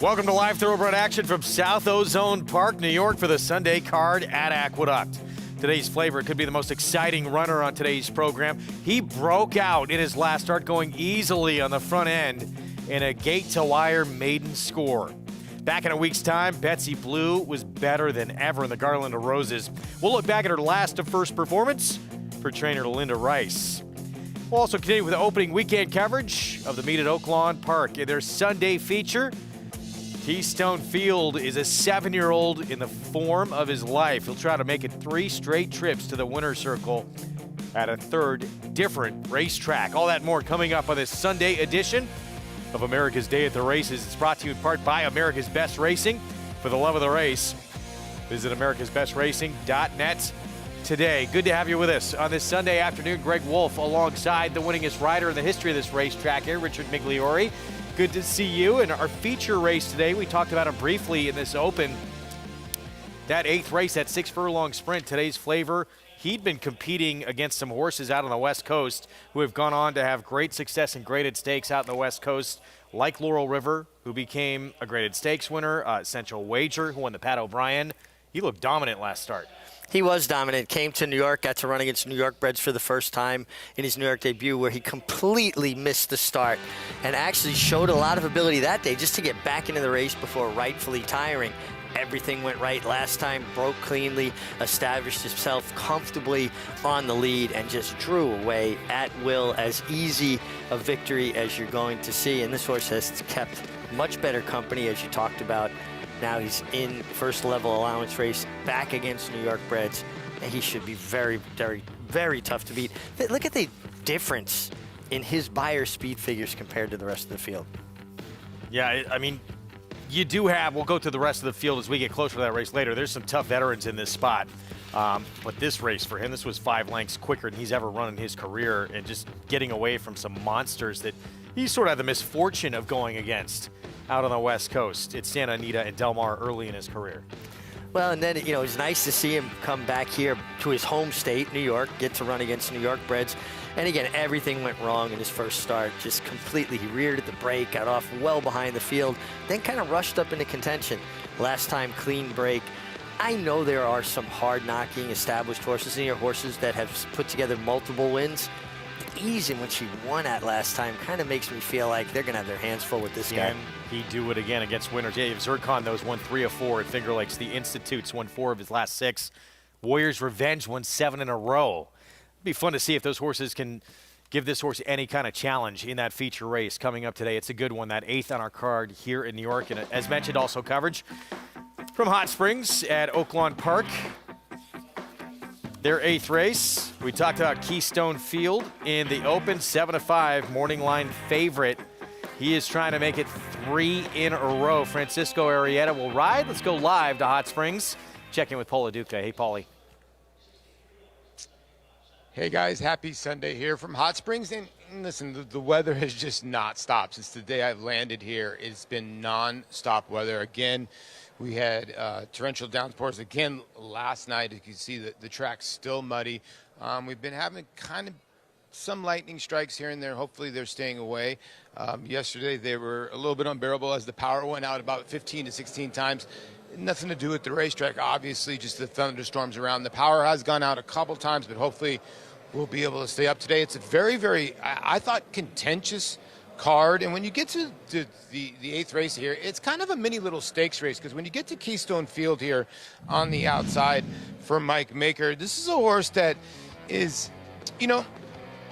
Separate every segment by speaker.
Speaker 1: Welcome to live thoroughbred action from South Ozone Park, New York for the Sunday card at Aqueduct. Today's flavor could be the most exciting runner on today's program. He broke out in his last start, going easily on the front end in a gate-to-wire maiden score. Back in a week's time, Betsy Blue was better than ever in the Garland of Roses. We'll look back at her last of first performance for trainer Linda Rice. We'll also continue with the opening weekend coverage of the meet at Oaklawn Park. In their Sunday feature, Keystone Field is a 7-year-old in the form of his life. He'll try to make it 3 straight trips to the winner's circle at a third different racetrack. All that and more coming up on this Sunday edition of America's Day at the Races. It's brought to you in part by America's Best Racing. For the love of the race, visit americasbestracing.net today. Good to have you with us on this Sunday afternoon. Greg Wolf alongside the winningest rider in the history of this racetrack here, Richard Migliori. Good to see you. In our feature race today, we talked about him briefly in this open. That 8th race, that 6-furlong sprint, today's flavor. He'd been competing against some horses out on the West Coast who have gone on to have great success in graded stakes out in the West Coast, like Laurel River, who became a graded stakes winner, Essential Wager, who won the Pat O'Brien. He looked dominant last start.
Speaker 2: He was dominant, came to New York, got to run against New York breds for the first time in his New York debut, where he completely missed the start and actually showed a lot of ability that day just to get back into the race before rightfully tiring. Everything went right last time, broke cleanly, established himself comfortably on the lead, and just drew away at will, as easy a victory as you're going to see. And this horse has kept much better company, as you talked about. Now he's in first level allowance race back against New York breds, and he should be very, very, very tough to beat. Look at the difference in his Beyer speed figures compared to the rest of the field.
Speaker 1: Yeah, I mean, you do have, we'll go to the rest of the field as we get closer to that race later. There's some tough veterans in this spot. But this race for him, this was 5 lengths quicker than he's ever run in his career, and just getting away from some monsters that he sort of had the misfortune of going against out on the West Coast. It's Santa Anita and Del Mar early in his career.
Speaker 2: Well, and then, you know, it's nice to see him come back here to his home state, New York, get to run against New York breds. And again, everything went wrong in his first start, just completely. He reared at the break, got off well behind the field, then kind of rushed up into contention. Last time, clean break. I know there are some hard-knocking, established horses in here, horses that have put together multiple wins. The ease in which he won at last time kind of makes me feel like they're going to have their hands full with this guy.
Speaker 1: Can he do it again against winners? Yeah, Zircon, those won 3 of 4 at Finger Lakes. The Institutes won 4 of his last 6. Warriors Revenge won 7 in a row. It'd be fun to see if those horses can give this horse any kind of challenge in that feature race coming up today. It's a good one, that 8th on our card here in New York. And as mentioned, also coverage from Hot Springs at Oaklawn Park. Their 8th race. We talked about Keystone Field in the Open, 7-5 morning line favorite. He is trying to make it 3 in a row. Francisco Arrieta will ride. Let's go live to Hot Springs. Check in with Paula Duca. Hey, Paulie.
Speaker 3: Hey guys, happy Sunday here from Hot Springs. And listen, the weather has just not stopped since the day I've landed here. It's been non-stop weather. Again, we had torrential downpours again last night. You can see that the track's still muddy. We've been having kind of some lightning strikes here and there. Hopefully they're staying away. Yesterday they were a little bit unbearable as the power went out about 15 to 16 times. Nothing to do with the racetrack, obviously, just the thunderstorms around. The power has gone out a couple times, but hopefully we'll be able to stay up today. It's a very, very, I thought, contentious card. And when you get to the 8th race here, it's kind of a mini little stakes race, because when you get to Keystone Field here on the outside for Mike Maker, this is a horse that is, you know,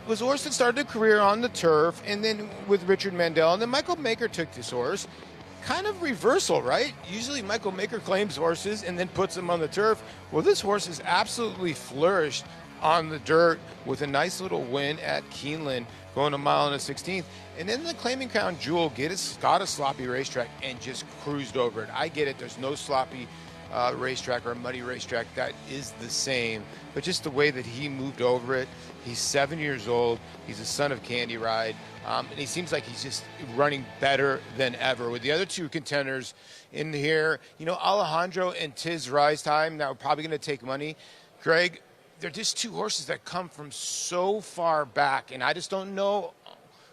Speaker 3: was a horse that started a career on the turf, and then with Richard Mandel, and then Michael Maker took this horse. Kind of reversal, right? Usually Michael Maker claims horses and then puts them on the turf. Well, this horse has absolutely flourished on the dirt with a nice little win at Keeneland, going a mile and a 16th. And then the Claiming Crown Jewel got a sloppy racetrack and just cruised over it. I get it. There's no sloppy racetrack or a muddy racetrack. That is the same. But just the way that he moved over it. He's 7 years old. He's a son of Candy Ride. And he seems like he's just running better than ever. With the other 2 contenders in here, you know, Alejandro and Tiz Rise Time, now probably going to take money. Greg, they're just 2 horses that come from so far back, and I just don't know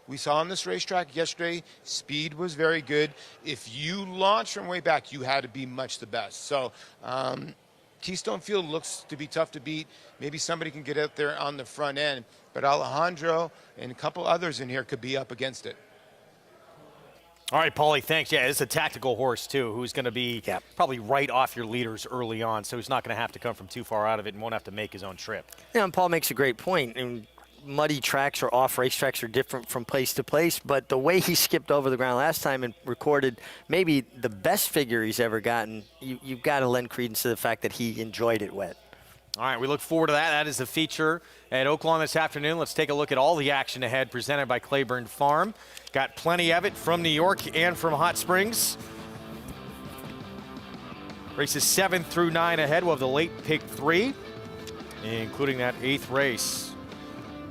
Speaker 3: we saw on this racetrack yesterday, speed was very good. If you launched from way back, you had to be much the best. So Keystone Field looks to be tough to beat. Maybe somebody can get out there on the front end, but Alejandro and a couple others in here could be up against it.
Speaker 1: All right, Paulie, thanks. Yeah, it's a tactical horse, too, who's going to be probably right off your leaders early on, so he's not going to have to come from too far out of it and won't have to make his own trip.
Speaker 2: Yeah, and Paul makes a great point. And muddy tracks or off racetracks are different from place to place, but the way he skipped over the ground last time and recorded maybe the best figure he's ever gotten, you've got to lend credence to the fact that he enjoyed it wet.
Speaker 1: All right, we look forward to that. That is the feature at Oaklawn this afternoon. Let's take a look at all the action ahead presented by Claiborne Farm. Got plenty of it from New York and from Hot Springs. Races 7 through 9 ahead. We'll have the late pick 3, including that 8th race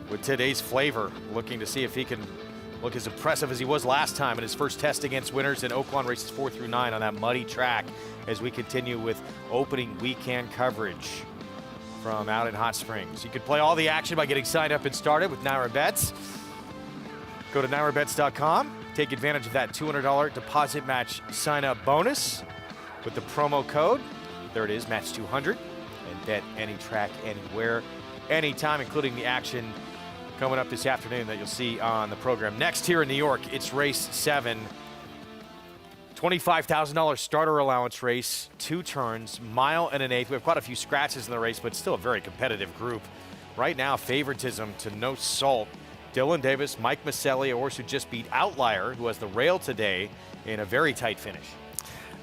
Speaker 1: with today's flavor, looking to see if he can look as impressive as he was last time in his first test against winners in Oaklawn races 4 through 9 on that muddy track as we continue with opening weekend coverage from out in Hot Springs. You can play all the action by getting signed up and started with Naira Bets. Go to nairabets.com. Take advantage of that $200 deposit match sign-up bonus with the promo code. There it is, match 200. And bet any track, anywhere, anytime, including the action coming up this afternoon that you'll see on the program. Next here in New York, it's race 7. $25,000 starter allowance race, 2 turns, mile and an eighth. We have quite a few scratches in the race, but still a very competitive group. Right now, favoritism to No Salt. Dylan Davis, Mike Maselli, a horse who just beat Outlier, who has the rail today in a very tight finish.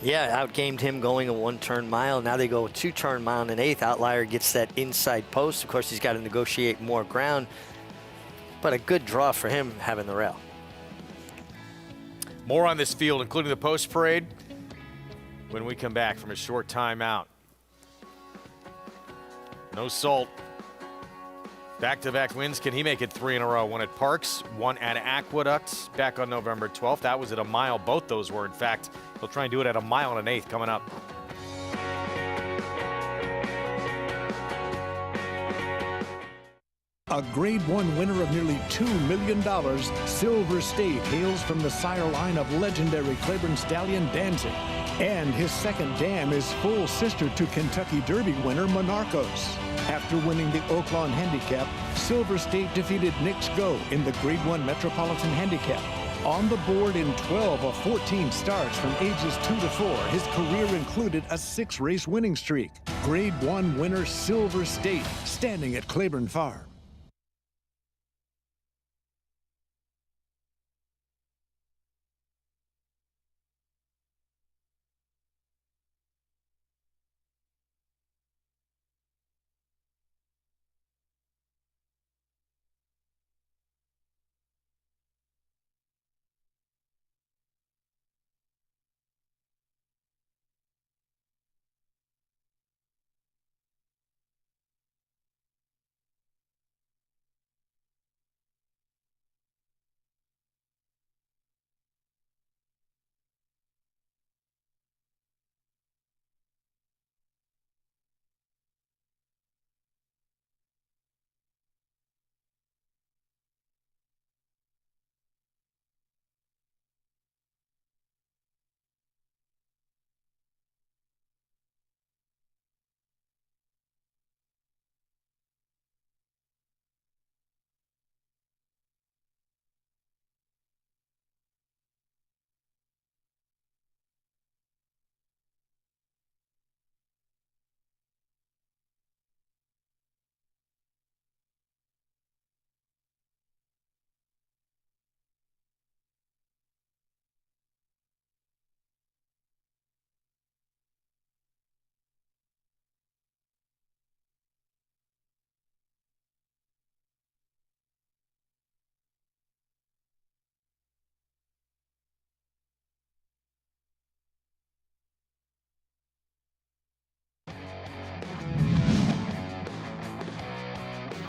Speaker 2: Yeah, outgamed him going a 1-turn mile. Now they go a 2-turn mile and an eighth. Outlier gets that inside post. Of course, he's got to negotiate more ground, but a good draw for him having the rail.
Speaker 1: More on this field, including the post parade, when we come back from a short timeout. No Salt. Back-to-back wins. Can he make it 3 in a row? One at Parks, one at Aqueduct back on November 12th. That was at a mile. Both those were. In fact, he'll try and do it at a mile and an eighth coming up.
Speaker 4: A Grade 1 winner of nearly $2 million, Silver State hails from the sire line of legendary Claiborne stallion Danzig. And his second dam is full sister to Kentucky Derby winner Monarchos. After winning the Oaklawn Handicap, Silver State defeated Knicks Go in the Grade 1 Metropolitan Handicap. On the board in 12 of 14 starts from ages 2 to 4, his career included a 6-race winning streak. Grade 1 winner Silver State, standing at Claiborne Farm.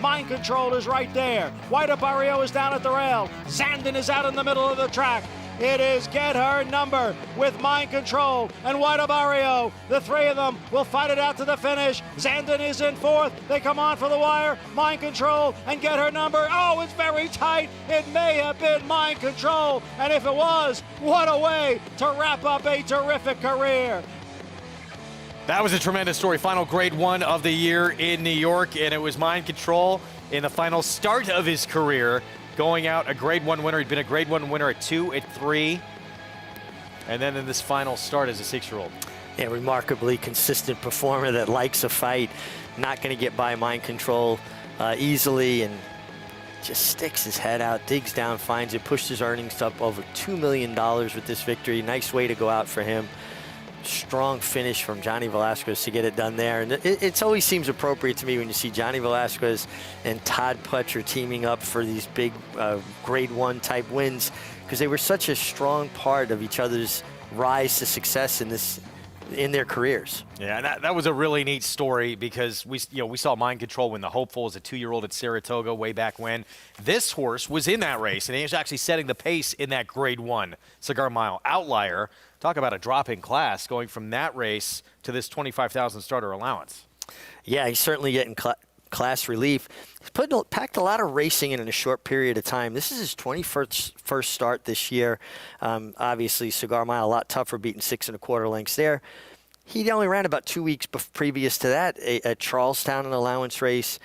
Speaker 5: Mind Control is right there. White Barrio is down at the rail. Zandon is out in the middle of the track. It is Get Her Number with Mind Control and White Barrio. The three of them will fight it out to the finish. Zandon is in fourth. They come on for the wire. Mind Control and Get Her Number. Oh, it's very tight. It may have been Mind Control. And if it was, what a way to wrap up a terrific career.
Speaker 1: That was a tremendous story. Final grade 1 of the year in New York, and it was Mind Control in the final start of his career, going out a grade 1 winner. He'd been a grade 1 winner at 2, at 3, and then in this final start as a 6-year-old.
Speaker 2: Yeah, remarkably consistent performer that likes a fight, not going to get by Mind Control easily, and just sticks his head out, digs down, finds it, pushed his earnings up over $2 million with this victory. Nice way to go out for him. Strong finish from Johnny Velasquez to get it done there. And it always seems appropriate to me when you see Johnny Velasquez and Todd Pletcher teaming up for these big grade 1 type wins, because they were such a strong part of each other's rise to success in their careers.
Speaker 1: Yeah, that was a really neat story, because we saw Mind Control win the Hopeful as a 2-year-old at Saratoga way back when. This horse was in that race, and he was actually setting the pace in that grade 1 Cigar Mile Outlier. Talk about a drop in class going from that race to this $25,000 starter allowance.
Speaker 2: Yeah, he's certainly getting class relief. He's packed a lot of racing in a short period of time. This is his 21st start this year. Obviously, Cigar Mile a lot tougher, beating 6 1/4 lengths there. He only ran about 2 weeks previous to that at Charlestown, an allowance race.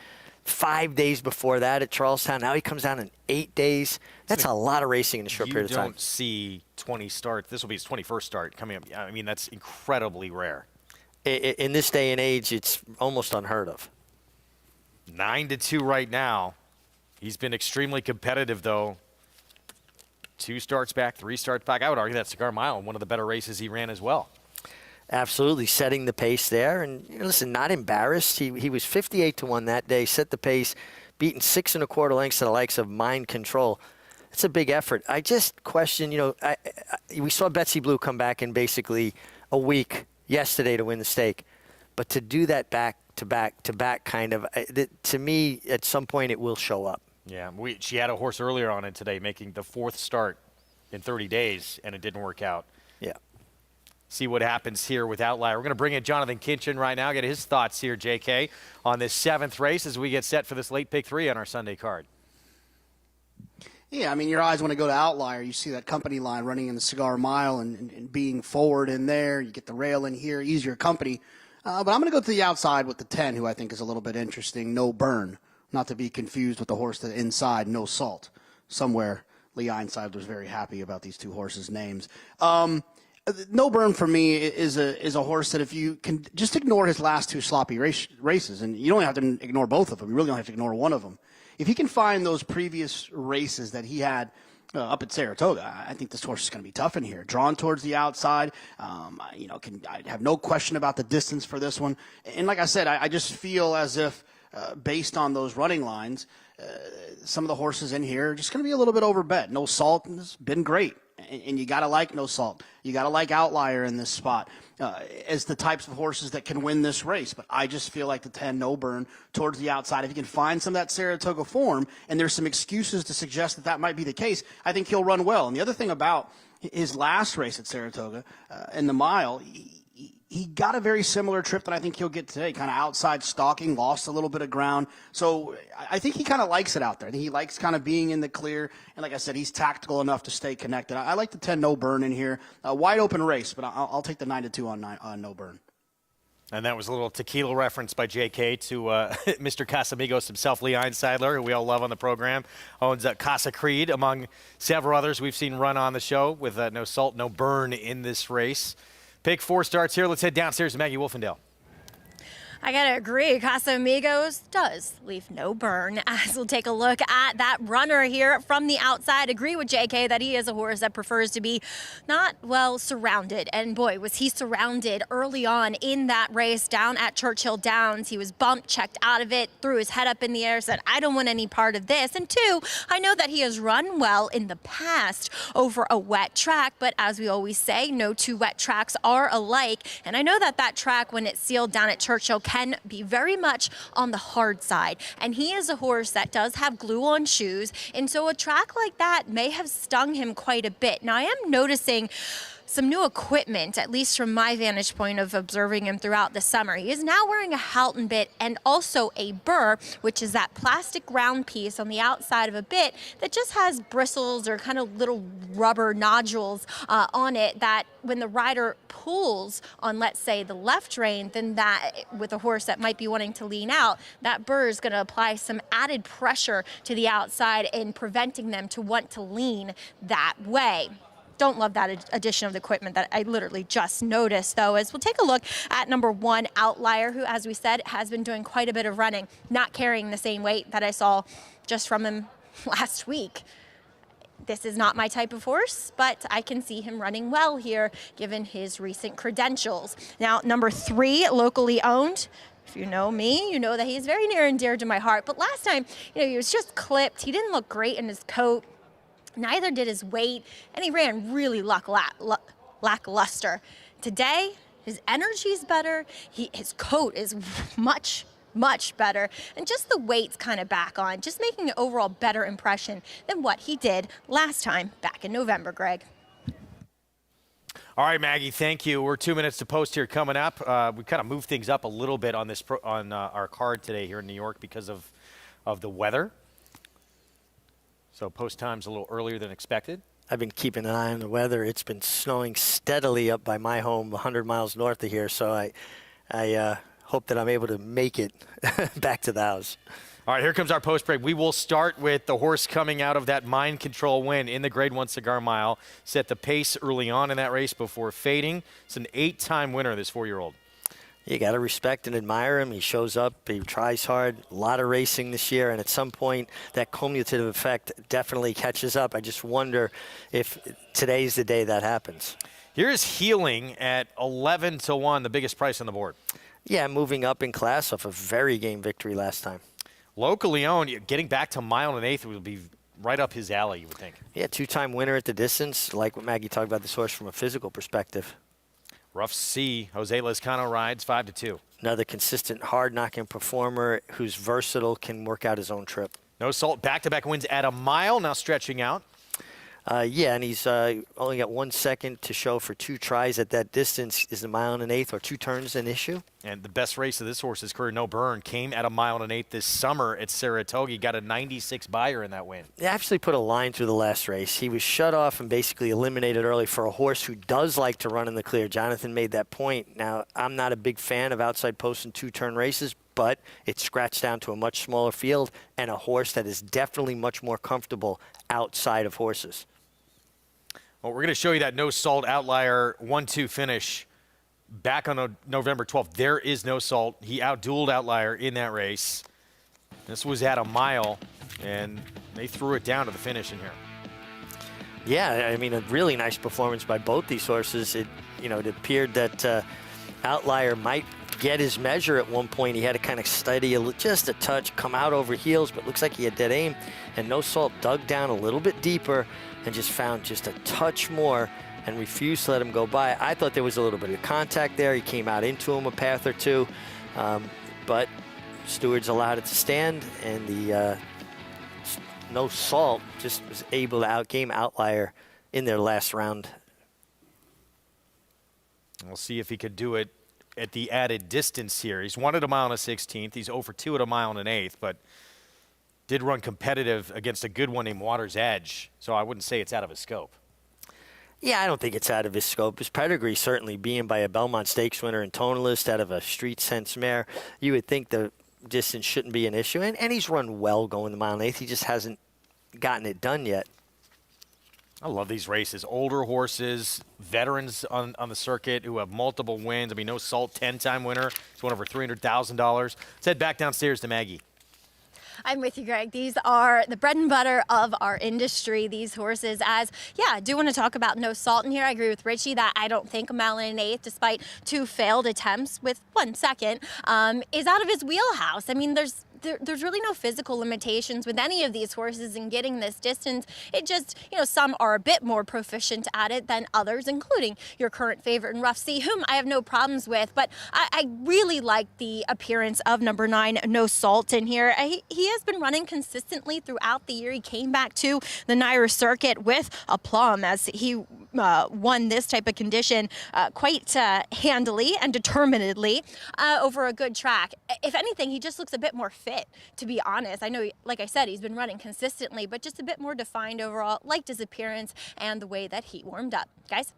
Speaker 2: 5 days before that at Charlestown. Now he comes down in 8 days. That's a lot of racing in a short period of time.
Speaker 1: You don't see 20 starts. This will be his 21st start coming up. I mean, that's incredibly rare.
Speaker 2: In this day and age, it's almost unheard of.
Speaker 1: 9-2 right now. He's been extremely competitive, though. 2 starts back, 3 starts back. I would argue that Cigar Mile, one of the better races he ran as well.
Speaker 2: Absolutely, setting the pace there. And listen, not embarrassed. He was 58-1 that day, set the pace, beating 6 1/4 lengths to the likes of Mind Control. It's a big effort. I just question, we saw Betsy Blue come back in basically a week yesterday to win the stake. But to do that back-to-back kind of, to me, at some point it will show up.
Speaker 1: Yeah, she had a horse earlier on it today making the 4th start in 30 days, and it didn't work out.
Speaker 2: Yeah.
Speaker 1: See what happens here with Outlier. We're going to bring in Jonathan Kinchin right now, get his thoughts here, JK, on this 7th race as we get set for this late pick 3 on our Sunday card.
Speaker 6: Yeah, I mean, your eyes want to go to Outlier. You see that company line running in the Cigar Mile and being forward in there. You get the rail in here, easier company. But I'm going to go to the outside with the 10, who I think is a little bit interesting. No Burn, not to be confused with the horse to the inside, No Salt. Somewhere, Lee Einside was very happy about these two horses' names. No Burn for me is a horse that if you can just ignore his last 2 sloppy races, and you don't have to ignore both of them. You really only have to ignore one of them. If he can find those previous races that he had up at Saratoga, I think this horse is going to be tough in here. Drawn towards the outside, I have no question about the distance for this one. And like I said, I just feel as if based on those running lines, some of the horses in here are just going to be a little bit overbet. No Salt has been great. And you got to like No Salt. You got to like Outlier in this spot as the types of horses that can win this race. But I just feel like the 10 No Burn towards the outside, if you can find some of that Saratoga form, and there's some excuses to suggest that might be the case, I think he'll run well. And the other thing about his last race at Saratoga in the mile, he got a very similar trip that I think he'll get today, kind of outside stalking, lost a little bit of ground. So I think he kind of likes it out there. I think he likes kind of being in the clear. And like I said, he's tactical enough to stay connected. I like the 10 No Burn in here. A wide open race, but I'll take the 9-2 on No Burn.
Speaker 1: And that was a little tequila reference by JK to Mr. Casamigos himself, Lee Einseidler, who we all love on the program. Owns Casa Creed, among several others we've seen run on the show with No Salt, No Burn in this race. Pick 4 starts here. Let's head downstairs to Maggie Wolfendale.
Speaker 7: I gotta agree, Casamigos does leave no burn, as we'll take a look at that runner here from the outside. Agree with JK that he is a horse that prefers to be not well surrounded, and boy, was he surrounded early on in that race down at Churchill Downs. He was bumped, checked out of it, threw his head up in the air, said, I don't want any part of this. And 2, I know that he has run well in the past over a wet track, but as we always say, no 2 wet tracks are alike. And I know that that track, when it sealed down at Churchill, can be very much on the hard side. And he is a horse that does have glue on shoes. And so a track like that may have stung him quite a bit. Now, I am noticing some new equipment, at least from my vantage point of observing him throughout the summer. He is now wearing a Houghton bit and also a burr, which is that plastic round piece on the outside of a bit that just has bristles or kind of little rubber nodules on it that when the rider pulls on, let's say, the left rein, then that, with a horse that might be wanting to lean out, that burr is going to apply some added pressure to the outside and preventing them to want to lean that way. Don't love that addition of the equipment that I literally just noticed, though, as we'll take a look at number 1, Outlier, who, as we said, has been doing quite a bit of running, not carrying the same weight that I saw just from him last week. This is not my type of horse, but I can see him running well here, given his recent credentials. Now, number 3, locally owned. If you know me, you know that he's very near and dear to my heart. But last time, he was just clipped. He didn't look great in his coat. Neither did his weight, and he ran really lackluster. Today, his energy's better. His coat is much better, and just the weight's kind of back on, just making an overall better impression than what he did last time back in November, Greg.
Speaker 1: All right, Maggie, thank you. We're 2 minutes to post here coming up. We kind of moved things up a little bit on this our card today here in New York because of the weather. So post time's a little earlier than expected.
Speaker 2: I've been keeping an eye on the weather. It's been snowing steadily up by my home 100 miles north of here, so I hope that I'm able to make it back to the house.
Speaker 1: All right, here comes our post break. We will start with the horse coming out of that mind control win in the Grade 1 Cigar Mile. Set the pace early on in that race before fading. It's an 8-time winner, this 4-year-old.
Speaker 2: You got to respect and admire him. He shows up, he tries hard, a lot of racing this year, and at some point that cumulative effect definitely catches up. I just wonder if today's the day that happens.
Speaker 1: Here's Healing at 11-1, the biggest price on the board.
Speaker 2: Yeah, moving up in class off a very game victory last time.
Speaker 1: Locally owned, getting back to 1 1/8 would be right up his alley, you would think.
Speaker 2: Yeah, 2-time winner at the distance, like what Maggie talked about this horse from a physical perspective.
Speaker 1: Rough C. Jose Lezcano rides 5-2.
Speaker 2: Another consistent, hard-knocking performer who's versatile, can work out his own trip.
Speaker 1: No Salt, back-to-back wins at 1 mile, now stretching out.
Speaker 2: Yeah, and he's only got 1 second to show for 2 tries at that distance. Is 1 1/8 or 2 turns an issue?
Speaker 1: And the best race of this horse's career, No Burn, came at 1 1/8 this summer at Saratoga. He got a 96 buyer in that win.
Speaker 2: They actually put a line through the last race. He was shut off and basically eliminated early for a horse who does like to run in the clear. Jonathan made that point. Now, I'm not a big fan of outside post and 2-turn races, but it's scratched down to a much smaller field and a horse that is definitely much more comfortable outside of horses.
Speaker 1: Well, we're going to show you that No Salt Outlier 1-2 finish back on November 12th. There is No Salt. He outdueled Outlier in that race. This was at 1 mile, and they threw it down to the finish in here.
Speaker 2: Yeah, I mean, a really nice performance by both these horses. It appeared that Outlier might get his measure at one point. He had to kind of study just a touch, come out over heels, but looks like he had dead aim. And No Salt dug down a little bit deeper and just found just a touch more and refused to let him go by. I thought there was a little bit of contact there. He came out into him a path or two, but stewards allowed it to stand, and the No Salt just was able to outgame Outlier in their last round.
Speaker 1: We'll see if he could do it at the added distance here. He's won at 1 1/16. He's 0-2 at 1 1/8, but did run competitive against a good one named Water's Edge, so I wouldn't say it's out of his scope.
Speaker 2: Yeah, I don't think it's out of his scope. His pedigree, certainly being by a Belmont Stakes winner and tonalist out of a Street Sense mare, you would think the distance shouldn't be an issue. And he's run well going the 1 1/8. He just hasn't gotten it done yet.
Speaker 1: I love these races. Older horses, veterans on the circuit who have multiple wins. I mean, No Salt, 10-time winner. He's won over $300,000. Let's head back downstairs to Maggie.
Speaker 7: I'm with you, Greg. These are the bread and butter of our industry, these horses. I do want to talk about No Salt in here. I agree with Richie that I don't think a mile and an eighth, despite 2 failed attempts with 1 second, is out of his wheelhouse. I mean, there's really no physical limitations with any of these horses in getting this distance. It just, some are a bit more proficient at it than others, including your current favorite in Rough Sea, whom I have no problems with. But I really like the appearance of number 9, No Salt in here. He has been running consistently throughout the year. He came back to the Naira circuit with aplomb as he won this type of condition quite handily and determinedly over a good track. If anything, he just looks a bit more fit, to be honest. I know, like I said, he's been running consistently, but just a bit more defined overall. Liked his appearance and the way that he warmed up. Guys?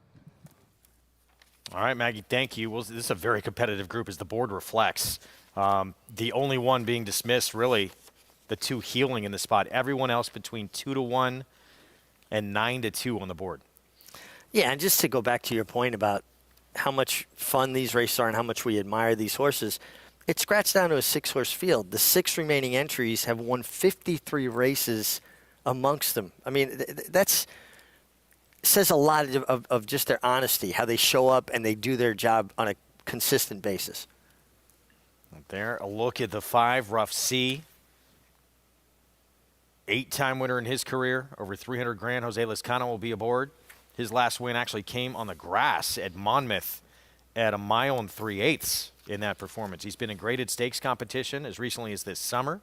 Speaker 1: All right, Maggie, thank you. Well, this is a very competitive group, as the board reflects. The only one being dismissed, really, the 2 healing in the spot. Everyone else between 2-1 and 9-2 on the board.
Speaker 2: Yeah, and just to go back to your point about how much fun these races are and how much we admire these horses, it's scratched down to a 6-horse field. The 6 remaining entries have won 53 races amongst them. I mean, that's says a lot of just their honesty, how they show up and they do their job on a consistent basis.
Speaker 1: There, a look at the 5, Rough Sea. 8-time winner in his career, over 300 grand. Jose Lezcano will be aboard. His last win actually came on the grass at Monmouth at 1 3/8 miles in that performance. He's been in graded stakes competition as recently as this summer.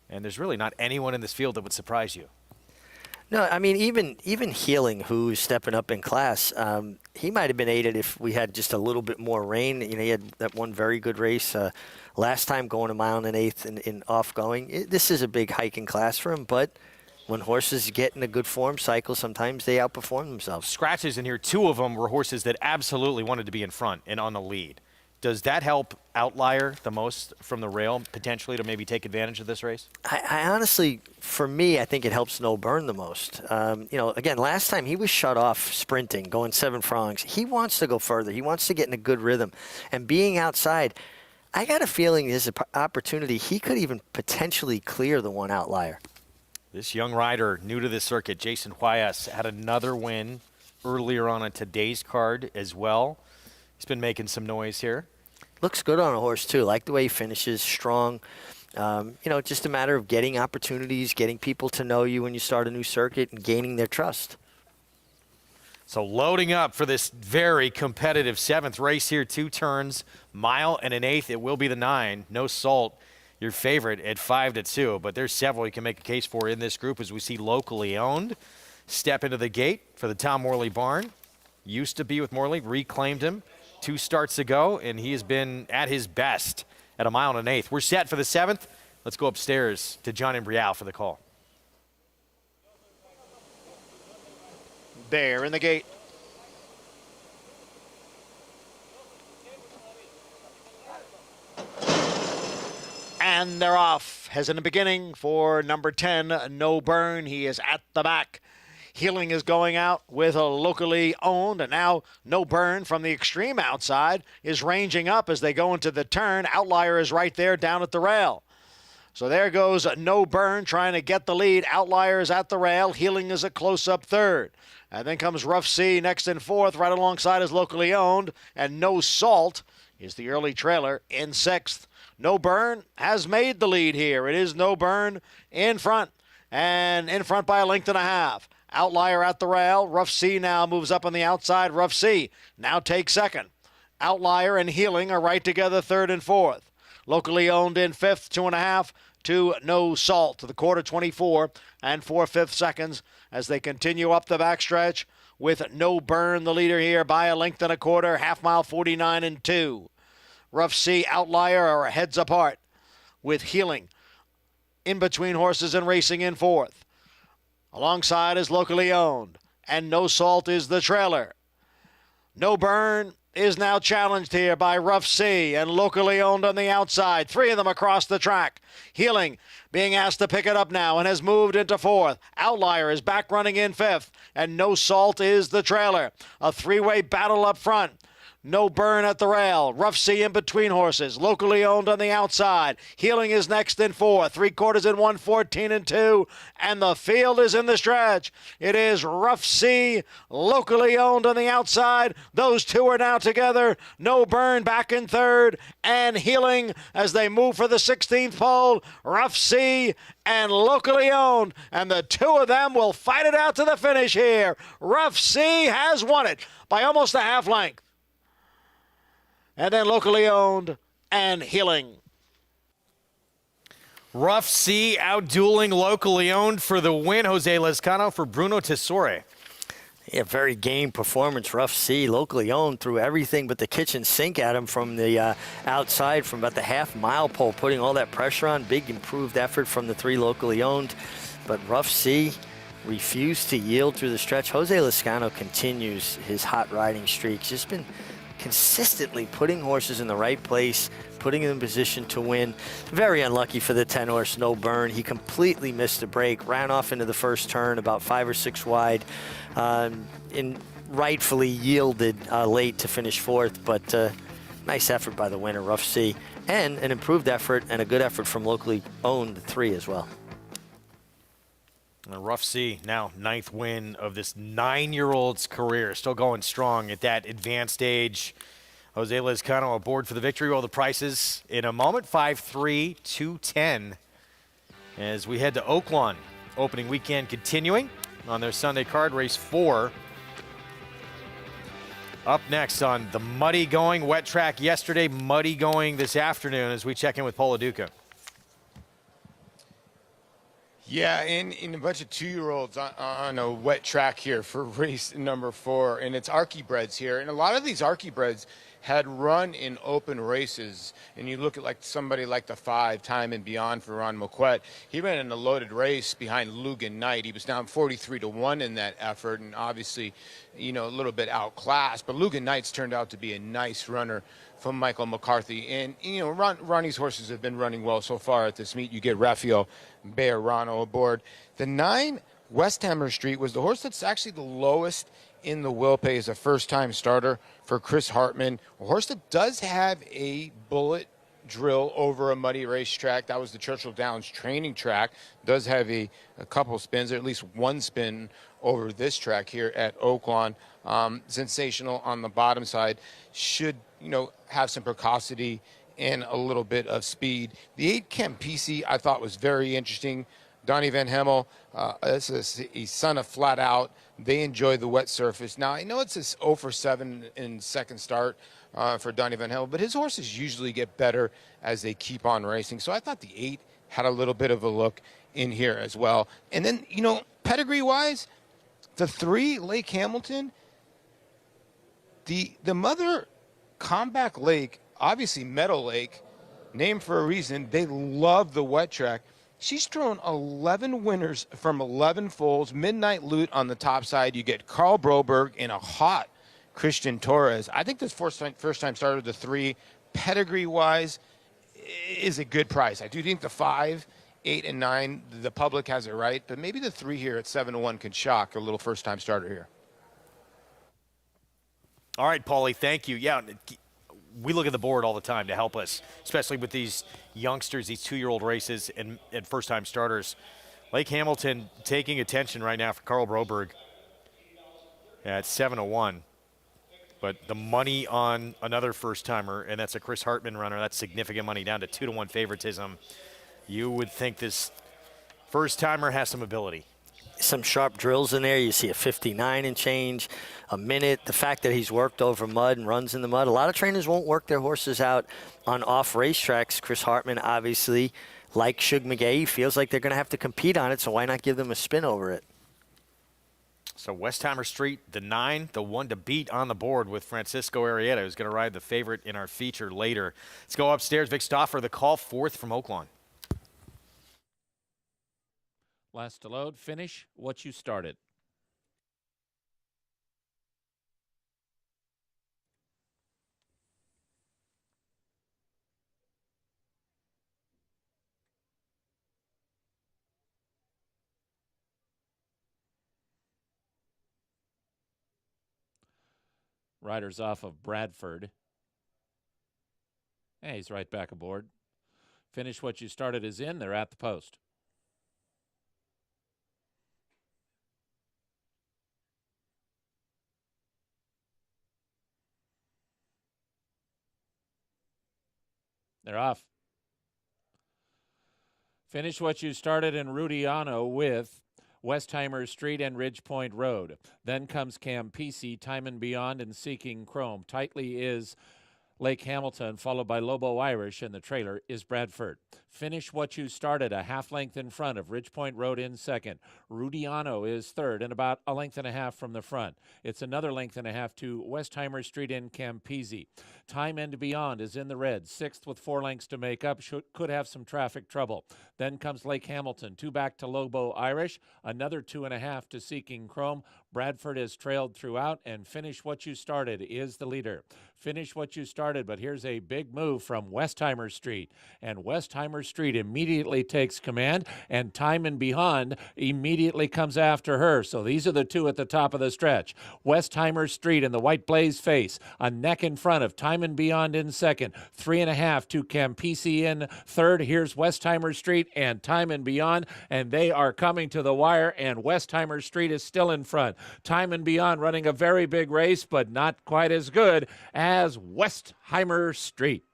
Speaker 1: And there's really not anyone in this field that would surprise you.
Speaker 2: No, I mean, even Healing, who's stepping up in class, he might have been aided if we had just a little bit more rain. He had that one very good race last time going 1 1/8 miles in off-going. This is a big hiking class for him, but when horses get in a good form cycle, sometimes they outperform themselves.
Speaker 1: Scratches in here, 2 of them were horses that absolutely wanted to be in front and on the lead. Does that help Outlier the most from the rail, potentially, to maybe take advantage of this race?
Speaker 2: I honestly, for me, I think it helps No Burn the most. Again, last time he was shut off sprinting, going 7 furlongs. He wants to go further. He wants to get in a good rhythm. And being outside, I got a feeling there's an opportunity he could even potentially clear the 1 Outlier.
Speaker 1: This young rider, new to this circuit, Jason Huayas, had another win earlier on today's card as well. He's been making some noise here.
Speaker 2: Looks good on a horse, too. Like the way he finishes, strong. Just a matter of getting opportunities, getting people to know you when you start a new circuit, and gaining their trust.
Speaker 1: So loading up for this very competitive 7th race here. 2 turns, 1 1/8 miles. It will be the 9, No Salt, your favorite at 5-2. But there's several you can make a case for in this group, as we see locally owned. Step into the gate for the Tom Morley barn. Used to be with Morley, reclaimed him 2 starts ago, and he has been at his best at 1 1/8 miles. We're set for the 7th. Let's go upstairs to John Imbrial for the call.
Speaker 5: There in the gate. And they're off. As in the beginning for number 10, No Burn. He is at the back. Healing is going out with a locally owned, and now No Burn from the extreme outside is ranging up as they go into the turn. Outlier is right there down at the rail. So there goes No Burn trying to get the lead. Outlier is at the rail. Healing is a close-up 3rd. And then comes Rough Sea next in 4th, right alongside his locally owned. And No Salt is the early trailer in 6th. No Burn has made the lead here. It is No Burn in front, and in front by 1.5 lengths. Outlier at the rail. Rough Sea now moves up on the outside. Rough Sea now takes 2nd. Outlier and Healing are right together 3rd and 4th. Locally owned in 5th, 2.5 to No Salt. The quarter 24 and 4/5 seconds as they continue up the backstretch with No Burn the leader here by 1.25 lengths, half mile 49 and 2. Rough Sea, Outlier are heads apart with Healing in between horses and racing in 4th. Alongside is locally owned, and No Salt is the trailer. No Burn is now challenged here by Rough Sea and locally owned on the outside. 3 of them across the track. Healing being asked to pick it up now and has moved into 4th. Outlier is back running in 5th, and No Salt is the trailer. A 3-way battle up front. No Burn at the rail. Rough Sea in between horses. Locally owned on the outside. Healing is next in 4. 3/4 in 1, 14 and 2. And the field is in the stretch. It is Rough Sea, locally owned on the outside. Those two are now together. No Burn back in 3rd. And Healing as they move for the 16th pole. Rough Sea and locally owned. And the two of them will fight it out to the finish here. Rough Sea has won it by almost a half length. And then locally owned and Healing.
Speaker 1: Rough Sea outdueling locally owned for the win. Jose Lezcano for Bruno Tesori.
Speaker 2: Yeah, very game performance. Rough Sea, locally owned, threw everything but the kitchen sink at him from the outside from about the half-mile pole, putting all that pressure on. Big improved effort from the 3 locally owned. But Rough Sea refused to yield through the stretch. Jose Lezcano continues his hot riding streak. Just been consistently putting horses in the right place, putting them in position to win. Very unlucky for the 10-horse No Burn. He completely missed a break, ran off into the first turn about 5 or 6 wide, and rightfully yielded late to finish 4th, but nice effort by the winner, Rough Sea, and an improved effort and a good effort from locally owned 3 as well.
Speaker 1: Rough Sea, now 9th win of this 9-year-old's career. Still going strong at that advanced age. Jose Lezcano aboard for the victory. Well, the prices in a moment. 5-3, 2-10. As we head to Oaklawn. Opening weekend continuing on their Sunday card. Race 4. Up next on the muddy going. Wet track yesterday, muddy going this afternoon as we check in with Paula Duca.
Speaker 3: Yeah, in a bunch of 2-year-olds on a wet track here for race number 4, and it's Archiebreds here. And a lot of these Archiebreds had run in open races, and you look at like somebody like the 5 Time and Beyond for Ron Moquette. He ran in a loaded race behind Lugan Knight. He was down 43-1 in that effort, and obviously, you know, a little bit outclassed. But Lugan Knight's turned out to be a nice runner from Michael McCarthy. And, you know, Ronnie's horses have been running well so far at this meet. You get Rafael Bejarano aboard. The 9 Westhammer Street was the horse that's actually the lowest in the will pay as a first-time starter for Chris Hartman. A horse that does have a bullet drill over a muddy racetrack. That was the Churchill Downs training track. Does have a couple spins, or at least one spin over this track here at Oaklawn. Sensational on the bottom side. Should, you know, have some precocity and a little bit of speed. The 8 Campisi I thought was very interesting. Donnie Van Hemel, this is a son of Flat Out. They enjoy the wet surface. Now, I know it's a 0 for 7 in second start for Donnie Van Hemel, but his horses usually get better as they keep on racing. So I thought the 8 had a little bit of a look in here as well. And then, you know, pedigree-wise, the 3, Lake Hamilton, the mother, Comback Lake, obviously Meadow Lake, named for a reason. They love the wet track. She's thrown 11 winners from 11 foals. Midnight Loot on the top side. You get Carl Broberg and a hot Christian Torres. I think this first-time starter, the 3, pedigree-wise, is a good price. I do think the 5, 8, and 9, the public has it right, but maybe the 3 here at 7-1 can shock a little first-time starter here.
Speaker 1: All right, Paulie, thank you. Yeah, we look at the board all the time to help us, especially with these youngsters, these 2-year-old races and first-time starters. Lake Hamilton taking attention right now for Carl Broberg at 7-1. But the money on another first-timer, and that's a Chris Hartman runner, that's significant money, down to 2-1 favoritism. You would think this first-timer has some ability.
Speaker 2: Some sharp drills in there. You see a 59 and change, a minute. The fact that he's worked over mud and runs in the mud. A lot of trainers won't work their horses out on off racetracks. Chris Hartman, obviously, like Shug McGay, feels like they're going to have to compete on it, so why not give them a spin over it?
Speaker 1: So Westheimer Street, the 9, the 1 to beat on the board with Francisco Arrieta, who's going to ride the favorite in our feature later. Let's go upstairs. Vic Stauffer, the call, 4th from Oaklawn.
Speaker 8: Last to load, finish what you started. Riders off of Bradford. Hey, he's right back aboard. Finish What You Started is in. They're at the post. They're off. Finish What You Started in Rudiano with Westheimer Street and Ridge Point Road. Then comes Campisi, Time and Beyond, and Seeking Chrome. Tightly is Lake Hamilton, followed by Lobo Irish, and the trailer is Bradford. Finish What You Started, a half length in front of Ridge Point Road in second. Rudiano is third and about a length and a half from the front. It's another length and a half to Westheimer Street in Campisi. Time and Beyond is in the red, sixth with 4 lengths to make up, could have some traffic trouble. Then comes Lake Hamilton, 2 back to Lobo Irish, another 2.5 to Seeking Chrome. Bradford is trailed throughout, and Finish What You Started is the leader. Finish What You Started, but here's a big move from Westheimer Street, and Westheimer Street immediately takes command, and Time and Beyond immediately comes after her. So these are the two at the top of the stretch. Westheimer Street in the white blaze face, a neck in front of Time and Beyond in second, 3.5 to Campisi in third. Here's Westheimer Street and Time and Beyond, and they are coming to the wire, and Westheimer Street is still in front. Time and Beyond running a very big race, but not quite as good as Westheimer Street.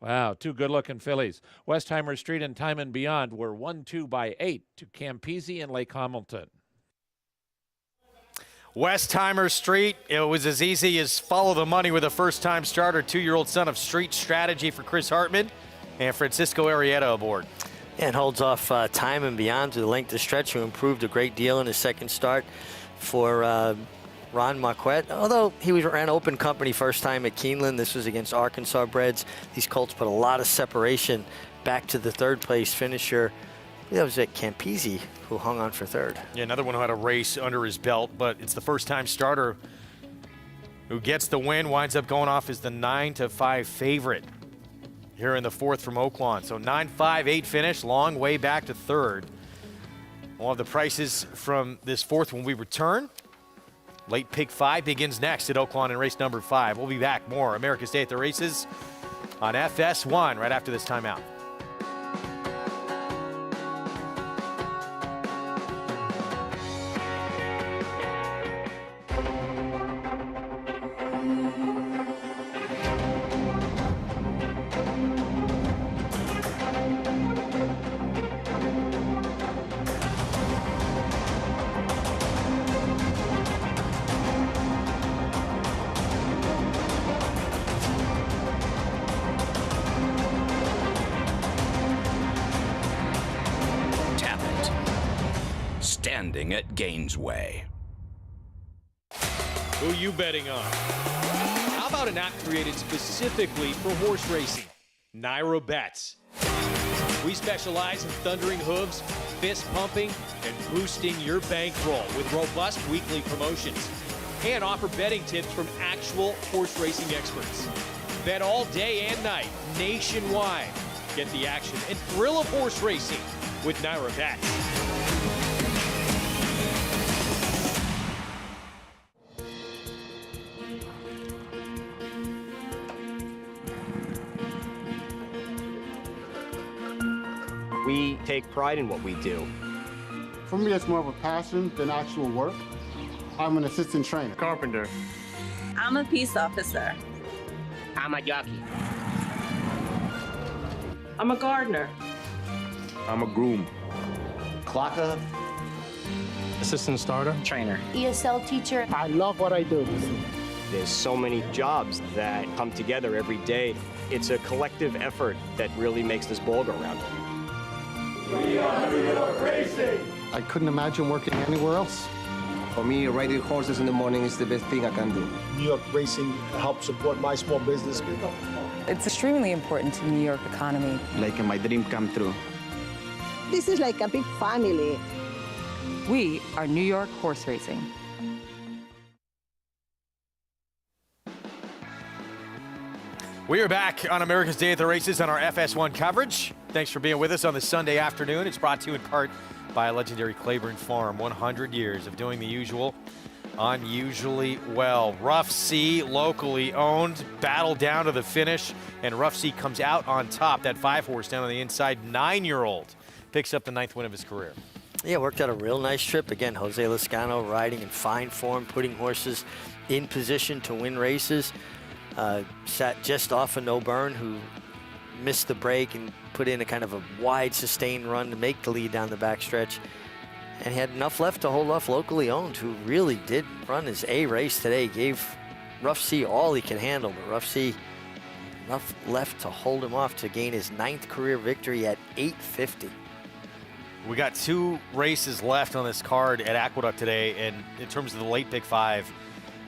Speaker 8: Wow, 2 good-looking fillies. Westheimer Street and Time and Beyond were 1-2 by 8 to Campisi and Lake Hamilton.
Speaker 1: Westheimer Street, it was as easy as follow the money with a first-time starter, 2-year-old son of Street Strategy for Chris Hartman, and Francisco Arrieta aboard.
Speaker 2: And holds off Time and Beyond to the length of stretch, who improved a great deal in his second start for Ron Marquette. Although he ran open company first time at Keeneland, this was against Arkansas breds. These colts put a lot of separation back to the third place finisher. That was at Campisi, who hung on for third.
Speaker 1: Yeah, another one who had a race under his belt, but it's the first-time starter who gets the win, winds up going off as the 9-5 favorite here in the fourth from Oaklawn. So 9-5-8 finish, long way back to third. We'll have the prices from this fourth when we return. Late Pick 5 begins next at Oaklawn in race number 5. We'll be back. More America's Day at the Races on FS1 right after this timeout.
Speaker 9: Standing at Gainesway.
Speaker 10: Who you betting on? How about an app created specifically for horse racing? Naira Bets. We specialize in thundering hooves, fist pumping, and boosting your bankroll with robust weekly promotions. And offer betting tips from actual horse racing experts. Bet all day and night, nationwide. Get the action and thrill of horse racing with Naira Bets.
Speaker 11: We take pride in what we do.
Speaker 12: For me, it's more of a passion than actual work. I'm an assistant trainer.
Speaker 11: Carpenter.
Speaker 13: I'm a peace officer.
Speaker 11: I'm a jockey.
Speaker 13: I'm a gardener.
Speaker 11: I'm a groom.
Speaker 12: Clocker.
Speaker 11: Assistant starter.
Speaker 13: Trainer.
Speaker 14: ESL teacher.
Speaker 12: I love what I do.
Speaker 11: There's so many jobs that come together every day. It's a collective effort that really makes this ball go round.
Speaker 15: We are New York Racing!
Speaker 12: I couldn't imagine working anywhere else.
Speaker 16: For me, riding horses in the morning is the best thing I can do.
Speaker 17: New York Racing helps support my small business.
Speaker 18: It's extremely important to the New York economy.
Speaker 16: Like my dream come true.
Speaker 19: This is like a big family.
Speaker 18: We are New York Horse Racing.
Speaker 1: We are back on America's Day at the Races on our FS1 coverage. Thanks for being with us on this Sunday afternoon. It's brought to you in part by a legendary Claiborne Farm. 100 years of doing the usual unusually well. Rough Sea, locally owned, battled down to the finish, and Rough Sea comes out on top. That 5-horse down on the inside, 9-year-old, picks up the 9th win of his career.
Speaker 2: Yeah, worked out a real nice trip. Again, Jose Lezcano riding in fine form, putting horses in position to win races. Sat just off of No Burn, who missed the break and put in a kind of a wide, sustained run to make the lead down the backstretch. And he had enough left to hold off Locally Owned, who really did run his A race today. Gave Rough Sea all he could handle, but Rough Sea enough left to hold him off to gain his 9th career victory at 850.
Speaker 1: We got 2 races left on this card at Aqueduct today, and in terms of the late pick 5,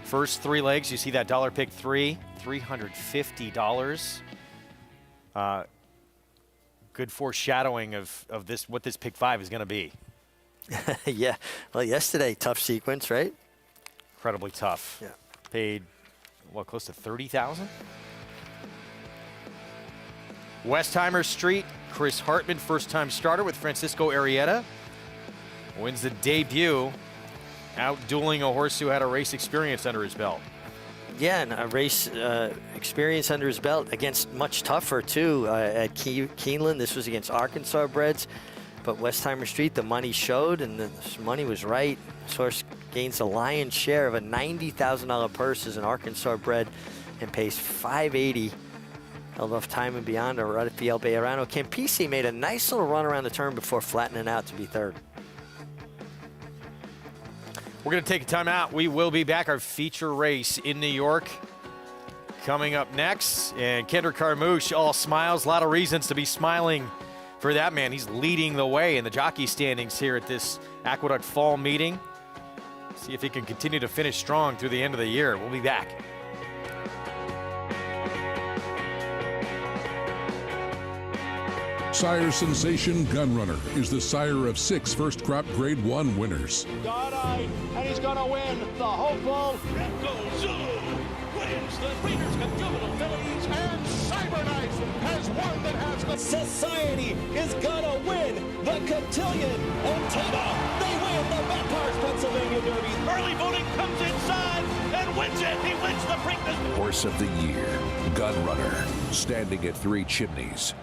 Speaker 1: first 3 legs, you see that dollar pick 3, $350. Good foreshadowing of this, what this pick 5 is going to be.
Speaker 2: Yeah, well, yesterday, tough sequence, right?
Speaker 1: Incredibly tough.
Speaker 2: Yeah.
Speaker 1: Paid, what, close to $30,000? Westheimer Street, Chris Hartman, first-time starter with Francisco Arrieta, wins the debut, out dueling a horse who had a race experience under his belt.
Speaker 2: Yeah, and a race experience under his belt against much tougher, too, at Keeneland. This was against Arkansas breds. But Westheimer Street, the money showed, and the money was right. This horse gains the lion's share of a $90,000 purse as an Arkansas bred and pays $580. Held off Time and Beyond or Rafael Bejarano. Campisi made a nice little run around the turn before flattening out to be 3rd.
Speaker 1: We're going to take a time out. We will be back. Our feature race in New York coming up next. And Kendrick Carmouche, all smiles. A lot of reasons to be smiling for that man. He's leading the way in the jockey standings here at this Aqueduct Fall meeting. See if he can continue to finish strong through the end of the year. We'll be back.
Speaker 14: Sire Sensation Gunrunner is the sire of 6 first crop Grade 1 winners.
Speaker 5: God-eyed, and he's going to win the hopeful.
Speaker 15: Echo Zulu wins the Breeders' Cup Juvenile Fillies, and Cyberknife has won that has the
Speaker 20: Society is going to win the Cotillion, and ta-da, they win the Vampires Pennsylvania Derby.
Speaker 15: early voting comes inside and wins it. He wins the Preakness.
Speaker 14: Horse of the Year, Gunrunner, standing at 3 Chimneys.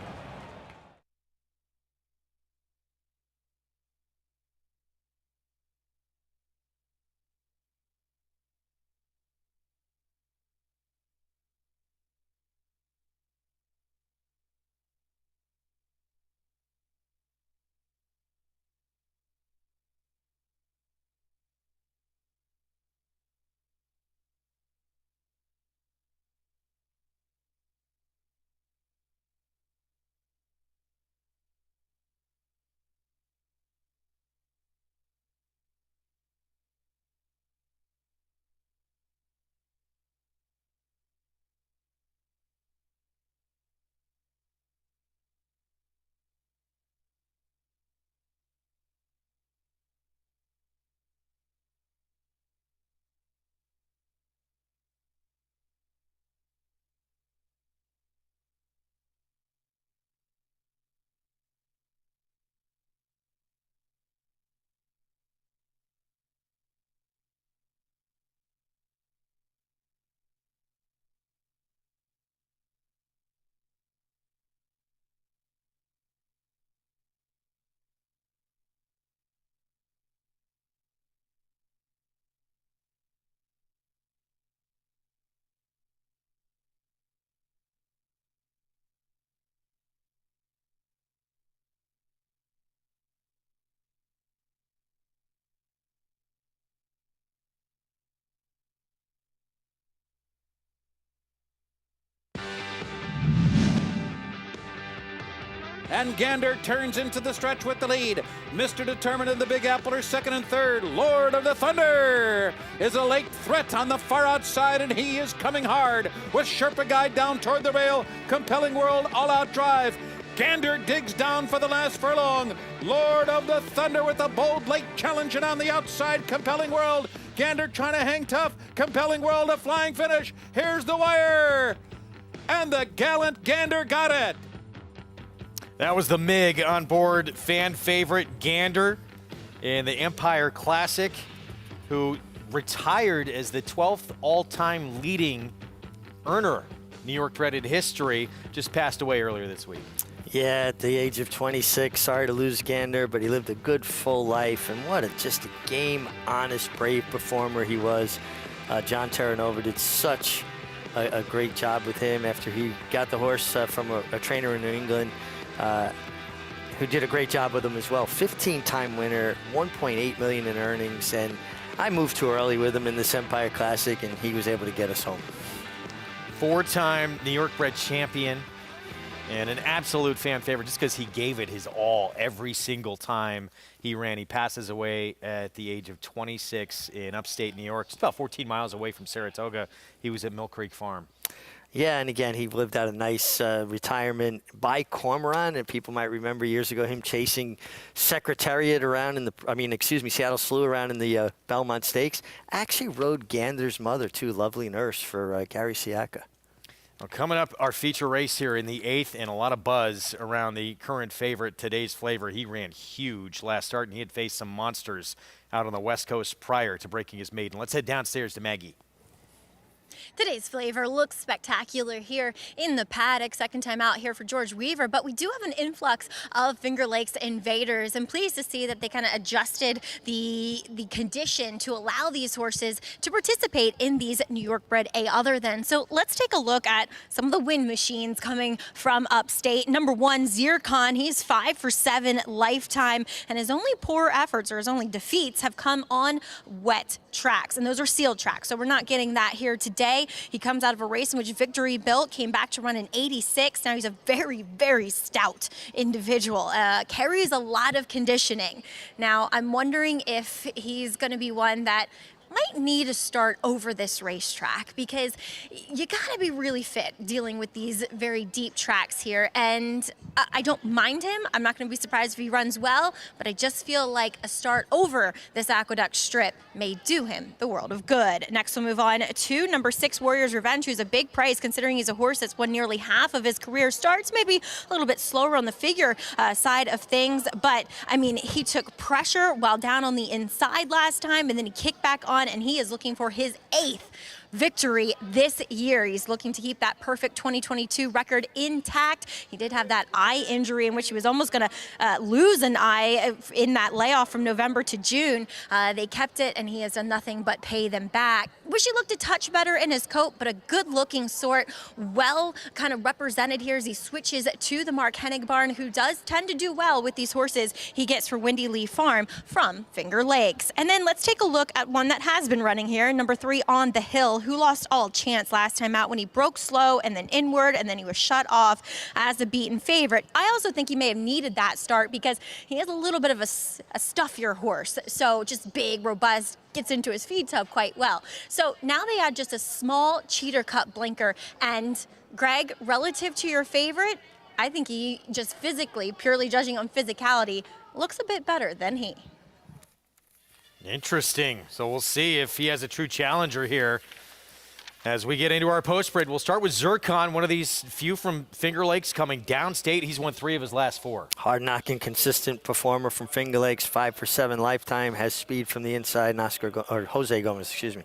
Speaker 8: And Gander turns into the stretch with the lead. Mr. Determined in the Big Apple are 2nd and 3rd. Lord of the Thunder is a late threat on the far outside, and he is coming hard with Sherpa Guide down toward the rail. Compelling World all-out drive. Gander digs down for the last furlong. Lord of the Thunder with a bold late challenge, and on the outside, Compelling World. Gander trying to hang tough. Compelling World a flying finish. Here's the wire. And the gallant Gander got it.
Speaker 1: That was the MIG on board fan favorite Gander in the Empire Classic, who retired as the 12th all-time leading earner, New York bred in history, just passed away earlier this week.
Speaker 2: Yeah, at the age of 26. Sorry to lose Gander, but he lived a good, full life. And what just a game, honest, brave performer he was. John Terranova did such a great job with him after he got the horse from a trainer in New England who did a great job with him as well. 15-time winner, $1.8 million in earnings. And I moved too early with him in this Empire Classic, and he was able to get us home.
Speaker 1: 4-time New York bred champion. And an absolute fan favorite just because he gave it his all every single time he ran. He passes away at the age of 26 in upstate New York, just about 14 miles away from Saratoga. He was at Mill Creek Farm.
Speaker 2: Yeah, and again, he lived out a nice retirement by Cormorant, and people might remember years ago him chasing Secretariat around in the, Seattle Slew around in the Belmont Stakes. Actually rode Gander's mother, too, lovely nurse for Gary Siaka.
Speaker 1: Well, coming up, our feature race here in the 8th, and a lot of buzz around the current favorite, Today's Flavor. He ran huge last start, and he had faced some monsters out on the West Coast prior to breaking his maiden. Let's head downstairs to Maggie.
Speaker 7: Today's Flavor looks spectacular here in the paddock. Second time out here for George Weaver, but we do have an influx of Finger Lakes invaders. I'm pleased to see that they kind of adjusted the condition to allow these horses to participate in these New York bred A other than. So let's take a look at some of the win machines coming from upstate. Number 1, Zircon. He's 5 for 7 lifetime, and his only poor efforts or his only defeats have come on wet tracks, and those are sealed tracks. So we're not getting that here today. He comes out of a race in which Victory Built came back to run in 86. Now he's a very, very stout individual. Carries a lot of conditioning. Now I'm wondering if he's going to be one that might need to start over this racetrack, because you gotta be really fit dealing with these very deep tracks here. And I don't mind him. I'm not gonna be surprised if he runs well, but I just feel like a start over this Aqueduct strip may do him the world of good. Next we'll move on to number 6, Warrior's Revenge, who's a big price considering he's a horse that's won nearly half of his career starts, maybe a little bit slower on the figure side of things. But I mean, he took pressure while down on the inside last time, and then he kicked back on, and he is looking for his 8th victory this year. He's looking to keep that perfect 2022 record intact. He did have that eye injury in which he was almost going to lose an eye in that layoff from November to June. They kept it, and he has done nothing but pay them back. Wish he looked a touch better in his coat, but a good-looking sort, well kind of represented here as he switches to the Mark Hennig barn, who does tend to do well with these horses he gets for Windy Lee Farm from Finger Lakes. And then let's take a look at one that has been running here, number 3, On the Hill, who lost all chance last time out when he broke slow and then inward, and then he was shut off as a beaten favorite. I also think he may have needed that start because he has a little bit of a stuffier horse, so just big, robust, gets into his feed tub quite well. So now they add just a small cheater cut blinker, and Greg, relative to your favorite, I think he just physically, purely judging on physicality, looks a bit better than he.
Speaker 1: Interesting. So we'll see if he has a true challenger here. As we get into our post-spread, we'll start with Zircon, one of these few from Finger Lakes coming downstate. He's won 3 of his last 4.
Speaker 2: Hard-knocking, consistent performer from Finger Lakes, 5 for 7 lifetime, has speed from the inside, Jose Gomez, excuse me.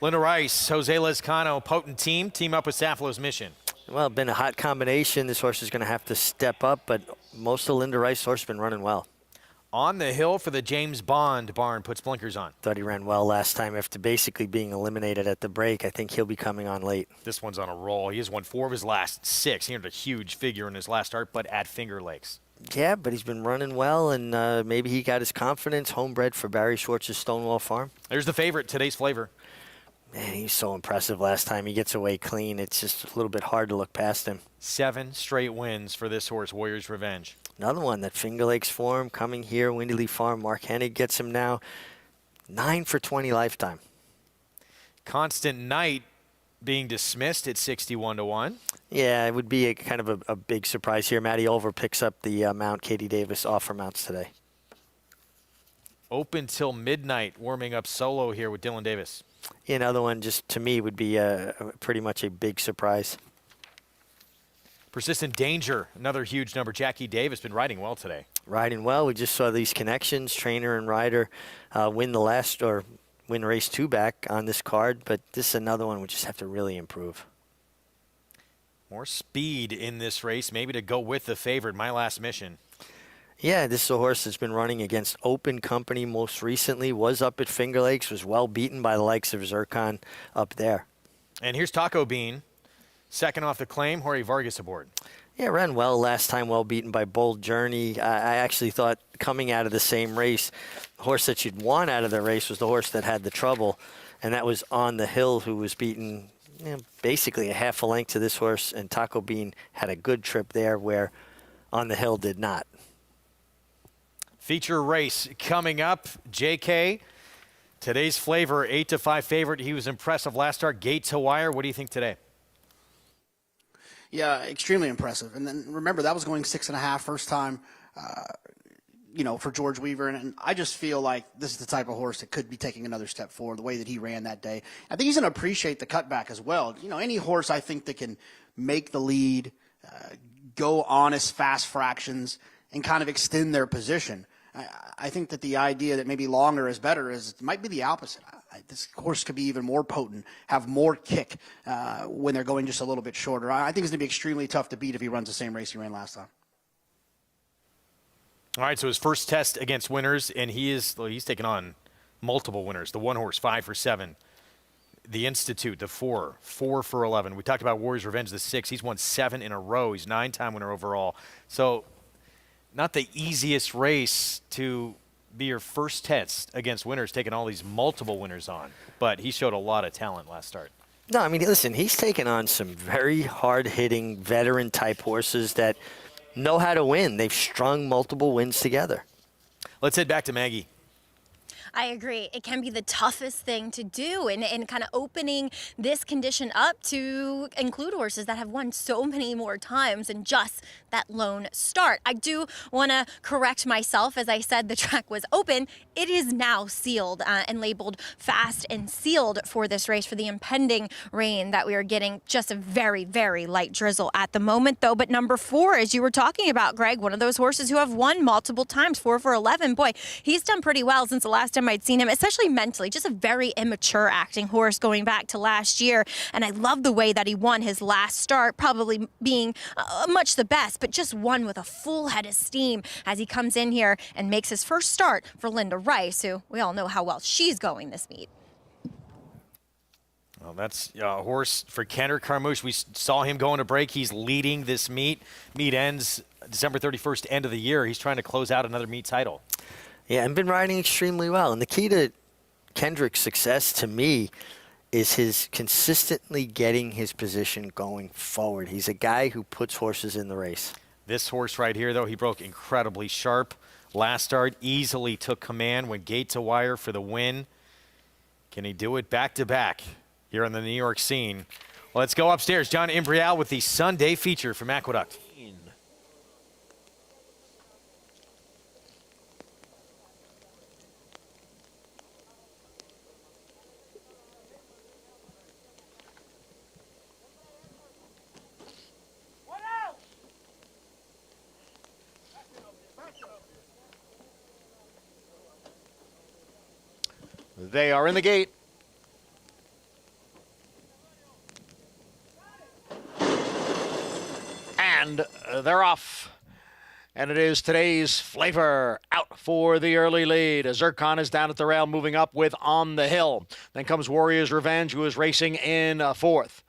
Speaker 1: Linda Rice, Jose Lezcano, potent team up with Safalo's Mission.
Speaker 2: Well, been a hot combination. This horse is going to have to step up, but most of Linda Rice's horse has been running well.
Speaker 1: On the Hill for the James Bond barn, puts blinkers on.
Speaker 2: Thought he ran well last time after basically being eliminated at the break. I think he'll be coming on late.
Speaker 1: This one's on a roll. He has won 4 of his last 6. He earned a huge figure in his last start, but at Finger Lakes.
Speaker 2: Yeah, but he's been running well, and maybe he got his confidence. Homebred for Barry Schwartz's Stonewall Farm.
Speaker 1: There's the favorite, Today's Flavor.
Speaker 2: Man, he's so impressive last time. He gets away clean. It's just a little bit hard to look past him.
Speaker 1: 7 straight wins for this horse, Warrior's Revenge.
Speaker 2: Another one, that Finger Lakes form, coming here, Windy Lee Farm. Mark Hennig gets him now. 9 for 20 lifetime.
Speaker 1: Constant Night being dismissed at 61-1.
Speaker 2: Yeah, it would be a kind of a big surprise here. Matty Olver picks up the mount. Katie Davis offer mounts today.
Speaker 1: Open till midnight, warming up solo here with Dylan Davis.
Speaker 2: Yeah, another one just to me would be pretty much a big surprise.
Speaker 1: Persistent Danger, another huge number. Jackie Davis been riding well today.
Speaker 2: Riding well. We just saw these connections, trainer and rider, win win race 2 back on this card, but this is another one we just have to really improve.
Speaker 1: More speed in this race, maybe to go with the favorite, My Last Mission.
Speaker 2: Yeah, this is a horse that's been running against Open Company most recently, was up at Finger Lakes, was well beaten by the likes of Zircon up there.
Speaker 1: And here's Taco Bean, second off the claim, Jorge Vargas aboard.
Speaker 2: Yeah, ran well last time, well beaten by Bold Journey. I actually thought coming out of the same race, the horse that you'd want out of the race was the horse that had the trouble, and that was On the Hill, who was beaten basically a half a length to this horse, and Taco Bean had a good trip there where On the Hill did not.
Speaker 1: Feature race coming up. JK, today's flavor, 8-5 favorite. He was impressive last start. Gate to wire. What do you think today?
Speaker 6: Yeah, extremely impressive. And then remember, that was going 6.5 first time, for George Weaver. And I just feel like this is the type of horse that could be taking another step forward, the way that he ran that day. I think he's going to appreciate the cutback as well. Any horse I think that can make the lead, go honest, fast fractions, and kind of extend their position. I think that the idea that maybe longer is better might be the opposite. This horse could be even more potent, have more kick when they're going just a little bit shorter. I think it's going to be extremely tough to beat if he runs the same race he ran last time.
Speaker 1: All right, so his first test against winners, and he's taken on multiple winners. The one horse, 5 for 7. The Institute, the 4 for 11. We talked about Warriors Revenge, the 6. He's won 7 in a row. He's 9-time winner overall. So not the easiest race to be your first test against winners, taking all these multiple winners on. But he showed a lot of talent last start.
Speaker 2: No, I mean, listen, he's taken on some very hard-hitting, veteran-type horses that know how to win. They've strung multiple wins together.
Speaker 1: Let's head back to Maggie.
Speaker 7: I agree. It can be the toughest thing to do and kind of opening this condition up to include horses that have won so many more times than just that lone start. I do want to correct myself. As I said, the track was open. It is now sealed and labeled fast and sealed for this race for the impending rain that we are getting. Just a very, very light drizzle at the moment, though. But number 4, as you were talking about, Greg, one of those horses who have won multiple times, 4 for 11. Boy, he's done pretty well since the last time I'd seen him, especially mentally. Just a very immature acting horse going back to last year. And I love the way that he won his last start, probably being much the best, but just won with a full head of steam as he comes in here and makes his first start for Linda Rice, who we all know how well she's going this meet.
Speaker 1: Well, that's a horse for Kenner Carmouche. We saw him go on a break. He's leading this meet. Meet ends December 31st, end of the year. He's trying to close out another meet title.
Speaker 2: Yeah, and been riding extremely well. And the key to Kendrick's success, to me, is his consistently getting his position going forward. He's a guy who puts horses in the race.
Speaker 1: This horse right here, though, he broke incredibly sharp. Last start, easily took command, went gate to wire for the win. Can he do it back-to-back here on the New York scene? Well, let's go upstairs. John Imbrial with the Sunday feature from Aqueduct.
Speaker 5: They are in the gate. And they're off. And it is today's flavor out for the early lead. Zircon is down at the rail, moving up with On the Hill. Then comes Warriors Revenge, who is racing in 4th.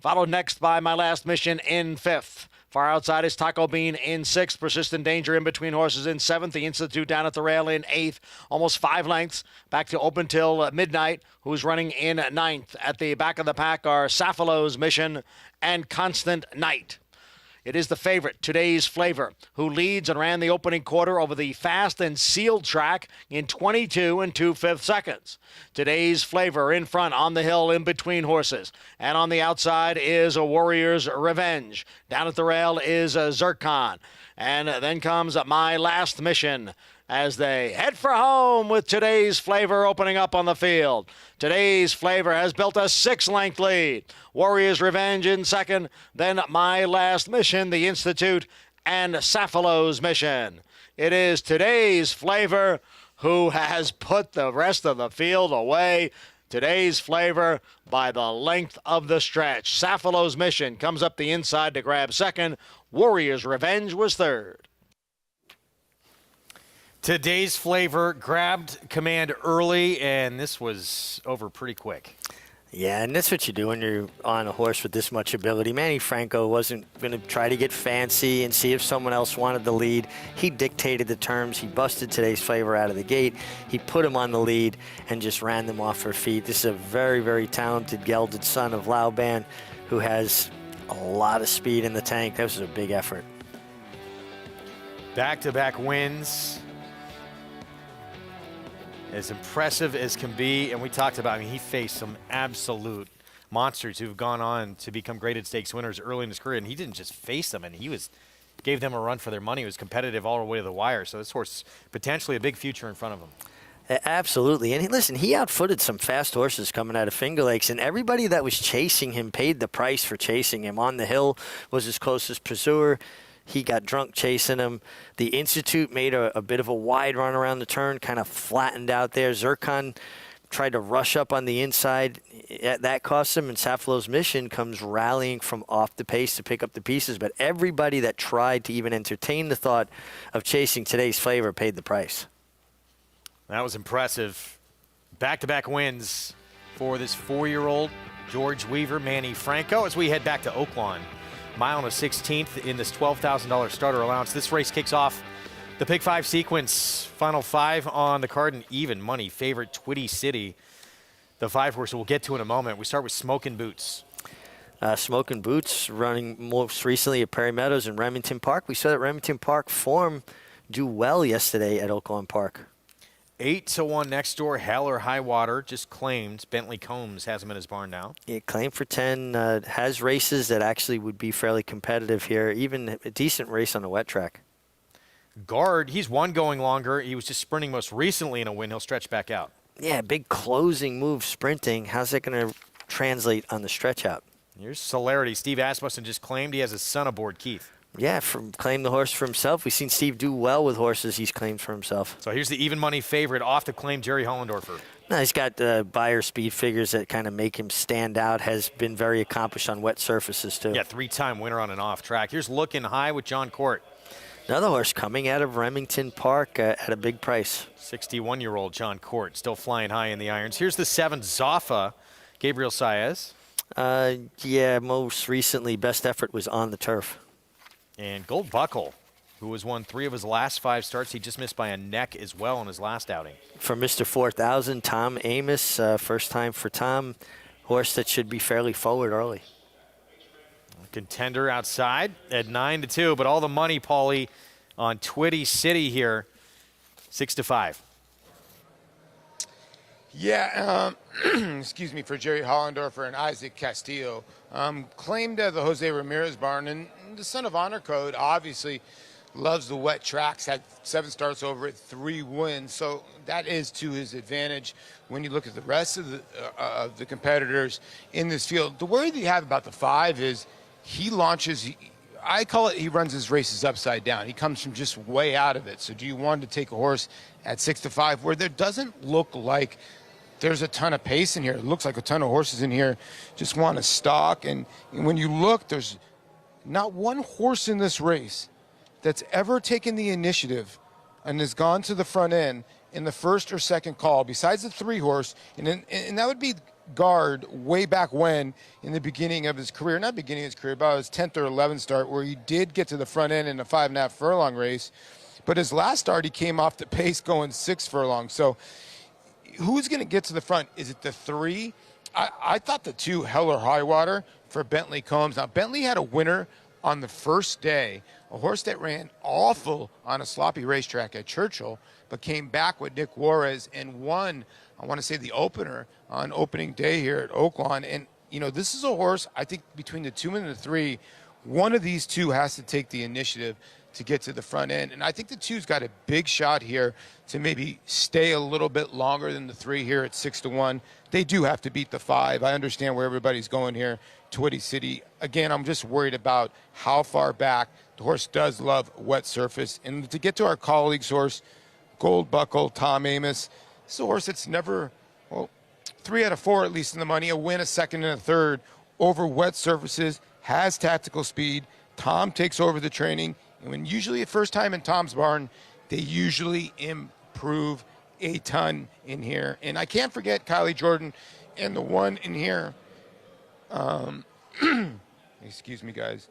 Speaker 5: Followed next by My Last Mission in 5th. Far outside is Taco Bean in 6th. Persistent Danger in between horses in 7th. The Institute down at the rail in 8th. Almost 5 lengths. Back to Open Till Midnight, who's running in 9th. At the back of the pack are Safalo's Mission and Constant Night. It is the favorite, Today's Flavor, who leads and ran the opening quarter over the fast and sealed track in 22 2/5 seconds. Today's Flavor in front, On the Hill in between horses. And on the outside is a Warrior's Revenge. Down at the rail is a Zircon. And then comes My Last Mission as they head for home with Today's Flavor opening up on the field. Today's Flavor has built a 6-length lead. Warrior's Revenge in 2nd, then My Last Mission, the Institute, and Safalo's Mission. It is Today's Flavor
Speaker 21: who has put the rest of the field away. Today's Flavor by the length of the stretch. Safalo's Mission comes up the inside to grab second. Warrior's Revenge was third.
Speaker 1: Today's Flavor grabbed command early, and this was over pretty quick.
Speaker 2: Yeah, and that's what you do when you're on a horse with this much ability. Manny Franco wasn't going to try to get fancy and see if someone else wanted the lead. He dictated the terms. He busted Today's Flavor out of the gate. He put him on the lead and just ran them off her feet. This is a very, very talented gelded son of Laoban who has a lot of speed in the tank. That was a big effort.
Speaker 1: Back-to-back wins. As impressive as can be, and we talked about, he faced some absolute monsters who've gone on to become graded stakes winners early in his career, and he didn't just face them, and gave them a run for their money. He was competitive all the way to the wire, so this horse potentially a big future in front of him.
Speaker 2: Absolutely, and listen, he outfooted some fast horses coming out of Finger Lakes, and everybody that was chasing him paid the price for chasing him. On the Hill was his closest pursuer. He got drunk chasing him. The Institute made a bit of a wide run around the turn, kind of flattened out there. Zircon tried to rush up on the inside. That cost him, and Safalo's Mission comes rallying from off the pace to pick up the pieces. But everybody that tried to even entertain the thought of chasing Today's Flavor paid the price.
Speaker 1: That was impressive. Back-to-back wins for this 4-year-old George Weaver, Manny Franco, as we head back to Oaklawn. Mile and a 16th in this $12,000 starter allowance. This race kicks off the Pick 5 sequence. Final 5 on the card, and even money favorite Twitty City. The 5-horse we'll get to in a moment. We start with Smokin' Boots.
Speaker 2: Smokin' Boots running most recently at Prairie Meadows and Remington Park. We saw that Remington Park form do well yesterday at Oaklawn Park.
Speaker 1: 8-1 next door, Hell or High Water, just claimed. Bentley Combs has him in his barn now.
Speaker 2: Yeah, claimed for 10, has races that actually would be fairly competitive here, even a decent race on the wet track.
Speaker 1: Guard, he's one going longer. He was just sprinting most recently in a win. He'll stretch back out.
Speaker 2: Yeah, big closing move sprinting. How's that going to translate on the stretch out?
Speaker 1: Here's Celerity. Steve Asmussen just claimed he has his son aboard, Keith.
Speaker 2: Yeah, claimed the horse for himself. We've seen Steve do well with horses he's claimed for himself.
Speaker 1: So here's the even money favorite off the claim, Jerry Hollendorfer.
Speaker 2: No, he's got buyer speed figures that kind of make him stand out. Has been very accomplished on wet surfaces, too.
Speaker 1: Yeah, 3-time winner on an off track. Here's Looking High with John Court.
Speaker 2: Another horse coming out of Remington Park at a big price.
Speaker 1: 61-year-old John Court, still flying high in the irons. Here's the 7, Zoffa, Gabriel Saez.
Speaker 2: Yeah, most recently, best effort was on the turf.
Speaker 1: And Gold Buckle, who has won 3 of his last 5 starts. He just missed by a neck as well in his last outing.
Speaker 2: For Mr. 4000, Tom Amos, first time for Tom. Horse that should be fairly forward early.
Speaker 1: Contender outside at 9-2, but all the money, Paulie, on Twitty City here, 6-5.
Speaker 3: Yeah, excuse me, for Jerry Hollendorfer and Isaac Castillo. Claimed at the Jose Ramirez barn, and the Son of Honor Code obviously loves the wet tracks, had 7 starts over it, 3 wins, so that is to his advantage when you look at the rest of the competitors in this field. The worry that you have about the 5 is he launches, I call it, he runs his races upside down. He comes from just way out of it. So do you want to take a horse at 6-5 where there doesn't look like there's a ton of pace in here? It looks like a ton of horses in here just want to stalk. And when you look, there's not one horse in this race that's ever taken the initiative and has gone to the front end in the first or second call, besides the 3-horse, and that would be Guard way back when in the beginning of his career, not beginning of his career, about his 10th or 11th start, where he did get to the front end in a 5.5 furlong race. But his last start, he came off the pace going 6 furlongs. So who's going to get to the front? Is it the 3? I thought the 2, Hell or High Water, for Bentley Combs. Now, Bentley had a winner on the first day, a horse that ran awful on a sloppy racetrack at Churchill, but came back with Nick Juarez and won, I want to say, the opener on opening day here at Oaklawn. And, you know, this is a horse, I think, between the 2 and the 3, one of these 2 has to take the initiative to get to the front end. And I think the 2's got a big shot here to maybe stay a little bit longer than the 3 here at 6-1. They do have to beat the 5. I understand where everybody's going here, Twitty City. Again, I'm just worried about how far back. The horse does love wet surface. And to get to our colleague's horse, Gold Buckle, Tom Amos. This is a horse that's never, well, 3 out of 4 at least in the money, a win, a second, and a third over wet surfaces, has tactical speed. Tom takes over the training, and when usually the first time in Tom's barn, they usually improve a ton in here. And I can't forget Kylie Jordan and the one in here. Excuse me, guys.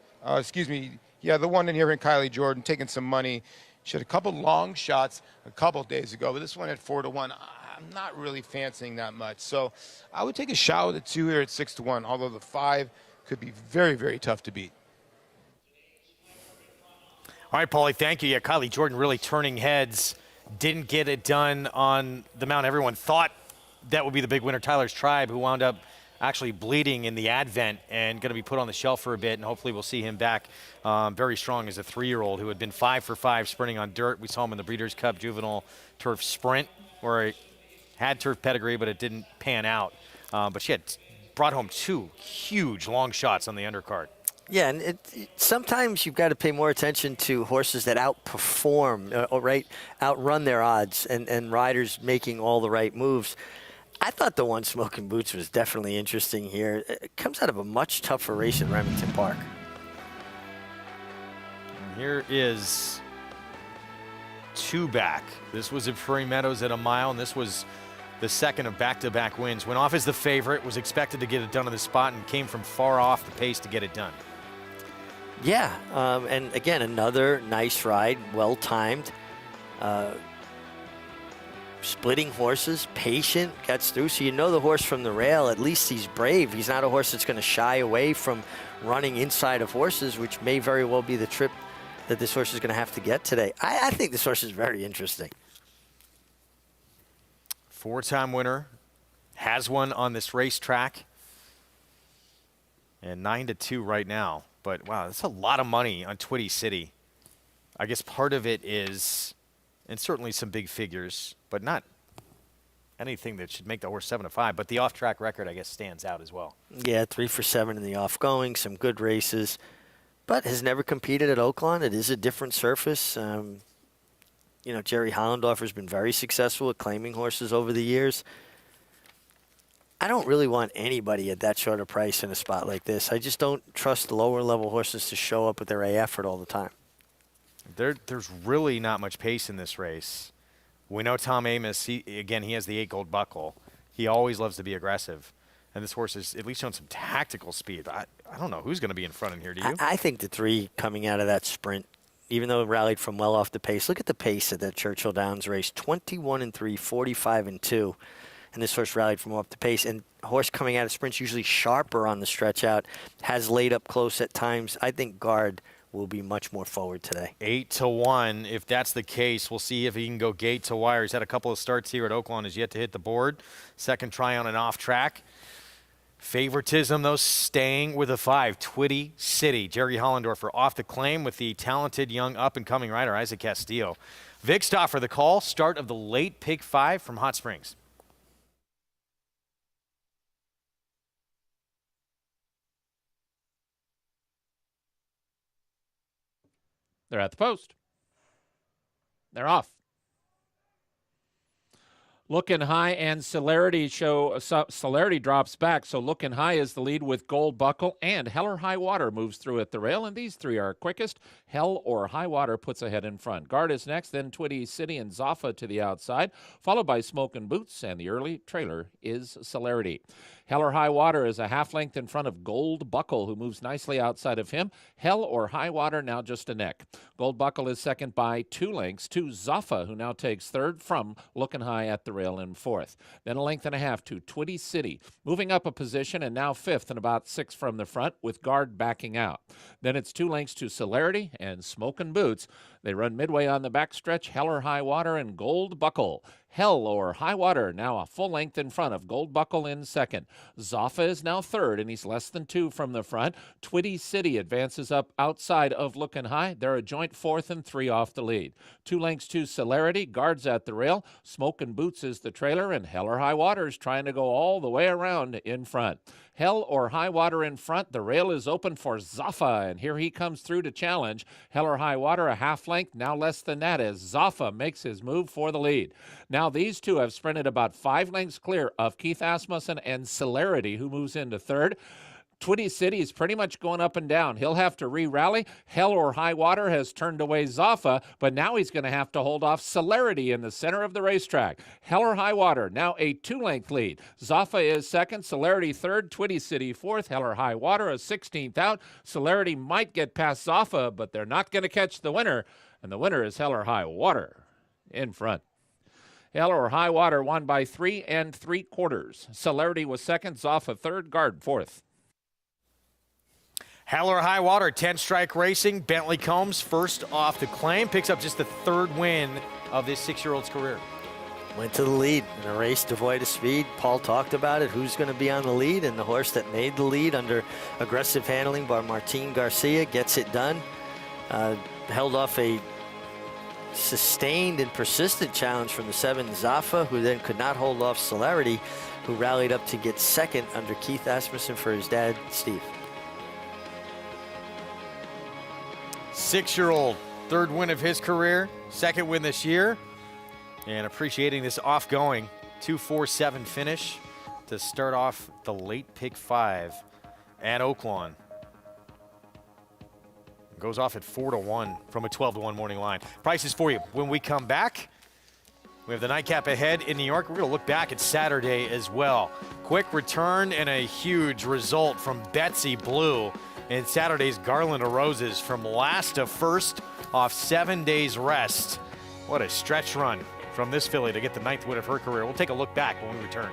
Speaker 3: Yeah, the one in here in Kylie Jordan taking some money. She had a couple long shots a couple days ago, but this one at 4-1. I'm not really fancying that much. So I would take a shot with the 2 here at 6-1, although the 5 could be very, very tough to beat.
Speaker 1: All right, Paulie, thank you. Yeah, Kylie Jordan really turning heads. Didn't get it done on the mount everyone thought that would be the big winner, Tyler's Tribe, who wound up actually bleeding in the Advent and going to be put on the shelf for a bit, and hopefully we'll see him back very strong as a 3-year-old who had been 5 for 5 sprinting on dirt. We saw him in the Breeders' Cup Juvenile Turf Sprint, where he had turf pedigree, but it didn't pan out. But she had brought home 2 huge long shots on the undercard.
Speaker 2: Yeah, and sometimes you've got to pay more attention to horses that outperform, outrun their odds, and riders making all the right moves. I thought the one Smoking Boots was definitely interesting here. It comes out of a much tougher race at Remington Park.
Speaker 1: And here is 2 back. This was at Prairie Meadows at a mile, and this was the second of back-to-back wins. Went off as the favorite, was expected to get it done on the spot, and came from far off the pace to get it done.
Speaker 2: Yeah, and again, another nice ride, well-timed. Splitting horses, patient, gets through. So you know the horse from the rail, at least he's brave. He's not a horse that's going to shy away from running inside of horses, which may very well be the trip that this horse is going to have to get today. I think this horse is very interesting.
Speaker 1: 4-time winner, has one on this racetrack, and 9-2 right now. But wow, that's a lot of money on Twitty City. I guess part of it is, and certainly some big figures, but not anything that should make the horse 7-5. But the off-track record, I guess, stands out as well.
Speaker 2: Yeah, 3 for 7 in the off-going, some good races, but has never competed at Oaklawn. It is a different surface. Jerry Hollendorfer's been very successful at claiming horses over the years. I don't really want anybody at that short a price in a spot like this. I just don't trust the lower-level horses to show up with their A effort all the time.
Speaker 1: There's really not much pace in this race. We know Tom Amos, he has the 8 Gold Buckle. He always loves to be aggressive. And this horse has at least shown some tactical speed. I don't know who's going to be in front in here, do you?
Speaker 2: I think the 3 coming out of that sprint, even though it rallied from well off the pace. Look at the pace of that Churchill Downs race, 21-3, 45-2. And this horse rallied from off the pace. And a horse coming out of sprints usually sharper on the stretch out, has laid up close at times. I think Guard will be much more forward today.
Speaker 1: 8-1. If that's the case, we'll see if he can go gate to wire. He's had a couple of starts here at Oaklawn, has yet to hit the board. Second try on an off track. Favoritism, though, staying with a 5. Twitty City. Jerry Hollendorfer off the claim with the talented young up-and-coming rider, Isaac Castillo. Vic Stoffer, the call. Start of the late pick 5 from Hot Springs.
Speaker 8: They're at the post. They're off. Looking High and Celerity Celerity drops back, so Looking High is the lead with Gold Buckle, and Hell or High Water moves through at the rail, and these 3 are quickest. Hell or High Water puts ahead in front. Guard is next, then Twitty City and Zaffa to the outside, followed by Smokin' Boots, and the early trailer is Celerity. Hell or High Water is a half length in front of Gold Buckle, who moves nicely outside of him. Hell or High Water now just a neck. Gold Buckle is second by 2 lengths to Zaffa, who now takes third from Looking High at the rail in fourth. Then a length and a half to Twitty City, moving up a position and now fifth and about 6 from the front with Guard backing out. Then it's 2 lengths to Celerity and Smokin' Boots. They run midway on the backstretch, Hell or High Water and Gold Buckle. Hell or High Water now a full length in front of Gold Buckle in second. Zaffa is now third, and he's less than 2 from the front. Twitty City advances up outside of Looking High. They're a joint 4th and 3 off the lead. 2 lengths to Celerity. Guard's at the rail. Smokin' Boots is the trailer, and Hell or High Water is trying to go all the way around in front. Hell or High Water in front. The rail is open for Zaffa, and here he comes through to challenge. Hell or High Water, a half length, now less than that, as Zaffa makes his move for the lead. Now these two have sprinted about 5 lengths clear of Keith Asmussen and Celerity, who moves into third. Twitty City is pretty much going up and down. He'll have to re-rally. Hell or High Water has turned away Zaffa, but now he's going to have to hold off Celerity in the center of the racetrack. Hell or High Water, now a 2-length lead. Zaffa is second, Celerity third, Twitty City fourth, Hell or High Water a 16th out. Celerity might get past Zaffa, but they're not going to catch the winner, and the winner is Hell or High Water in front. Hell or High Water won by 3 3/4. Celerity was second, Zaffa third, Guard fourth.
Speaker 1: Hell or High Water, 10-strike racing. Bentley Combs first off the claim, picks up just the 3rd win of this 6-year-old's career.
Speaker 2: Went to the lead in a race devoid of speed. Paul talked about it. Who's going to be on the lead? And the horse that made the lead under aggressive handling by Martin Garcia gets it done. Held off a sustained and persistent challenge from the 7 Zaffa, who then could not hold off Celerity, who rallied up to get second under Keith Asmussen for his dad, Steve.
Speaker 1: 6-year-old, 3rd win of his career, 2nd win this year, and appreciating this off-going 2-4-7 finish to start off the late pick 5 at Oaklawn. Goes off at 4-1 from a 12-1 morning line. Prices for you when we come back. We have the nightcap ahead in New York. We're going to look back at Saturday as well. Quick return and a huge result from Betsy Blue in Saturday's Garland of Roses, from last to first off 7 days rest. What a stretch run from this filly to get the 9th win of her career. We'll take a look back when we return.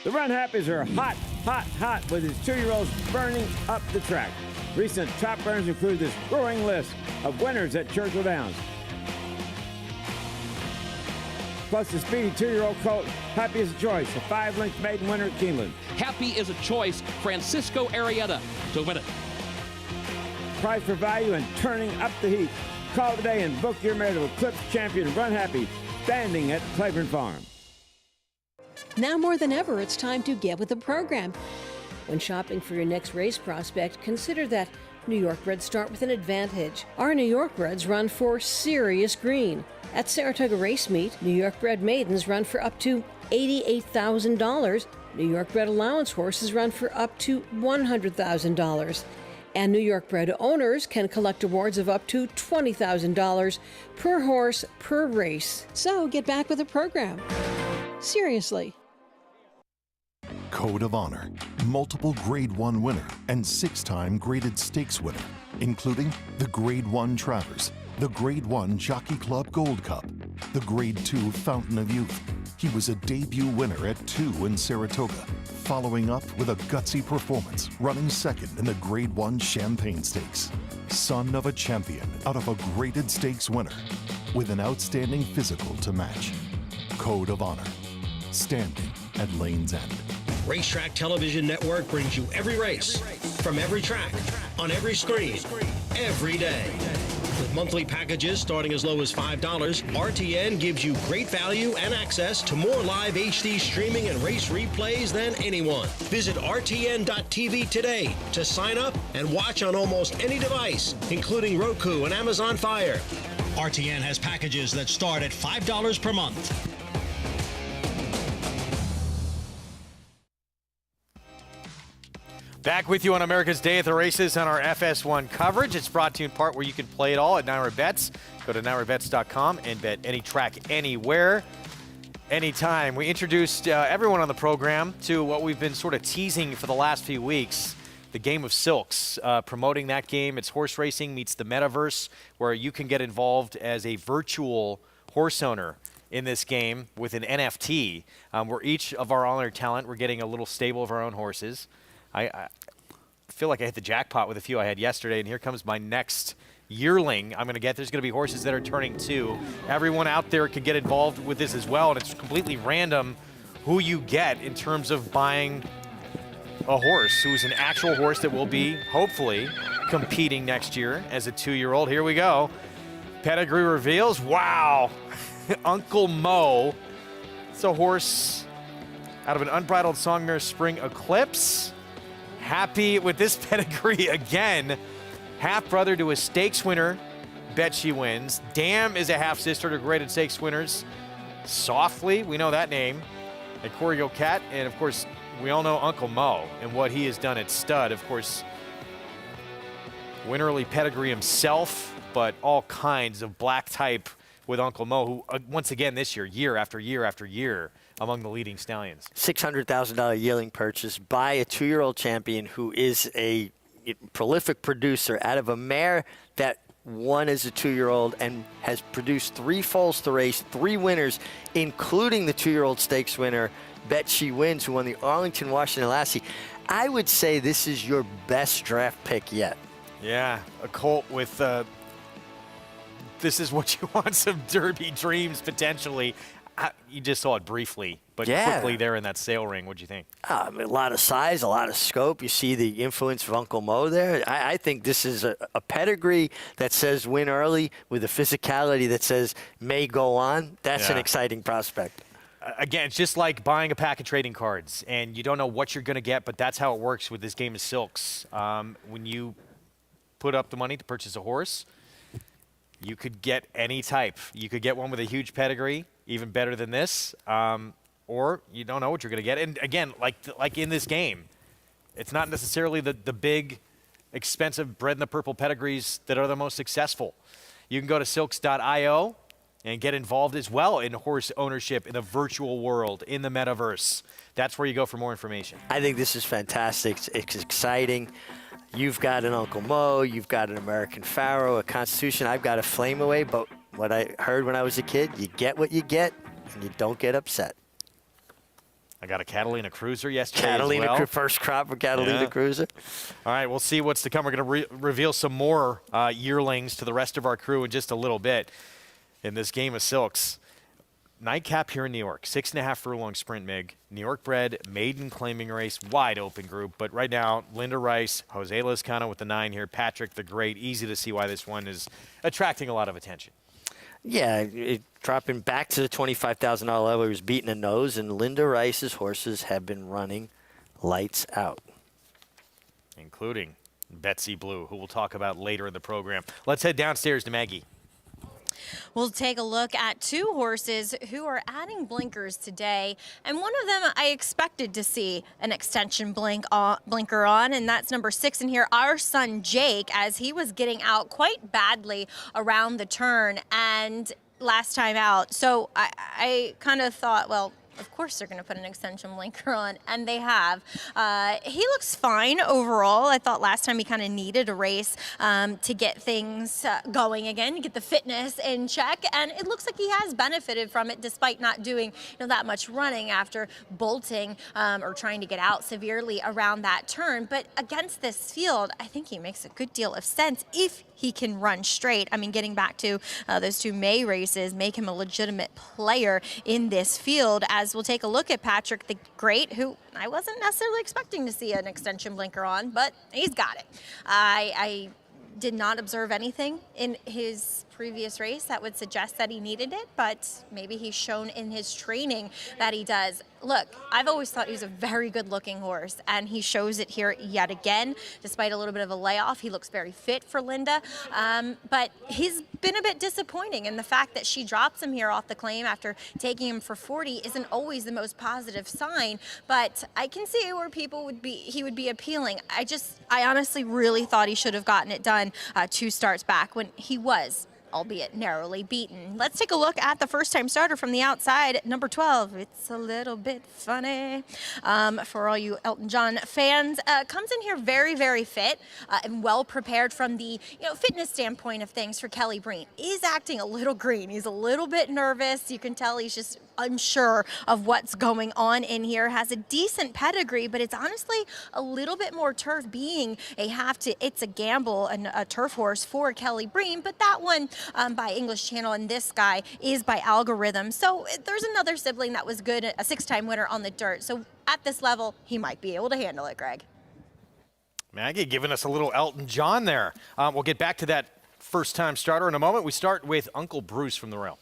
Speaker 4: The Run Happies are hot, hot, hot with his 2-year-olds burning up the track. Recent top runners include this growing list of winners at Churchill Downs. Plus the speedy 2-year-old colt, Happy is a Choice, a 5-length maiden winner at Keeneland.
Speaker 22: Happy is a Choice, Francisco Arrieta to win it.
Speaker 4: Price for value and turning up the heat. Call today and book your mare to Eclipse Champion Run Happy, standing at Claiborne Farm.
Speaker 23: Now more than ever, it's time to get with the program. When shopping for your next race prospect, consider that New York breds start with an advantage. Our New York breds run for serious green. At Saratoga Race Meet, New York bred maidens run for up to $88,000. New York bred allowance horses run for up to $100,000. And New York bred owners can collect awards of up to $20,000 per horse per race. So get back with the program. Seriously.
Speaker 24: Code of Honor, multiple Grade 1 winner and 6-time graded stakes winner, including the Grade 1 Travers, the Grade 1 Jockey Club Gold Cup, the Grade 2 Fountain of Youth. He was a debut winner at 2 in Saratoga, following up with a gutsy performance, running second in the Grade 1 Champagne Stakes. Son of a champion out of a graded stakes winner, with an outstanding physical to match. Code of Honor, standing at Lane's End.
Speaker 25: Racetrack Television Network brings you every race, from every track, on every screen, every day. With monthly packages starting as low as $5, RTN gives you great value and access to more live HD streaming and race replays than anyone. Visit RTN.tv today to sign up and watch on almost any device, including Roku and Amazon Fire. RTN has packages that start at $5 per month.
Speaker 1: Back with you on America's Day at the Races on our FS1 coverage. It's brought to you in part where you can play it all at Naira Bets. Go to nairabets.com and bet any track, anywhere, anytime. We introduced everyone on the program to what we've been sort of teasing for the last few weeks, the Game of Silks, promoting that game. It's horse racing meets the metaverse, where you can get involved as a virtual horse owner in this game with an NFT, where each of our honored talent, we're getting a little stable of our own horses. I feel like I hit the jackpot with a few I had yesterday, and here comes my next yearling I'm going to get. There's going to be horses that are turning 2. Everyone out there can get involved with this as well, and it's completely random who you get in terms of buying a horse who's an actual horse that will be, hopefully, competing next year as a 2-year-old. Here we go. Pedigree reveals. Wow. Uncle Mo. It's a horse out of an unbridled Songmare Spring Eclipse. Happy with this pedigree again. Half-brother to a stakes winner. Bet She Wins. Dam is a half-sister to graded stakes winners. Softly, we know that name. And Choreo Cat, and of course, we all know Uncle Mo and what he has done at stud. Of course, winnerly pedigree himself, but all kinds of black type with Uncle Mo, who once again this year after year after year, among the leading stallions.
Speaker 2: $600,000 yearling purchase by a 2-year-old champion who is a prolific producer out of a mare that won as a 2-year-old and has produced 3 foals to race, 3 winners, including the 2-year-old stakes winner, Bet She Wins, who won the Arlington Washington Lassie. I would say this is your best draft pick yet.
Speaker 1: Yeah, a colt with, this is what you want, some Derby dreams potentially. You just saw it briefly, but quickly there in that sale ring. What'd you think?
Speaker 2: A lot of size, a lot of scope. You see the influence of Uncle Mo there. I think this is a pedigree that says win early with a physicality that says may go on. That's an exciting prospect.
Speaker 1: Again, it's just like buying a pack of trading cards, and you don't know what you're going to get, but that's how it works with this game of silks. When you put up the money to purchase a horse, you could get any type. You could get one with a huge pedigree, even better than this, or you don't know what you're going to get. And again, like in this game, it's not necessarily the big, expensive bred in the purple pedigrees that are the most successful. You can go to silks.io and get involved as well in horse ownership in the virtual world, in the metaverse. That's where you go for more information.
Speaker 2: I think this is fantastic. It's exciting. You've got an Uncle Mo, you've got an American Pharaoh, a Constitution. I've got a Flame Away, but what I heard when I was a kid, you get what you get, and you don't get upset.
Speaker 1: I got a Catalina Cruiser yesterday
Speaker 2: Catalina,
Speaker 1: as well.
Speaker 2: First crop for Catalina Cruiser.
Speaker 1: All right, we'll see what's to come. We're going to reveal some more yearlings to the rest of our crew in just a little bit in this game of silks. Nightcap here in New York, 6.5 furlong sprint mig. New York bred, maiden claiming race, wide open group. But right now, Linda Rice, Jose Lezcano with the 9 here, Patrick the Great. Easy to see why this one is attracting a lot of attention.
Speaker 2: Yeah, dropping back to the $25,000 level. He was beating a nose, and Linda Rice's horses have been running lights out.
Speaker 1: Including Betsy Blue, who we'll talk about later in the program. Let's head downstairs to Maggie.
Speaker 7: We'll take a look at 2 horses who are adding blinkers today, and one of them I expected to see an extension blinker on, and that's number 6 in here, Our Son Jake, as he was getting out quite badly around the turn and last time out. So I kind of thought, well, of course they're going to put an extension blinker on, and they have. He looks fine overall. I thought last time he kind of needed a race to get things going again, get the fitness in check, and it looks like he has benefited from it despite not doing that much running after bolting or trying to get out severely around that turn. But against this field, I think he makes a good deal of sense if he can run straight. I mean, getting back to those 2 May races, make him a legitimate player in this field. As we'll take a look at Patrick the Great, who I wasn't necessarily expecting to see an extension blinker on, but he's got it. I did not observe anything in his previous race that would suggest that he needed it, but maybe he's shown in his training that he does. Look, I've always thought he was a very good-looking horse, and he shows it here yet again. Despite a little bit of a layoff, he looks very fit for Linda, but he's been a bit disappointing, and the fact that she drops him here off the claim after taking him for 40 isn't always the most positive sign, but I can see where he would be appealing. I honestly really thought he should have gotten it done 2 starts back when he was, albeit narrowly, beaten. Let's take a look at the first-time starter from the outside, number 12. It's a little bit funny for all you Elton John fans. Comes in here very, very fit and well prepared from the fitness standpoint of things for Kelly Breen. Is acting a little green. He's a little bit nervous. You can tell he's just unsure of what's going on in here. Has a decent pedigree, but it's honestly a little bit more turf, being it's a gamble and a turf horse for Kelly Breen, but that one by English Channel, and this guy is by Algorithm. So there's another sibling that was good, a 6-time winner on the dirt. So at this level, he might be able to handle it, Greg.
Speaker 1: Maggie giving us a little Elton John there. We'll get back to that first-time starter in a moment. We start with Uncle Bruce from the rail.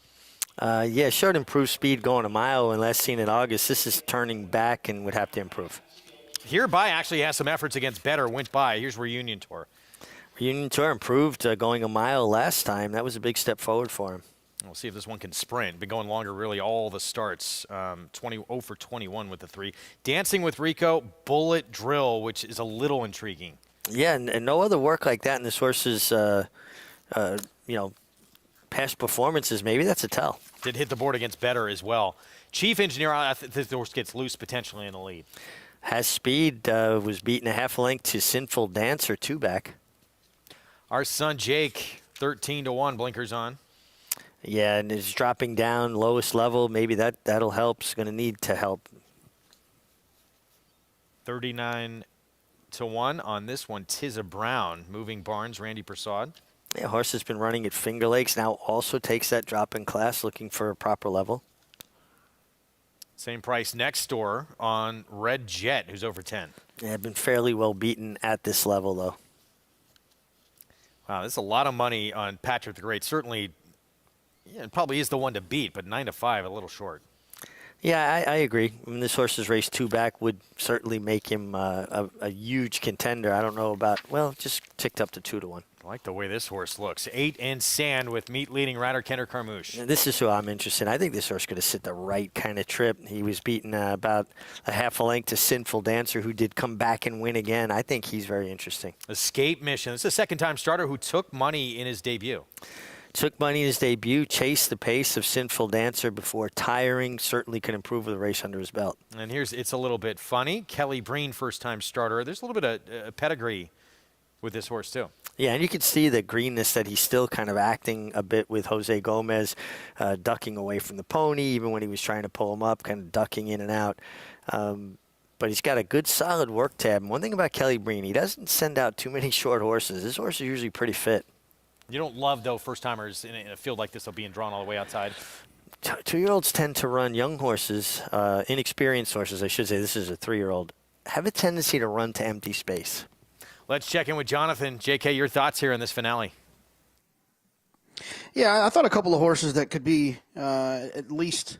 Speaker 2: Yeah, showed improved speed going a mile when last seen in August. This is turning back and would have to improve.
Speaker 1: Hereby actually has some efforts against Better, went by. Here's Reunion Tour.
Speaker 2: Reunion Tour improved going a mile last time. That was a big step forward for him.
Speaker 1: We'll see if this one can sprint. Been going longer really all the starts. 0 for 21 with the 3. Dancing with Rico, Bullet Drill, which is a little intriguing.
Speaker 2: Yeah, and no other work like that in this horse's, past performances. Maybe that's a tell.
Speaker 1: Did hit the board against Better as well. Chief Engineer, I think this horse gets loose potentially in the lead.
Speaker 2: Has speed, was beaten a half a length to Sinful Dancer, 2 back.
Speaker 1: Our son Jake, 13-1, blinkers on.
Speaker 2: Yeah, and is dropping down lowest level. Maybe that'll help. It's going to need to help.
Speaker 1: 39-1 on this one. Tizza Brown, Moving Barnes, Randy Prasad.
Speaker 2: Yeah, horse has been running at Finger Lakes. Now also takes that drop in class, looking for a proper level.
Speaker 1: Same price next door on Red Jet, who's over 10.
Speaker 2: Yeah, been fairly well beaten at this level, though.
Speaker 1: Wow, this is a lot of money on Patrick the Great. Certainly, yeah, it probably is the one to beat, but 9-5, a little short.
Speaker 2: Yeah, I agree. I mean, this horse's race 2 back would certainly make him a huge contender. I don't know about, well, just ticked up to 2-1.
Speaker 1: I like the way this horse looks. 8 and Sand with meet leading rider Kendrick Carmouche.
Speaker 2: This is who I'm interested in. I think this horse could have sit the right kind of trip. He was beaten about a half a length to Sinful Dancer, who did come back and win again. I think he's very interesting.
Speaker 1: Escape Mission. This is a second-time starter who took money in his debut.
Speaker 2: Took money in his debut, chased the pace of Sinful Dancer before tiring. Certainly could improve with a race under his belt.
Speaker 1: And it's a little bit funny. Kelly Breen, first-time starter. There's a little bit of pedigree with this horse, too.
Speaker 2: Yeah, and you can see the greenness that he's still kind of acting a bit with Jose Gomez, ducking away from the pony, even when he was trying to pull him up, kind of ducking in and out. But he's got a good, solid work tab. And one thing about Kelly Breen, he doesn't send out too many short horses. This horse is usually pretty fit.
Speaker 1: You don't love, though, first-timers in a field like this will being drawn all the way outside.
Speaker 2: 2-year-olds tend to run young horses, inexperienced horses, I should say. This is a 3-year-old. Have a tendency to run to empty space.
Speaker 1: Let's check in with Jonathan. JK, your thoughts here in this finale?
Speaker 6: Yeah, I thought a couple of horses that could be at least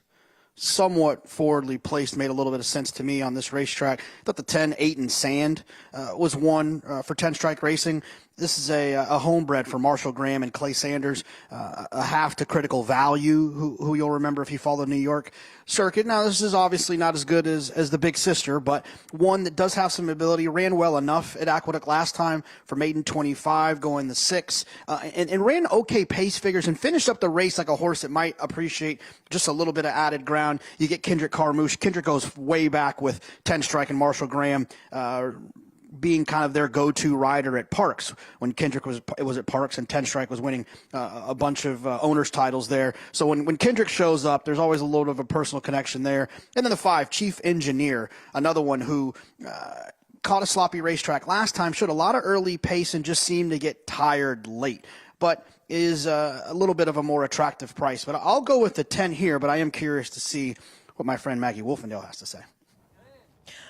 Speaker 6: somewhat forwardly placed made a little bit of sense to me on this racetrack. I thought the 10, 8 and Sand was one for 10 Strike Racing. This is a homebred for Marshall Graham and Clay Sanders, a half to Critical Value, who you'll remember if you follow the New York circuit. Now, this is obviously not as good as the big sister, but one that does have some ability, ran well enough at Aqueduct last time for maiden 25, going the 6, and ran okay pace figures and finished up the race like a horse that might appreciate just a little bit of added ground. You get Kendrick Carmouche. Kendrick goes way back with 10 Strike and Marshall Graham, being kind of their go-to rider at Parks when Kendrick was at Parks and 10 Strike was winning a bunch of owners titles there. So when Kendrick shows up, there's always a little bit of a personal connection there. And then the 5, Chief Engineer, another one who caught a sloppy racetrack last time, showed a lot of early pace and just seemed to get tired late, but is a little bit of a more attractive price. But I'll go with the 10 here, but I am curious to see what my friend Maggie Wolfendale has to say.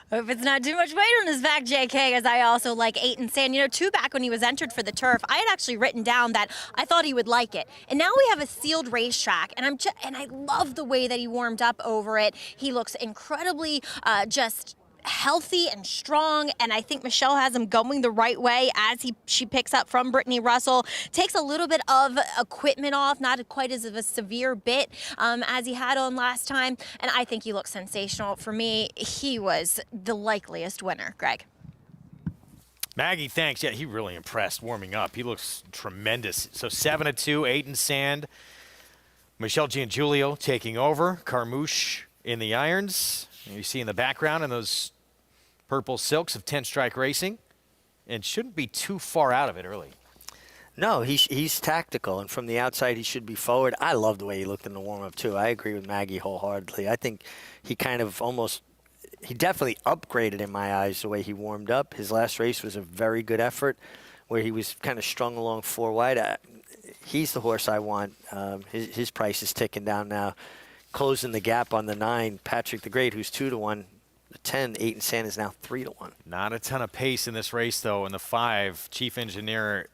Speaker 7: Hope it's not too much weight on his back, JK, as I also like 8 and Sand. You know, 2 back when he was entered for the turf, I had actually written down that I thought he would like it. And now we have a sealed racetrack, and I love the way that he warmed up over it. He looks incredibly just healthy and strong, and I think Michelle has him going the right way as she picks up from Brittany Russell. Takes a little bit of equipment off, not quite as of a severe bit as he had on last time, and I think he looks sensational. For me, he was the likeliest winner, Greg.
Speaker 1: Maggie, thanks. Yeah, he really impressed warming up. He looks tremendous. So 7-2, 8 and Sand. Michelle Giangiulio taking over. Carmouche in the irons. You see in the background in those purple silks of 10 Strike Racing, and shouldn't be too far out of it early.
Speaker 2: No, he's tactical, and from the outside he should be forward. I love the way he looked in the warm-up, too. I agree with Maggie wholeheartedly. I think he kind of he definitely upgraded in my eyes the way he warmed up. His last race was a very good effort where he was kind of strung along 4 wide. He's the horse I want. His price is ticking down now. Closing the gap on the 9, Patrick the Great, who's 2-1. The 10, 8 and Sand is now 3-1.
Speaker 1: Not a ton of pace in this race, though. In the 5, Chief Engineer,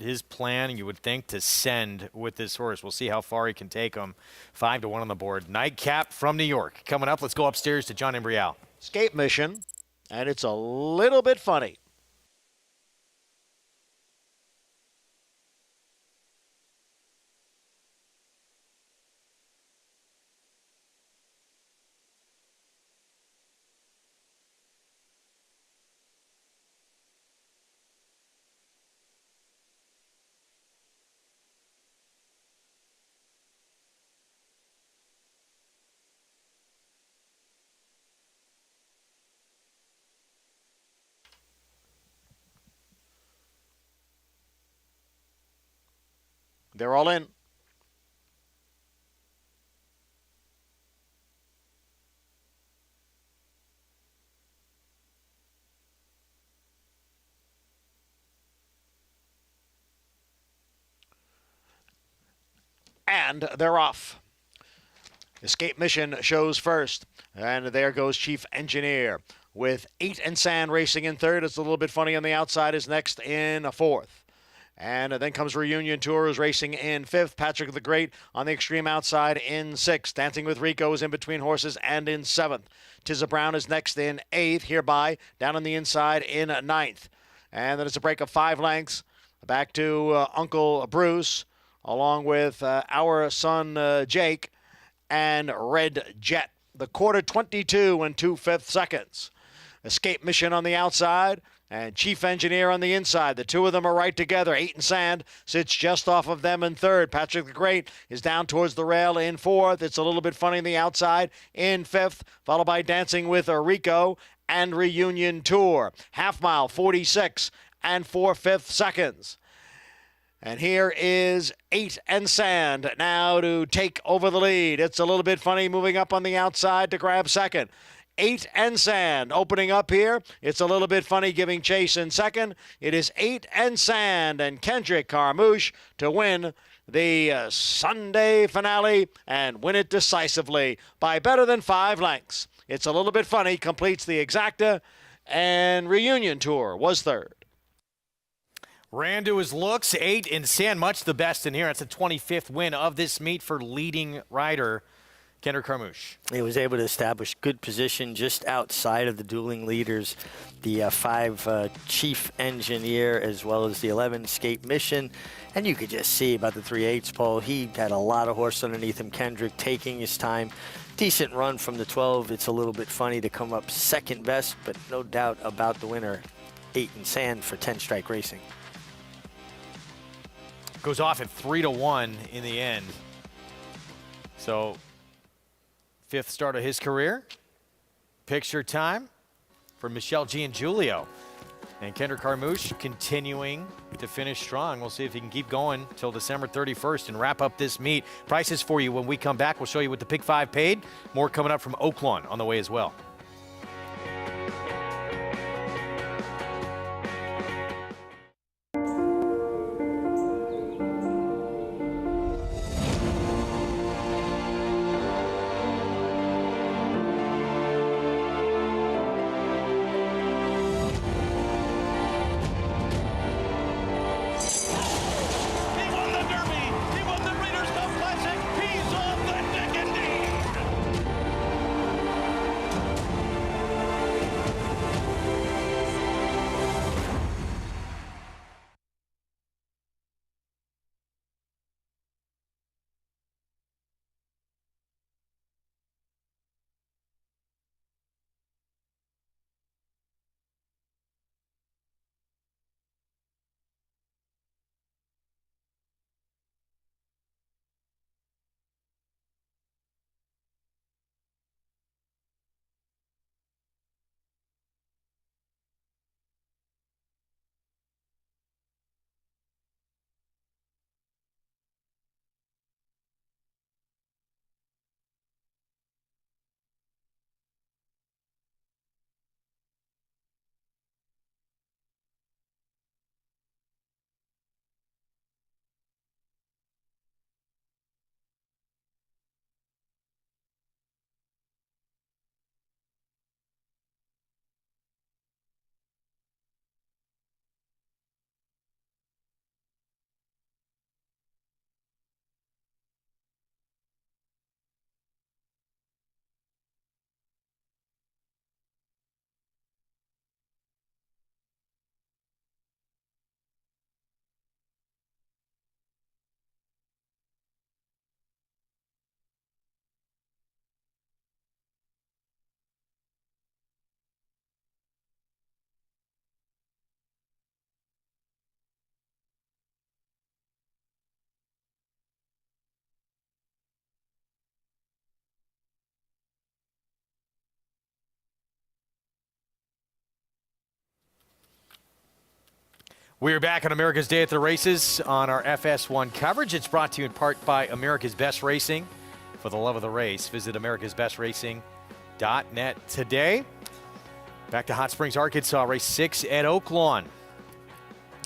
Speaker 1: his plan, you would think, to send with this horse. We'll see how far he can take him. 5-1 on the board. Nightcap from New York. Coming up, let's go upstairs to John Embrial.
Speaker 21: Escape Mission, and it's a little bit funny. They're all in. And they're off. Escape Mission shows first. And there goes Chief Engineer with 8 and Sand racing in third. It's a little bit funny on the outside, is next in a fourth. And then comes Reunion Tour, who's racing in fifth. Patrick the Great on the extreme outside in sixth. Dancing with Rico is in between horses and in seventh. Tizza Brown is next in eighth. Hereby down on the inside in ninth. And then it's a break of 5 lengths. Back to Uncle Bruce, along with our son Jake and Red Jet. The quarter 22 and 2/5 seconds. Escape Mission on the outside. And Chief Engineer on the inside. The two of them are right together. 8 and Sand sits just off of them in third. Patrick the Great is down towards the rail in fourth. It's a little bit funny on the outside in fifth, followed by Dancing with Rico and Reunion Tour. Half mile, 46 and 4/5 seconds. And here is 8 and Sand now to take over the lead. It's a little bit funny moving up on the outside to grab second. 8 and Sand opening up here. It's a little bit funny giving chase in second. It is 8 and Sand and Kendrick Carmouche to win the Sunday finale and win it decisively by better than 5 lengths. It's a little bit funny, completes the exacta, and Reunion Tour was third.
Speaker 1: Ran to his looks, 8 and Sand, much the best in here. That's the 25th win of this meet for leading rider Gander Carmouche.
Speaker 2: He was able to establish good position just outside of the dueling leaders, the 5 Chief Engineer, as well as the 11 Escape Mission. And you could just see about the 3/8 pole. He had a lot of horse underneath him. Kendrick taking his time. Decent run from the 12. It's a little bit funny to come up second best, but no doubt about the winner, 8 and Sand for 10 Strike Racing.
Speaker 1: Goes off at 3-1 in the end. So 5th start of his career. Picture time for Michelle Giangiulio. And Kendrick Carmouche continuing to finish strong. We'll see if he can keep going till December 31st and wrap up this meet. Prices for you when we come back. We'll show you what the Pick 5 paid. More coming up from Oaklawn on the way as well. We're back on America's Day at the Races on our FS1 coverage. It's brought to you in part by America's Best Racing. For the love of the race, visit americasbestracing.net today. Back to Hot Springs, Arkansas, race 6 at Oaklawn.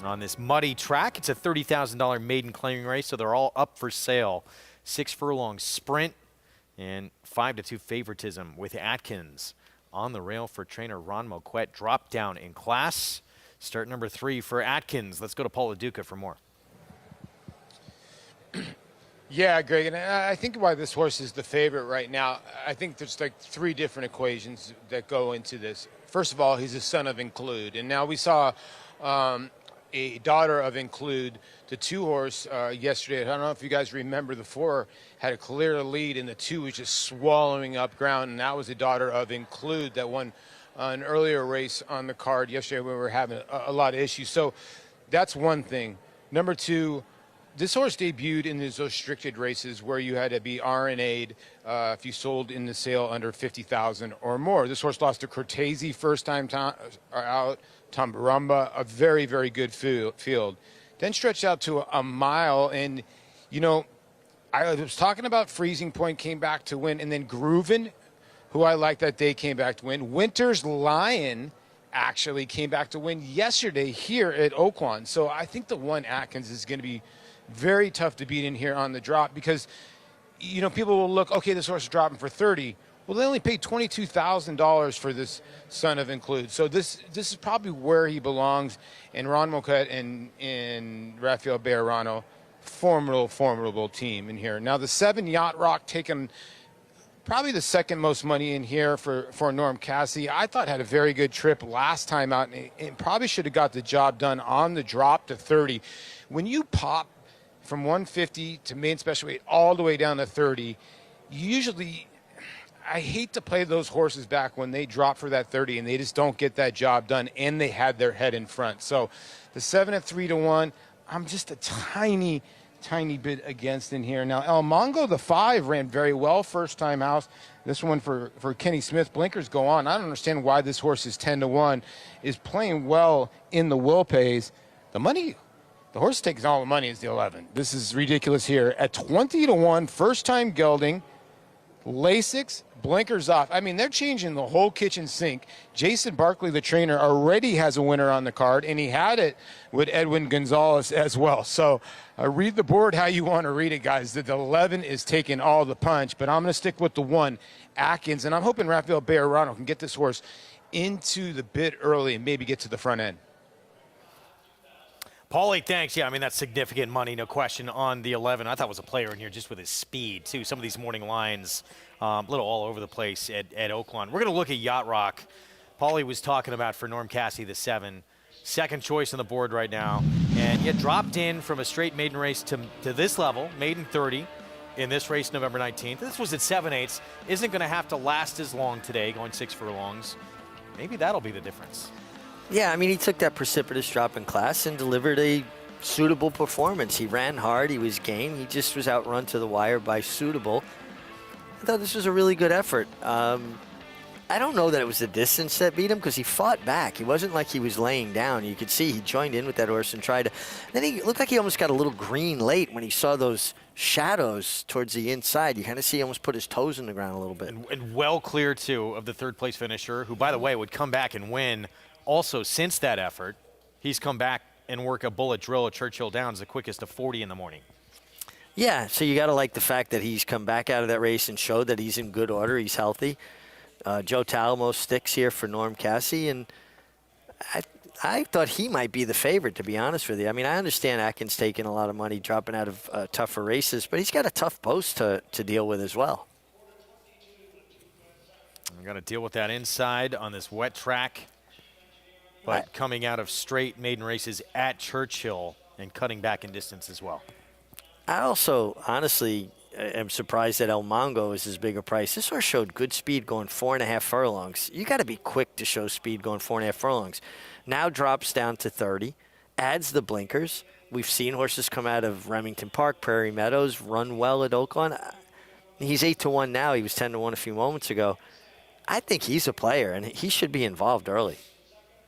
Speaker 1: On this muddy track, it's a $30,000 maiden claiming race, so they're all up for sale. 6 furlong sprint and 5-2 favoritism with Atkins on the rail for trainer Ron Moquette. Drop down in class. Start number 3 for Atkins. Let's go to Paul LaDuca for more.
Speaker 3: Yeah, Greg, and I think why this horse is the favorite right now, I think there's like 3 different equations that go into this. First of all, he's a son of Include, and now we saw a daughter of Include, the 2-horse yesterday. I don't know if you guys remember, the 4 had a clear lead, and the 2 was just swallowing up ground, and that was a daughter of Include that won an earlier race on the card yesterday when we were having a lot of issues. So that's one thing. Number 2, this horse debuted in those restricted races where you had to be RNA'd if you sold in the sale under 50,000 or more. This horse lost to Cortese first time out, Tambarumba, a very, very good field. Then stretched out to a mile, and, you know, I was talking about Freezing Point came back to win, and then Grooven, who I like that day, came back to win. Winter's Lion actually came back to win yesterday here at Oaklawn. So I think the 1 Atkins is going to be very tough to beat in here on the drop because, you know, people will look, okay, this horse is dropping for 30. Well, they only paid $22,000 for this son of Include. So this is probably where he belongs. And Ron Moquette and Rafael Bejarano, formidable team in here. Now the 7 Yacht Rock taking probably the second most money in here for Norm Cassie. I thought had a very good trip last time out and probably should have got the job done on the drop to 30. When you pop from 150 to main special weight all the way down to 30, usually I hate to play those horses back when they drop for that 30 and they just don't get that job done and they had their head in front. So the 7 at 3-1, I'm just a tiny bit against in here. Now, El Mongo, the 5, ran very well first time out. This one for Kenny Smith. Blinkers go on. I don't understand why this horse is 10-1, is playing well in the will pays. The money, the horse takes all the money is the 11. This is ridiculous here. At 20-1, first time gelding, Lasix, blinkers off. I mean, they're changing the whole kitchen sink. Jason Barkley, the trainer, already has a winner on the card, and he had it with Edwin Gonzalez as well. So read the board how you want to read it, guys. The 11 is taking all the punch, but I'm going to stick with the 1, Atkins, and I'm hoping Rafael Bejarano can get this horse into the bit early and maybe get to the front end.
Speaker 1: Paulie, thanks. Yeah, I mean, that's significant money, no question, on the 11. I thought was a player in here just with his speed, too. Some of these morning lines, a little all over the place at Oaklawn. We're going to look at Yacht Rock. Paulie was talking about for Norm Cassie, the 7. Second choice on the board right now. And yet dropped in from a straight maiden race to this level, maiden 30, in this race November 19th. This was at 7/8. Isn't going to have to last as long today, going 6 furlongs. Maybe that'll be the difference.
Speaker 2: Yeah, I mean, he took that precipitous drop in class and delivered a suitable performance. He ran hard. He was game. He just was outrun to the wire by Suitable. I thought this was a really good effort. I don't know that it was the distance that beat him because he fought back. He wasn't like he was laying down. You could see he joined in with that horse and tried to. Then he looked like he almost got a little green late when he saw those shadows towards the inside. You kind of see he almost put his toes in the ground a little bit.
Speaker 1: And well clear, too, of the 3rd place finisher, who, by the way, would come back and win. Also, since that effort, he's come back and work a bullet drill at Churchill Downs, the quickest of 40 in the morning.
Speaker 2: Yeah, so you got to like the fact that he's come back out of that race and showed that he's in good order. He's healthy. Joe Talamo sticks here for Norm Cassie, and I thought he might be the favorite, to be honest with you. I mean, I understand Atkins taking a lot of money, dropping out of tougher races, but he's got a tough post to deal with as well.
Speaker 1: We've got to deal with that inside on this wet track. But coming out of straight maiden races at Churchill and cutting back in distance as well.
Speaker 2: I also, honestly, am surprised that El Mongo is as big a price. This horse showed good speed going 4.5 furlongs. You got to be quick to show speed going 4.5 furlongs. Now drops down to 30, adds the blinkers. We've seen horses come out of Remington Park, Prairie Meadows, run well at Oaklawn. He's 8-1 now. He was 10-1 a few moments ago. I think he's a player, and he should be involved early.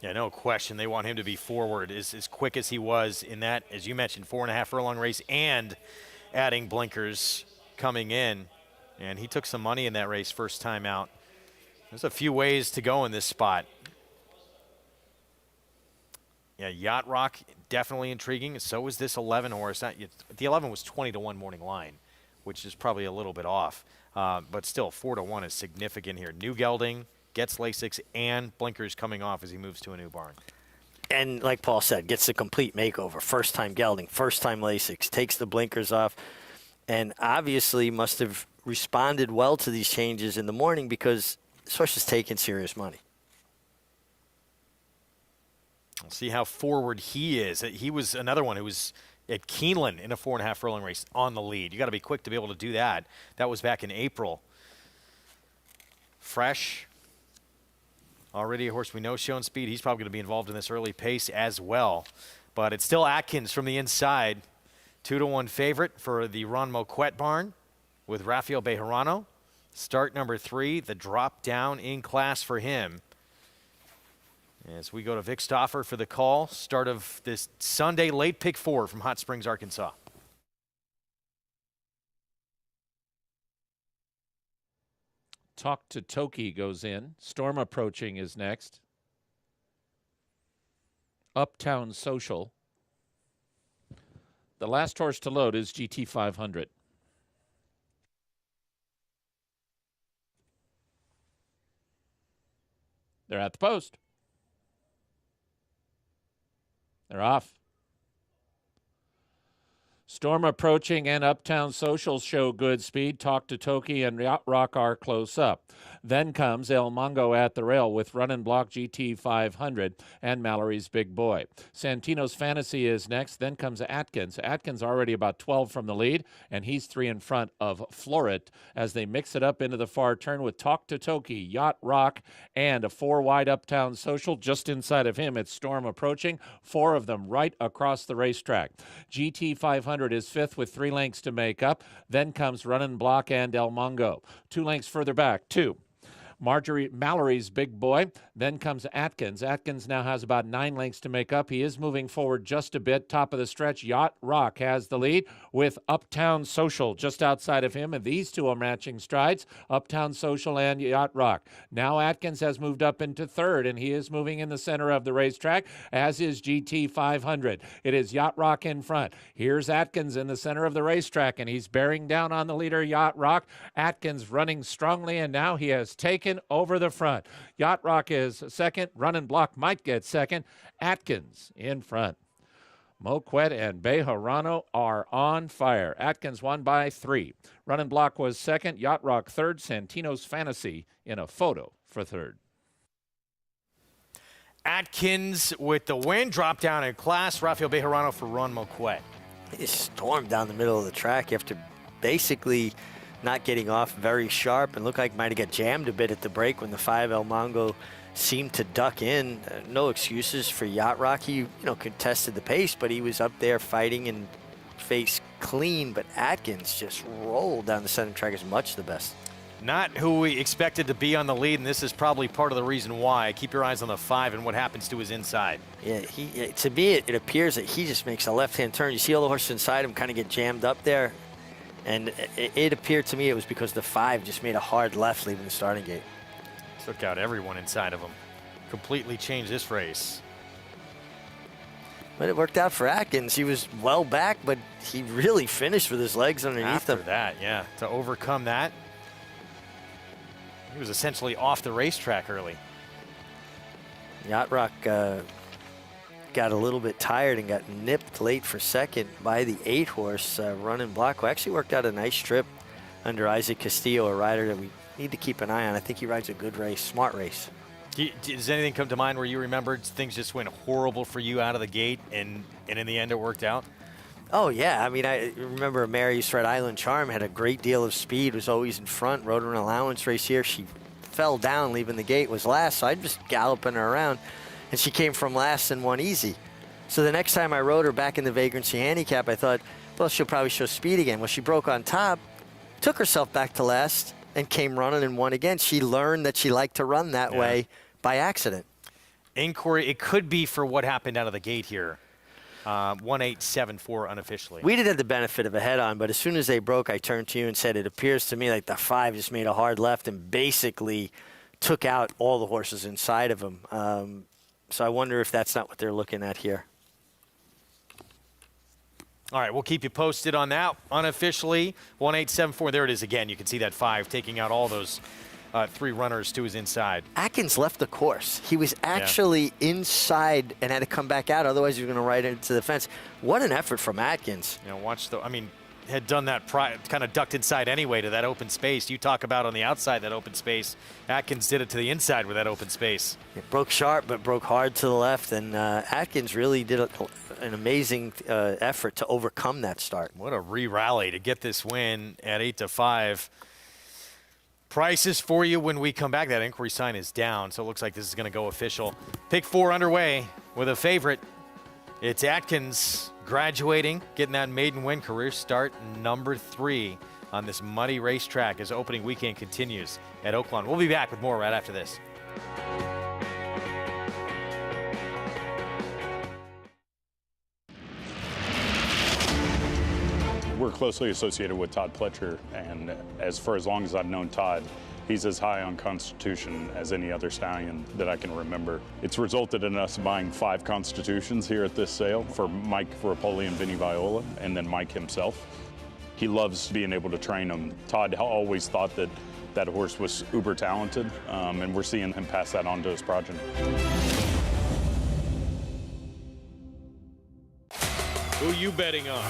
Speaker 1: Yeah, no question. They want him to be forward as quick as he was in that, as you mentioned, 4.5 furlong race and adding blinkers coming in. And he took some money in that race first time out. There's a few ways to go in this spot. Yeah, Yacht Rock, definitely intriguing. So was this 11 horse. The 11 was 20-1 morning line, which is probably a little bit off. But still, 4-1 is significant here. New gelding, gets Lasix and blinkers coming off as he moves to a new barn.
Speaker 2: And like Paul said, gets the complete makeover. First time gelding, first time Lasix, takes the blinkers off, and obviously must have responded well to these changes in the morning because this horse is taking serious money.
Speaker 1: We'll see how forward he is. He was another one who was at Keeneland in a 4.5 furlong race on the lead. You got to be quick to be able to do that. That was back in April. Fresh. Already a horse we know showing speed. He's probably going to be involved in this early pace as well. But it's still Atkins from the inside. 2-1 favorite for the Ron Moquette barn with Rafael Bejarano. Start number 3, the drop down in class for him. As we go to Vic Stoffer for the call, start of this Sunday late pick 4 from Hot Springs, Arkansas.
Speaker 8: Talk to Toki goes in. Storm Approaching is next. Uptown Social. The last horse to load is GT 500. They're at the post. They're off. Storm Approaching and Uptown Social show good speed. Talk to Toki and Yacht Rock are close up. Then comes El Mongo at the rail with Run and Block GT 500 and Mallory's Big Boy. Santino's Fantasy is next. Then comes Atkins. Atkins already about 12 from the lead, and he's 3 in front of Florit as they mix it up into the far turn with Talk to Toki, Yacht Rock, and a 4-wide Uptown Social. Just inside of him, it's Storm Approaching. 4 of them right across the racetrack. GT 500 is 5th with 3 lengths to make up. Then comes Run and Block and El Mongo. 2 lengths further back, 2. Mallory's Big Boy. Then comes Atkins. Atkins now has about 9 lengths to make up. He is moving forward just a bit. Top of the stretch, Yacht Rock has the lead with Uptown Social just outside of him. And these two are matching strides, Uptown Social and Yacht Rock. Now Atkins has moved up into 3rd, and he is moving in the center of the racetrack, as is GT 500. It is Yacht Rock in front. Here's Atkins in the center of the racetrack, and he's bearing down on the leader, Yacht Rock. Atkins running strongly, and now he has taken over the front. Yacht Rock is 2nd. Run and Block might get 2nd. Atkins in front. Moquette and Bejarano are on fire. Atkins won by 3. Run and Block was 2nd. Yacht Rock 3rd. Santino's Fantasy in a photo for 3rd.
Speaker 1: Atkins with the win. Drop down in class. Rafael Bejarano for Ron Moquette.
Speaker 2: He stormed down the middle of the track after basically not getting off very sharp and looked like might have got jammed a bit at the break when the 5 El Mongo seemed to duck in. No excuses for Yacht Rock. He, contested the pace, but he was up there fighting and face clean. But Atkins just rolled down the center track as much the best.
Speaker 1: Not who we expected to be on the lead, and this is probably part of the reason why. Keep your eyes on the 5 and what happens to his inside.
Speaker 2: Yeah, to me, it appears that he just makes a left-hand turn. You see all the horses inside him kind of get jammed up there. And it appeared to me it was because the 5 just made a hard left leaving the starting gate.
Speaker 1: Took out everyone inside of him. Completely changed this race.
Speaker 2: But it worked out for Atkins. He was well back, but he really finished with his legs underneath him.
Speaker 1: After that, yeah, to overcome that. He was essentially off the racetrack early.
Speaker 2: Yacht Rock got a little bit tired and got nipped late for 2nd by the 8 horse Run and Block, who actually worked out a nice trip under Isaac Castillo, a rider that we need to keep an eye on. I think he rides a good race, smart race.
Speaker 1: Does anything come to mind where you remembered things just went horrible for you out of the gate and in the end it worked out?
Speaker 2: Oh, yeah. I mean, I remember Mary's Red Island Charm had a great deal of speed, was always in front, rode an allowance race here. She fell down leaving the gate, was last, so I'm just galloping her around. And she came from last and won easy. So the next time I rode her back in the vagrancy handicap, I thought, well, she'll probably show speed again. Well, she broke on top, took herself back to last, and came running and won again. She learned that she liked to run that way by accident.
Speaker 1: Inquiry, it could be for what happened out of the gate here. 1874 unofficially.
Speaker 2: We did have the benefit of a head-on, but as soon as they broke, I turned to you and said, it appears to me like the 5 just made a hard left and basically took out all the horses inside of him. So I wonder if that's not what they're looking at here.
Speaker 1: All right, we'll keep you posted on that. Unofficially, 1874. There it is again. You can see that 5 taking out all those 3 runners to his inside.
Speaker 2: Atkins left the course. He was actually inside and had to come back out. Otherwise, he was going to ride into the fence. What an effort from Atkins.
Speaker 1: You know, watch the. I mean, had done that kind of ducked inside anyway to that open space. You talk about on the outside that open space. Atkins did it to the inside with that open space.
Speaker 2: It broke sharp, but broke hard to the left, and Atkins really did an amazing effort to overcome that start.
Speaker 1: What a re-rally to get this win at 8-5. Prices for you when we come back. That inquiry sign is down, so it looks like this is going to go official. Pick 4 underway with a favorite. It's Atkins graduating, getting that maiden win, career start number 3 on this muddy racetrack as opening weekend continues at Oaklawn. We'll be back with more right after this.
Speaker 9: We're closely associated with Todd Pletcher, and for as long as I've known Todd, he's as high on Constitution as any other stallion that I can remember. It's resulted in us buying 5 Constitutions here at this sale for Mike Rapoli and Vinny Viola, and then Mike himself. He loves being able to train them. Todd always thought that that horse was uber talented, and we're seeing him pass that on to his progeny.
Speaker 10: Who you betting on?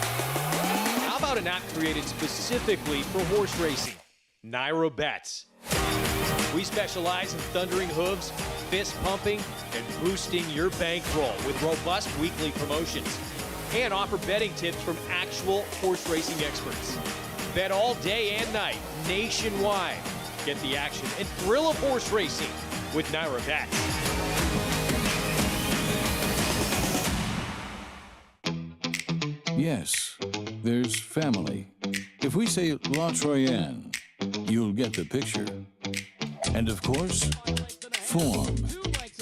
Speaker 10: How about an app created specifically for horse racing? Naira Bets. We specialize in thundering hooves, fist pumping, and boosting your bankroll with robust weekly promotions. And offer betting tips from actual horse racing experts. Bet all day and night, nationwide. Get the action and thrill of horse racing with Naira Bets.
Speaker 11: Yes, there's family. If we say La Troyenne, you'll get the picture. And of course, form.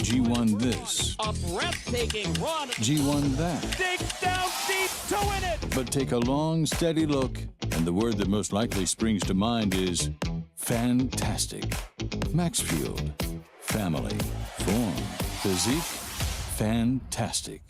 Speaker 11: G1 this.
Speaker 22: A breathtaking run.
Speaker 11: G1 that.
Speaker 22: Dig down deep to win it.
Speaker 11: But take a long, steady look, and the word that most likely springs to mind is fantastic. Maxfield. Family. Form. Physique. Fantastic.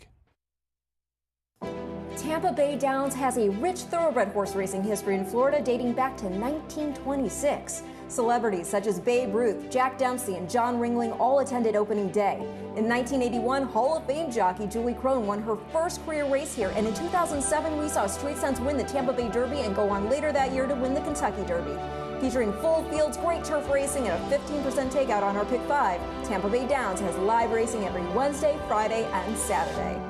Speaker 12: Tampa Bay Downs has a rich thoroughbred horse racing history in Florida dating back to 1926. Celebrities such as Babe Ruth, Jack Dempsey, and John Ringling all attended opening day. In 1981, Hall of Fame jockey Julie Crone won her first career race here, and in 2007 we saw Street Sense win the Tampa Bay Derby and go on later that year to win the Kentucky Derby. Featuring full fields, great turf racing, and a 15% takeout on our Pick 5, Tampa Bay Downs has live racing every Wednesday, Friday, and Saturday.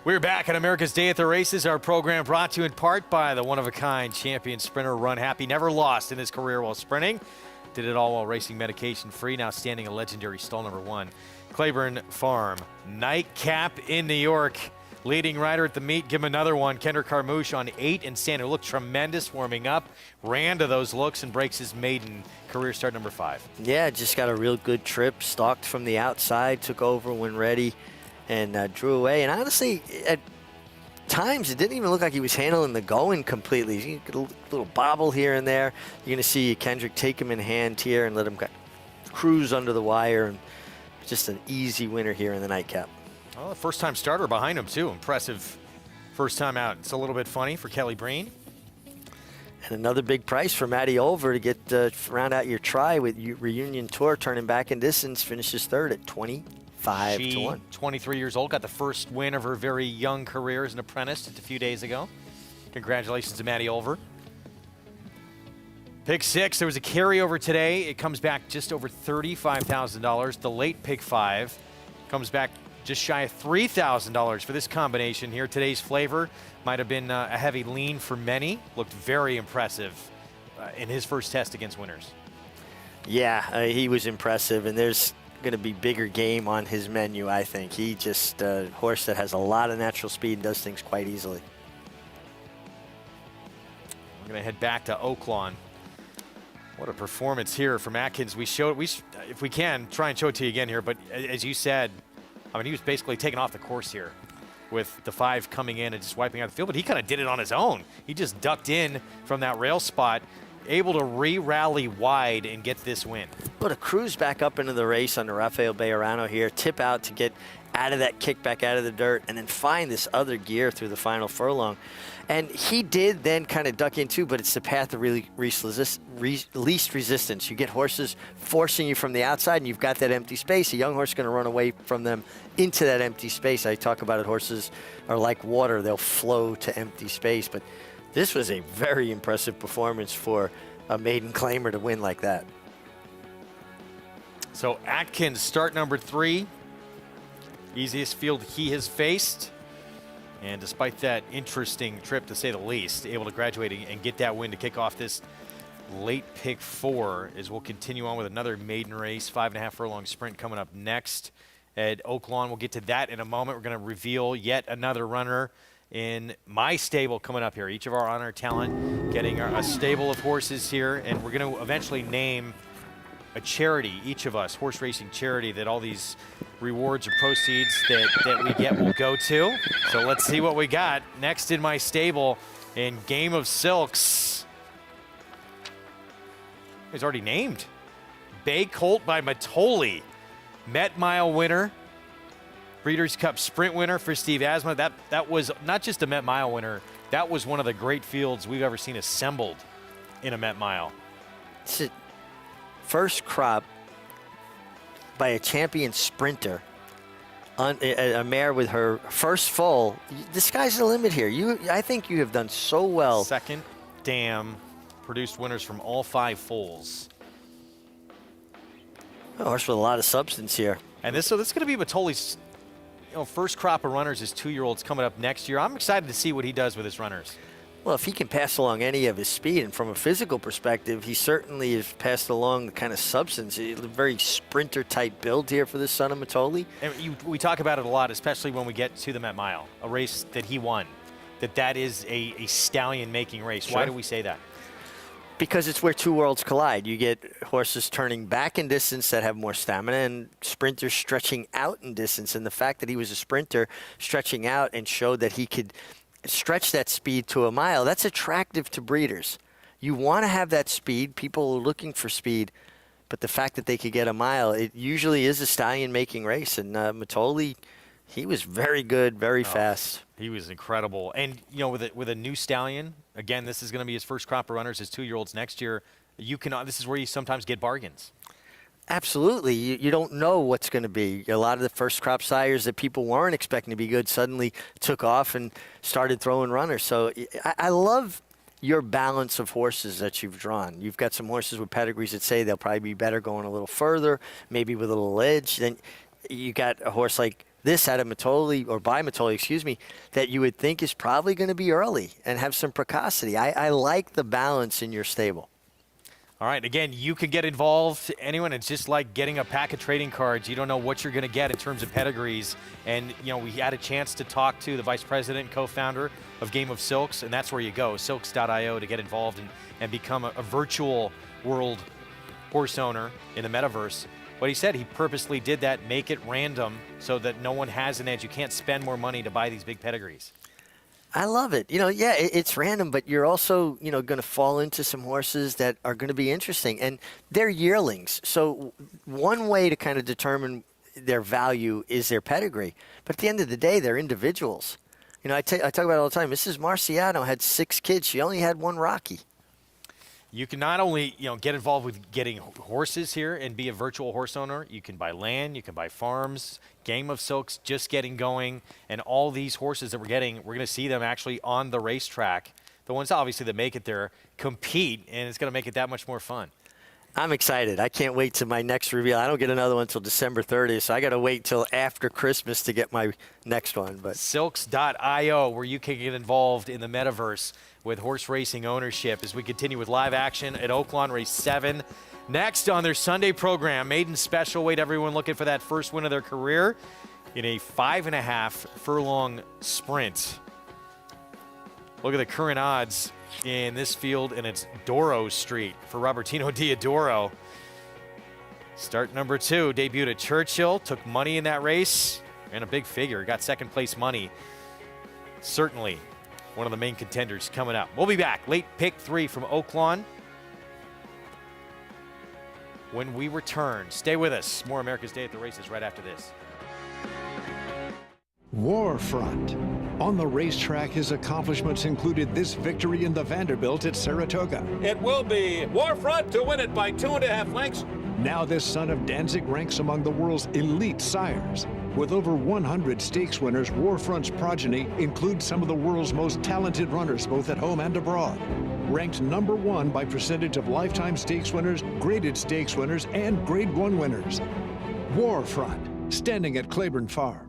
Speaker 1: We're back at America's Day at the Races. Our program brought to you in part by the one-of-a-kind champion sprinter Run Happy. Never lost in his career while sprinting. Did it all while racing medication-free. Now standing a legendary stall number 1. Claiborne Farm. Nightcap in New York. Leading rider at the meet. Give him another one. Kendrick Carmouche on 8 and Sander. Looked tremendous warming up. Ran to those looks and breaks his maiden career start number 5.
Speaker 2: Yeah, just got a real good trip. Stalked from the outside. Took over when ready. And drew away. And honestly, at times, it didn't even look like he was handling the going completely. You get a little bobble here and there. You're going to see Kendrick take him in hand here and let him cruise under the wire. And just an easy winner here in the nightcap.
Speaker 1: Well, first-time starter behind him, too. Impressive first time out. It's a little bit funny for Kelly Breen.
Speaker 2: And another big price for Matty Olver to get round out your try with Reunion Tour, turning back in distance, finishes 3rd at 20. 5-1.
Speaker 1: 23 years old, got the first win of her very young career as an apprentice just a few days ago. Congratulations to Matty Olver. Pick 6, there was a carryover today. It comes back just over $35,000. The late pick 5 comes back just shy of $3,000 for this combination here. Today's flavor might have been a heavy lean for many. Looked very impressive in his first test against winners.
Speaker 2: Yeah, he was impressive, and there's going to be bigger game on his menu, I think. He just a horse that has a lot of natural speed and does things quite easily.
Speaker 1: We're going to head back to Oaklawn. What a performance here from Atkins. If we can, try and show it to you again here. But as you said, I mean, he was basically taken off the course here with the 5 coming in and just wiping out the field. But he kind of did it on his own. He just ducked in from that rail spot, able to re-rally wide and get this win.
Speaker 2: But a cruise back up into the race under Rafael Bejarano here, tip out to get out of that kickback out of the dirt, and then find this other gear through the final furlong. And he did then kind of duck in too, but it's the path of really least resistance. You get horses forcing you from the outside, and you've got that empty space. A young horse is going to run away from them into that empty space. I talk about it, horses are like water. They'll flow to empty space. But this was a very impressive performance for a maiden claimer to win like that.
Speaker 1: So Atkins, start number 3. Easiest field he has faced. And despite that interesting trip, to say the least, able to graduate and get that win to kick off this late pick 4, as we'll continue on with another maiden race, 5.5 furlong sprint coming up next at Oaklawn. We'll get to that in a moment. We're going to reveal yet another runner in my stable coming up here. Each of our honor talent getting a stable of horses here, and we're going to eventually name a charity, each of us, horse racing charity, that all these rewards or proceeds that we get will go to. So let's see what we got next in my stable in Game of Silks. He's already named. Bay Colt by Matoli, Met Mile winner, Breeders' Cup Sprint winner for Steve Asma. That was not just a Met Mile winner, that was one of the great fields we've ever seen assembled in a Met Mile.
Speaker 2: It's a first crop by a champion sprinter on a mare with her first foal. The sky's the limit here. I think you have done so well.
Speaker 1: Second dam produced winners from all 5 foals.
Speaker 2: A horse with a lot of substance here.
Speaker 1: And this is going to be Matoli's first crop of runners as 2-year-olds coming up next year. I'm excited to see what he does with his runners.
Speaker 2: Well, if he can pass along any of his speed, and from a physical perspective, he certainly has passed along the kind of substance, a very sprinter-type build here for this son of Matoli.
Speaker 1: And we talk about it a lot, especially when we get to the Met Mile, a race that he won, that is a stallion-making race.
Speaker 2: Sure.
Speaker 1: Why do we say that?
Speaker 2: Because it's where 2 worlds collide. You get horses turning back in distance that have more stamina, and sprinters stretching out in distance. And the fact that he was a sprinter stretching out and showed that he could stretch that speed to a mile, that's attractive to breeders. You want to have that speed. People are looking for speed. But the fact that they could get a mile, it usually is a stallion-making race. And Matoli, he was very good, very fast.
Speaker 1: He was incredible. And, with a new stallion, again, this is going to be his first crop of runners as 2-year-olds next year. This is where you sometimes get bargains.
Speaker 2: Absolutely. You don't know what's going to be. A lot of the first crop sires that people weren't expecting to be good suddenly took off and started throwing runners. So I love your balance of horses that you've drawn. You've got some horses with pedigrees that say they'll probably be better going a little further, maybe with a little edge. Then you got a horse like this out of Matoli, or by Matoli, excuse me, that you would think is probably going to be early and have some precocity. I like the balance in your stable.
Speaker 1: All right, again, you can get involved. Anyone, it's just like getting a pack of trading cards. You don't know what you're going to get in terms of pedigrees. And, we had a chance to talk to the vice president and co-founder of Game of Silks, and that's where you go, silks.io, to get involved and become a virtual world horse owner in the metaverse. What he said, he purposely did that, make it random so that no one has an edge. You can't spend more money to buy these big pedigrees.
Speaker 2: I love it. It's random, but you're also, going to fall into some horses that are going to be interesting. And they're yearlings. So one way to kind of determine their value is their pedigree. But at the end of the day, they're individuals. I talk about it all the time. Mrs. Marciano had 6 kids. She only had 1 Rocky.
Speaker 1: You can not only, get involved with getting horses here and be a virtual horse owner, you can buy land, you can buy farms. Game of Silks just getting going, and all these horses that we're getting, we're going to see them actually on the racetrack. The ones obviously that make it there compete, and it's going to make it that much more fun.
Speaker 2: I'm excited. I can't wait till my next reveal. I don't get another one until December 30th, so I got to wait till after Christmas to get my next one. But
Speaker 1: silks.io, where you can get involved in the metaverse with horse racing ownership, as we continue with live action at Oaklawn Race 7. Next on their Sunday program, maiden special weight, everyone looking for that first win of their career in a 5.5 furlong sprint. Look at the current odds in this field, and it's Doro Street for Robertino Diodoro. Start number 2, debuted at Churchill, took money in that race, ran a big figure, got second place money. Certainly one of the main contenders coming up. We'll be back. Late pick 3 from Oaklawn when we return. Stay with us. More America's Day at the Races right after this.
Speaker 13: Warfront. On the racetrack, his accomplishments included this victory in the Vanderbilt at Saratoga.
Speaker 16: It will be Warfront to win it by 2.5 lengths.
Speaker 13: Now this son of Danzig ranks among the world's elite sires. With over 100 stakes winners, Warfront's progeny includes some of the world's most talented runners, both at home and abroad. Ranked number 1 by percentage of lifetime stakes winners, graded stakes winners, and Grade 1 winners. Warfront, standing at Claiborne Farm.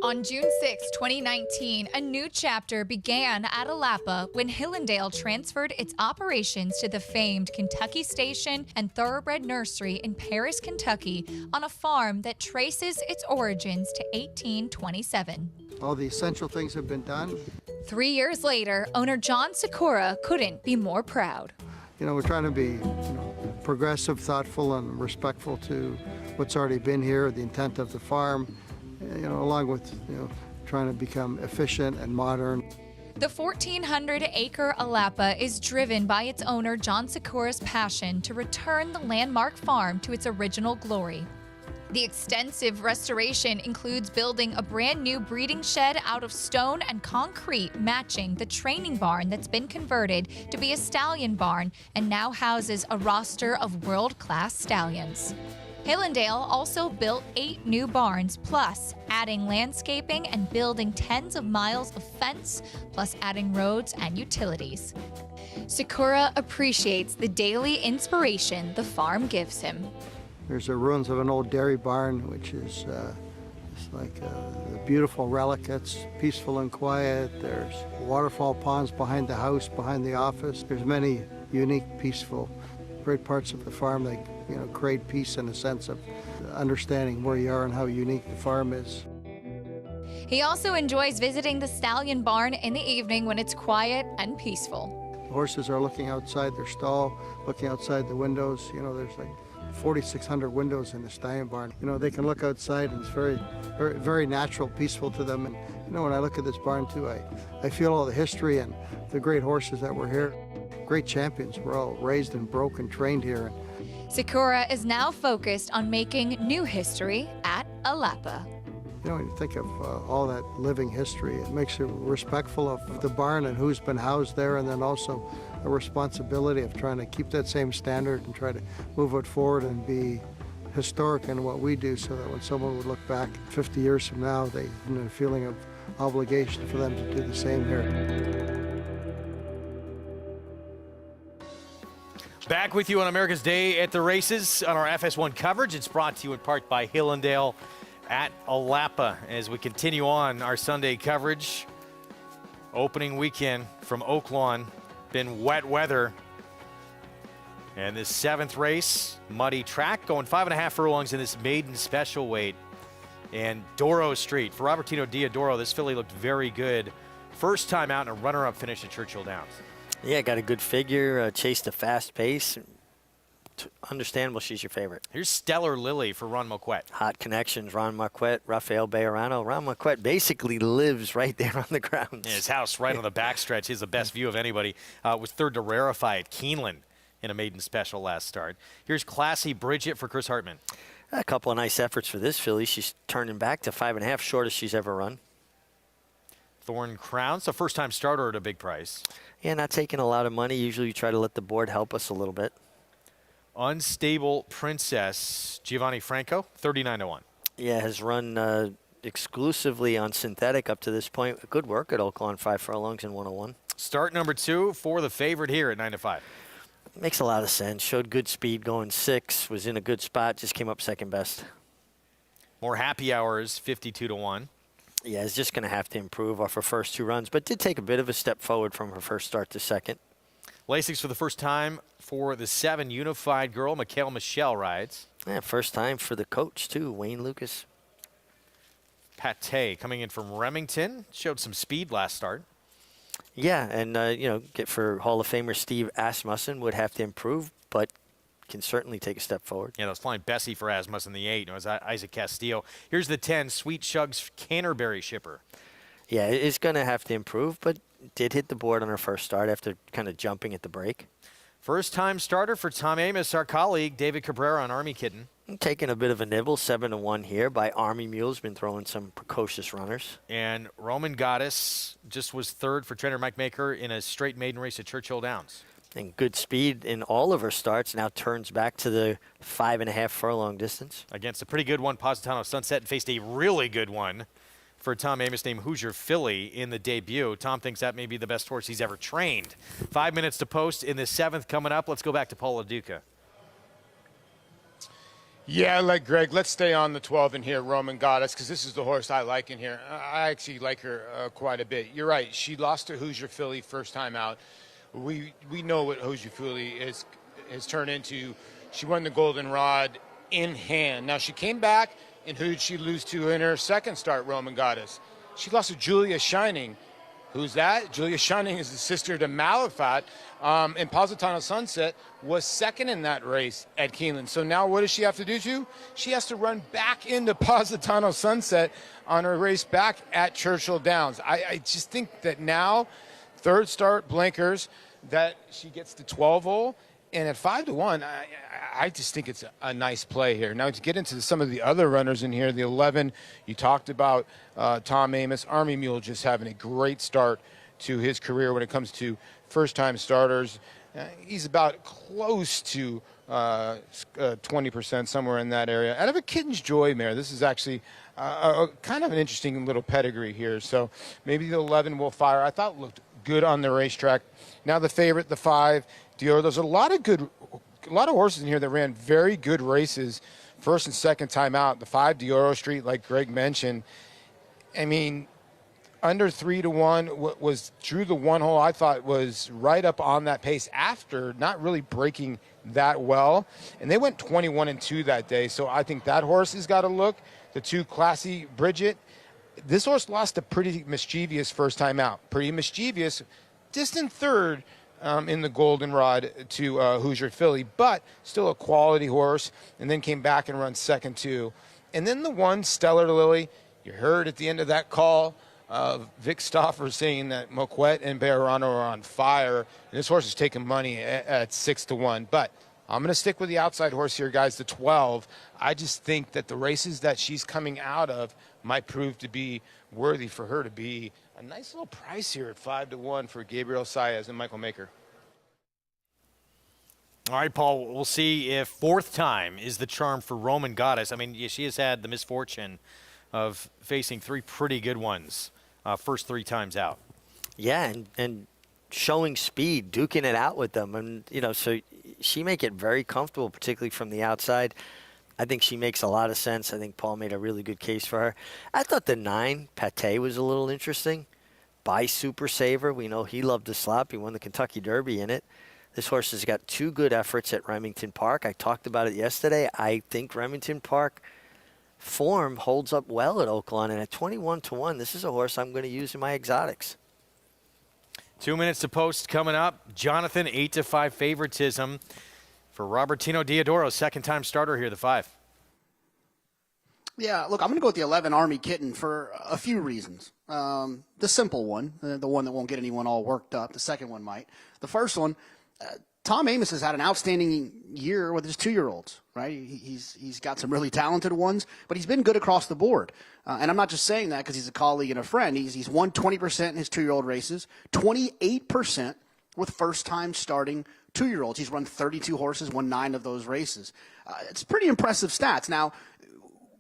Speaker 17: On June 6, 2019, a new chapter began at Alapa when Hillendale transferred its operations to the famed Kentucky Station and Thoroughbred Nursery in Paris, Kentucky, on a farm that traces its origins to 1827.
Speaker 18: All the essential things have been done.
Speaker 17: 3 years later, owner John Sikora couldn't be more proud.
Speaker 18: You know, we're trying to be progressive, thoughtful, and respectful to what's already been here, the intent of the farm, along with, trying to become efficient and modern.
Speaker 17: The 1,400-acre Alapa is driven by its owner John Sikora's passion to return the landmark farm to its original glory. The extensive restoration includes building a brand new breeding shed out of stone and concrete, matching the training barn that's been converted to be a stallion barn and now houses a roster of world-class stallions. Hillendale also built 8 new barns, plus adding landscaping and building tens of miles of fence, plus adding roads and utilities. Sikora appreciates the daily inspiration the farm gives him.
Speaker 18: There's the ruins of an old dairy barn, which is it's like a beautiful relic. It's peaceful and quiet. There's waterfall ponds behind the house, behind the office. There's many unique, peaceful, great parts of the farm that create peace and a sense of understanding where you are and how unique the farm is.
Speaker 17: He also enjoys visiting the stallion barn in the evening when it's quiet and peaceful.
Speaker 18: The horses are looking outside their stall, looking outside the windows. There's like 4,600 windows in the stallion barn. They can look outside, and it's very, very, very natural, peaceful to them. And when I look at this barn too, I feel all the history and the great horses that were here. Great champions were all raised and broke and trained here.
Speaker 17: Sikora is now focused on making new history at Alapa.
Speaker 18: You know, when you think of all that living history, it makes you respectful of the barn and who's been housed there, and then also a responsibility of trying to keep that same standard and try to move it forward and be historic in what we do, so that when someone would look back 50 years from now, they have a feeling of obligation for them to do the same here.
Speaker 1: Back with you on America's Day at the Races on our FS1 coverage. It's brought to you in part by Hillendale at Alapa as we continue on our Sunday coverage. Opening weekend from Oaklawn, been wet weather. And this 7th race, muddy track, going 5.5 furlongs in this maiden special weight. And Doro Street, for Robertino Diodoro, this filly looked very good. First time out in a runner-up finish at Churchill Downs.
Speaker 2: Yeah, got a good figure, chased a fast pace. Understandable she's your favorite.
Speaker 1: Here's Stellar Lily for Ron Moquette.
Speaker 2: Hot connections, Ron Moquette, Rafael Bejarano. Ron Moquette basically lives right there on the grounds.
Speaker 1: Yeah, his house right on the backstretch. He has the best view of anybody. Was third to Rarify at Keeneland in a maiden special last start. Here's Classy Bridget for Chris Hartman.
Speaker 2: A couple of nice efforts for this filly. She's turning back to 5.5, shortest she's ever run.
Speaker 1: Thorn Crown, so first-time starter at a big price.
Speaker 2: Yeah, not taking a lot of money. Usually you try to let the board help us a little bit.
Speaker 1: Unstable Princess, Giovanni Franco, 39-1.
Speaker 2: Yeah, has run exclusively on synthetic up to this point. Good work at Oaklawn, 5 furlongs and 101.
Speaker 1: Start number 2 for the favorite here at 9-5.
Speaker 2: Makes a lot of sense. Showed good speed going 6, was in a good spot, just came up second best.
Speaker 1: More happy hours, 52-1.
Speaker 2: Yeah, is just going to have to improve off her first 2 runs, but did take a bit of a step forward from her first start to second.
Speaker 1: Lasix for the first time for the 7 Unified girl, Mikhail Michelle rides.
Speaker 2: Yeah, first time for the coach, too, Wayne Lucas.
Speaker 1: Pate coming in from Remington, showed some speed last start.
Speaker 2: Yeah, and, you know, get for Hall of Famer Steve Asmussen would have to improve, but can certainly take a step forward.
Speaker 1: Yeah, that was flying Bessie for Asmussen, the 8. It was Isaac Castillo. Here's the 10, Sweet Shug's Canterbury Shipper.
Speaker 2: Yeah, it's going to have to improve, but did hit the board on her first start after kind of jumping at the break.
Speaker 1: First-time starter for Tom Amos, our colleague, David Cabrera on Army Kitten.
Speaker 2: Taking a bit of a nibble, 7-1 here by Army Mule's been throwing some precocious runners.
Speaker 1: And Roman Goddess just was third for trainer Mike Maker in a straight maiden race at Churchill Downs.
Speaker 2: And good speed in all of her starts, now turns back to the 5.5 furlong distance.
Speaker 1: Against a pretty good one, Positano Sunset, and faced a really good one for Tom Amos named Hoosier Philly in the debut. Tom thinks that may be the best horse he's ever trained. 5 minutes to post in the 7th coming up. Let's go back to Paul LaDuca.
Speaker 3: Yeah, like Greg, let's stay on the 12 in here, Roman Goddess, because this is the horse I like in here. I actually like her quite a bit. You're right. She lost to Hoosier Philly first time out. We know what Hoosier Philly has turned into. She won the Goldenrod in hand. Now, she came back, and who did she lose to in her second start, Roman Goddess? She lost to Julia Shining. Who's that? Julia Shining is the sister to Malafat. And Positano Sunset was second in that race at Keeneland. So now what does she have to do? She has to run back into Positano Sunset on her race back at Churchill Downs. I just think that now, third start, blinkers, that she gets the 12-hole. And at 5-1, I just think it's a nice play here. Now to get into some of the other runners in here, the 11, you talked about Tom Amos. Army Mule just having a great start to his career when it comes to first-time starters. He's about close to 20%, somewhere in that area. Out of a Kitten's Joy mare, this is actually kind of an interesting little pedigree here. So maybe the 11 will fire. I thought it looked good on the racetrack. Now the favorite, the 5, Dior. There's a lot of horses in here that ran very good races first and second time out. The 5, Dioro Street, like Greg mentioned. I mean, under 3-1 drew the 1 hole. I thought was right up on that pace after not really breaking that well. And they went 21-2 that day. So I think that horse has got to look. The 2, Classy Bridget. This horse lost a pretty mischievous first time out. Pretty mischievous. Distant third in the Goldenrod to Hoosier Philly, but still a quality horse, and then came back and run second too. And then the 1, Stellar Lily, you heard at the end of that call Vic Stauffer saying that Moquette and Bejarano are on fire, and this horse is taking money at 6-1. But I'm going to stick with the outside horse here, guys, the 12. I just think that the races that she's coming out of might prove to be worthy for her to be a nice little price here at 5-1 for Gabriel Saez and Michael Maker.
Speaker 1: All right, Paul, we'll see if fourth time is the charm for Roman Goddess. I mean, she has had the misfortune of facing three pretty good ones first 3 times out.
Speaker 2: Yeah, and showing speed, duking it out with them. And, you know, so she make it very comfortable, particularly from the outside. I think she makes a lot of sense. I think Paul made a really good case for her. I thought the 9, Pate, was a little interesting. By Super Saver, we know he loved the slop. He won the Kentucky Derby in it. This horse has got 2 good efforts at Remington Park. I talked about it yesterday. I think Remington Park form holds up well at Oaklawn. And at 21-1, this is a horse I'm going to use in my exotics.
Speaker 1: 2 minutes to post coming up. Jonathan, 8-5 favoritism for Robertino Diodoro, second-time starter here, the 5.
Speaker 6: Yeah, look, I'm going to go with the 11 Army Kitten for a few reasons. The simple one, the one that won't get anyone all worked up. The second one might. The first one, Tom Amoss has had an outstanding year with his 2-year-olds, right? He's got some really talented ones, but he's been good across the board. And I'm not just saying that because he's a colleague and a friend. He's won 20% in his 2-year-old races, 28% with first-time starting 2-year-olds. He's run 32 horses, won 9 of those races. It's pretty impressive stats. Now,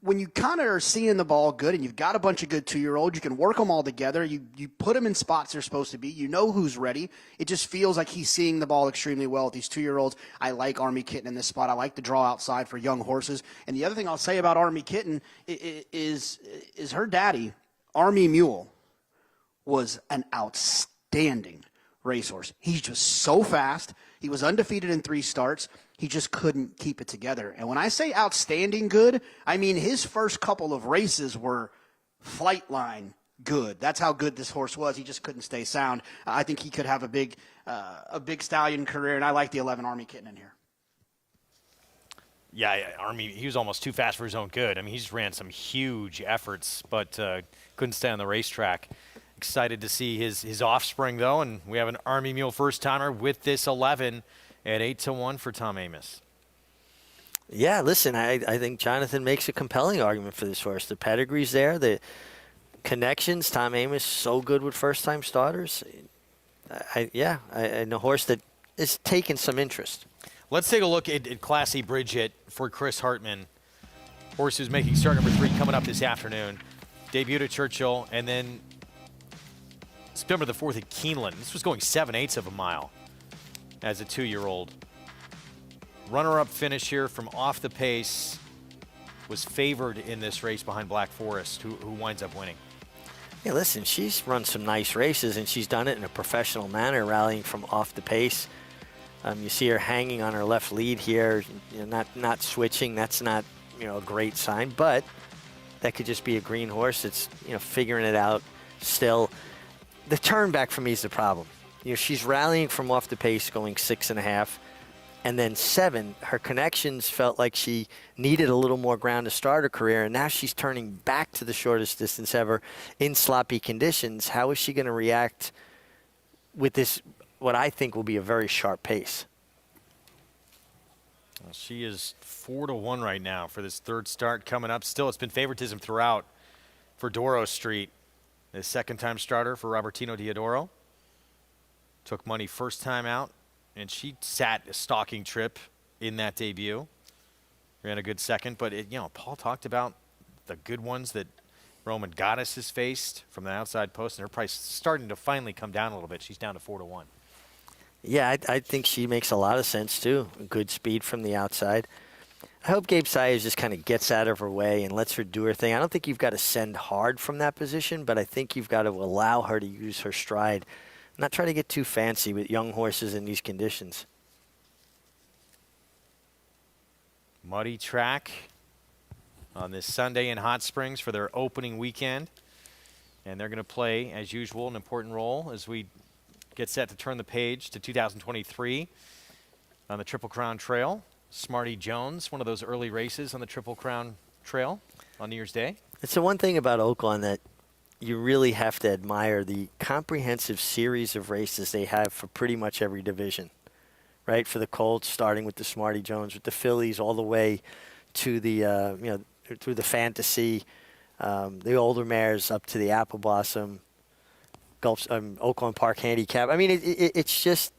Speaker 6: when you kind of are seeing the ball good and you've got a bunch of good 2-year-olds, you can work them all together. You put them in spots they're supposed to be. You know who's ready. It just feels like he's seeing the ball extremely well with these 2-year-olds. I like Army Kitten in this spot. I like the draw outside for young horses. And the other thing I'll say about Army Kitten is her daddy, Army Mule, was an outstanding racehorse. He's just so fast. He was undefeated in 3 starts. He just couldn't keep it together. And when I say outstanding good, I mean his first couple of races were flight line good. That's how good this horse was. He just couldn't stay sound. I think he could have a big stallion career, and I like the 11 Army Kitten in here.
Speaker 1: Yeah, Army, he was almost too fast for his own good. I mean, he's ran some huge efforts, but couldn't stay on the racetrack. Excited to see his offspring, though, and we have an Army Mule first-timer with this 11 at 8-1 for Tom Amoss.
Speaker 2: Yeah, listen, I think Jonathan makes a compelling argument for this horse. The pedigree's there, the connections. Tom Amoss so good with first-time starters. And a horse that is taking some interest.
Speaker 1: Let's take a look at Classy Bridget for Chris Hartman. Horse who's making start number 3 coming up this afternoon. Debuted at Churchill, and then September the 4th at Keeneland. This was going 7/8 of a mile as a 2-year-old. Runner-up finish here from off the pace. Was favored in this race behind Black Forest, who winds up winning.
Speaker 2: Yeah, listen, she's run some nice races, and she's done it in a professional manner, rallying from off the pace. You see her hanging on her left lead here, not switching. That's not, a great sign, but that could just be a green horse that's, figuring it out still. The turn back for me is the problem. She's rallying from off the pace, going 6.5, and then 7. Her connections felt like she needed a little more ground to start her career, and now she's turning back to the shortest distance ever in sloppy conditions. How is she going to react with this, what I think will be a very sharp pace?
Speaker 1: Well, she is 4-1 right now for this third start coming up. Still, it's been favoritism throughout for Doro Street. The second-time starter for Robertino Diodoro. Took money first time out, and she sat a stalking trip in that debut. Ran a good second, but Paul talked about the good ones that Roman Goddess has faced from the outside post, and her price starting to finally come down a little bit. She's down to 4-1.
Speaker 2: Yeah, I think she makes a lot of sense, too. Good speed from the outside. I hope Gabe Saez just kind of gets out of her way and lets her do her thing. I don't think you've got to send hard from that position, but I think you've got to allow her to use her stride. Not try to get too fancy with young horses in these conditions.
Speaker 1: Muddy track on this Sunday in Hot Springs for their opening weekend. And they're going to play, as usual, an important role as we get set to turn the page to 2023 on the Triple Crown Trail. Smarty Jones, one of those early races on the Triple Crown Trail on New Year's Day.
Speaker 2: It's the one thing about Oaklawn that you really have to admire, the comprehensive series of races they have for pretty much every division. right, for the Colts, starting with the Smarty Jones, with the Phillies, all the way to the, through the Fantasy, the older mares up to the Apple Blossom, Oaklawn Park Handicap. I mean, it's just,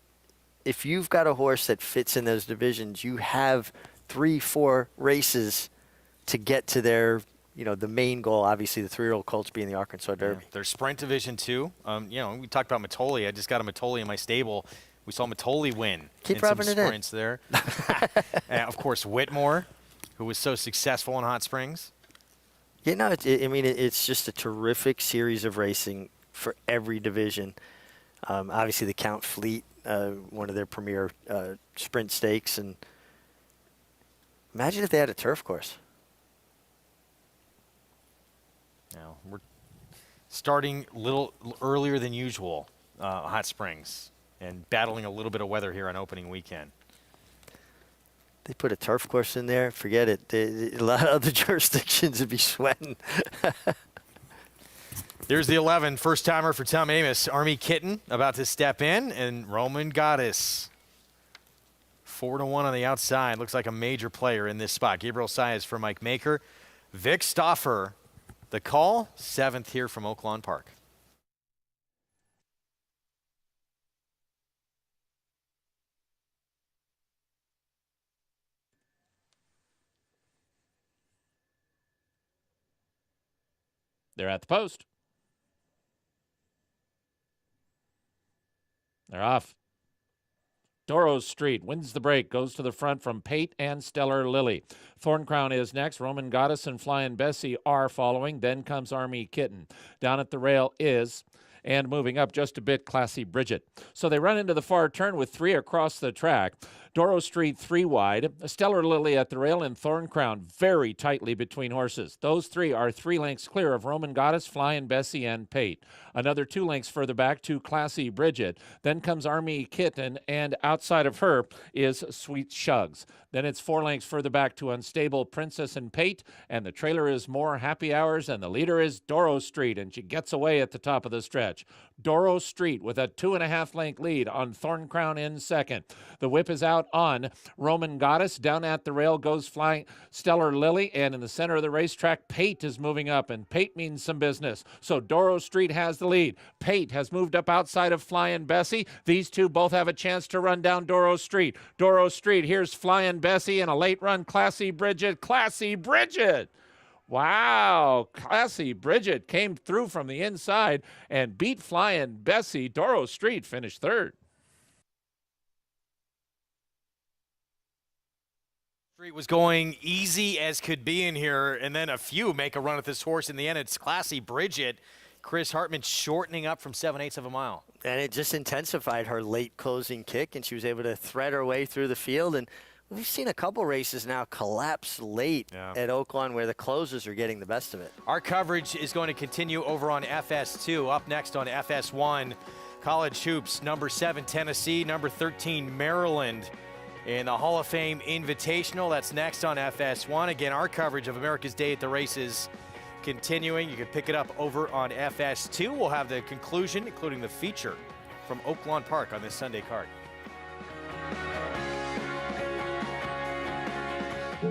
Speaker 2: if you've got a horse that fits in those divisions, you have 3-4 races to get to their, the main goal, obviously the 3-year-old Colts being the Arkansas Derby.
Speaker 1: Their sprint division too. We talked about Matoli. I just got a Matoli in my stable. We saw Matoli win.
Speaker 2: Keep
Speaker 1: in some
Speaker 2: rubbing it in.
Speaker 1: sprints there. And of course, Whitmore, who was so successful in Hot Springs.
Speaker 2: It's just a terrific series of racing for every division. Obviously, the Count Fleet, one of their premier sprint stakes, and imagine if they had a turf course.
Speaker 1: Now we're starting a little earlier than usual, Hot Springs, and battling a little bit of weather here on opening weekend.
Speaker 2: They put a turf course in there, forget it. A lot of other jurisdictions would be sweating.
Speaker 1: Here's the 11, first-timer for Tom Amoss. Army Kitten about to step in, and Roman Goddess. 4-1 on the outside. Looks like a major player in this spot. Gabriel Saez for Mike Maker. Vic Stauffer, the call, 7th here from Oaklawn Park.
Speaker 8: They're at the post. They're off. Doro Street wins the break, goes to the front from Pate and Stellar Lily. Thorn Crown is next. Roman Goddess and Flying Bessie are following. Then comes Army Kitten. Down at the rail is, and moving up just a bit, Classy Bridget. So they run into the far turn with 3 across the track. Doro Street 3 wide, Stellar Lily at the rail, and Thorn Crown very tightly between horses. Those 3 are 3 lengths clear of Roman Goddess, Flying Bessie, and Pate. Another 2 lengths further back to Classy Bridget. Then comes Army Kitten, and outside of her is Sweet Shugs. Then it's 4 lengths further back to Unstable Princess and Pate, and the trailer is More Happy Hours, and the leader is Doro Street, and she gets away at the top of the stretch. Doro Street with a 2.5 length lead on Thorn Crown in second. The whip is out on Roman Goddess. Down at the rail goes Flying Stellar Lily, and in the center of the racetrack, Pate is moving up, and Pate means some business. So Doro Street has the lead. Pate has moved up outside of Flying Bessie. These two both have a chance to run down Doro Street. Doro Street, here's Flying Bessie, and a late run, Classy Bridget. Classy Bridget! Wow, Classy Bridget came through from the inside and beat Flying Bessie. Doro Street finished third.
Speaker 1: Street was going easy as could be in here, and then a few make a run at this horse. In the end, it's Classy Bridget. Chris Hartman shortening up from 7/8 of a mile.
Speaker 2: And it just intensified her late closing kick, and she was able to thread her way through the field. And we've seen a couple races now collapse late at Oaklawn where the closers are getting the best of it.
Speaker 1: Our coverage is going to continue over on FS2. Up next on FS1, College Hoops, number 7, Tennessee, number 13, Maryland. In the Hall of Fame Invitational, that's next on FS1. Again, our coverage of America's Day at the Races continuing. You can pick it up over on FS2. We'll have the conclusion, including the feature from Oaklawn Park on this Sunday card.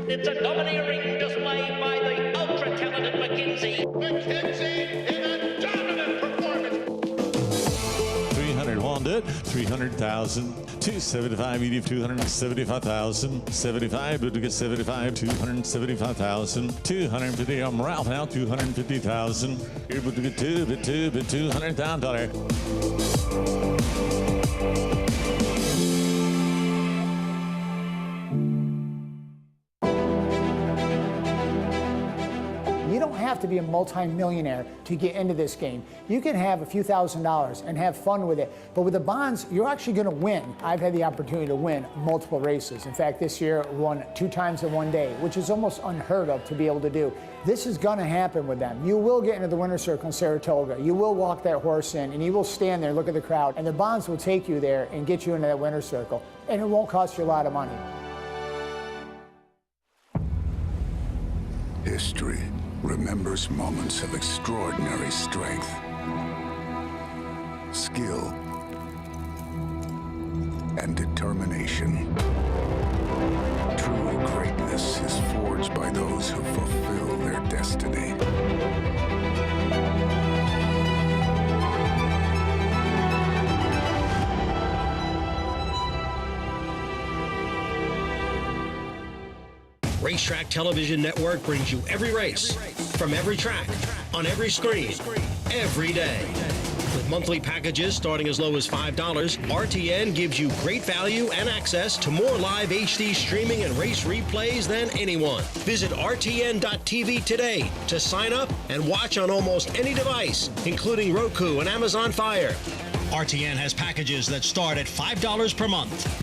Speaker 5: It's a domineering display by the ultra-talented McKenzie. McKenzie in a dominant performance.
Speaker 14: 300 won't do it. 300,000. 275, you give 275,000. 75, but we get 75, 275,000. 250, I'm Ralph now, 250,000. Here, but we get $200,000.
Speaker 15: You don't have to be a multi-millionaire to get into this game. You can have a few $1,000s and have fun with it. But with the bonds, you're actually going to win. I've had the opportunity to win multiple races. In fact, this year I won 2 times in one day, which is almost unheard of to be able to do. This is going to happen with them. You will get into the winner's circle in Saratoga. You will walk that horse in, and you will stand there, look at the crowd, and the bonds will take you there and get you into that winner's circle. And it won't cost you a lot of money.
Speaker 19: History remembers moments of extraordinary strength, skill, and determination. True greatness is forged by those who fulfill their destiny.
Speaker 4: Racetrack Television Network brings you every race, from every track, on every screen, every day. With monthly packages starting as low as $5, RTN gives you great value and access to more live HD streaming and race replays than anyone. Visit RTN.tv today to sign up and watch on almost any device, including Roku and Amazon Fire. RTN has packages that start at $5 per month.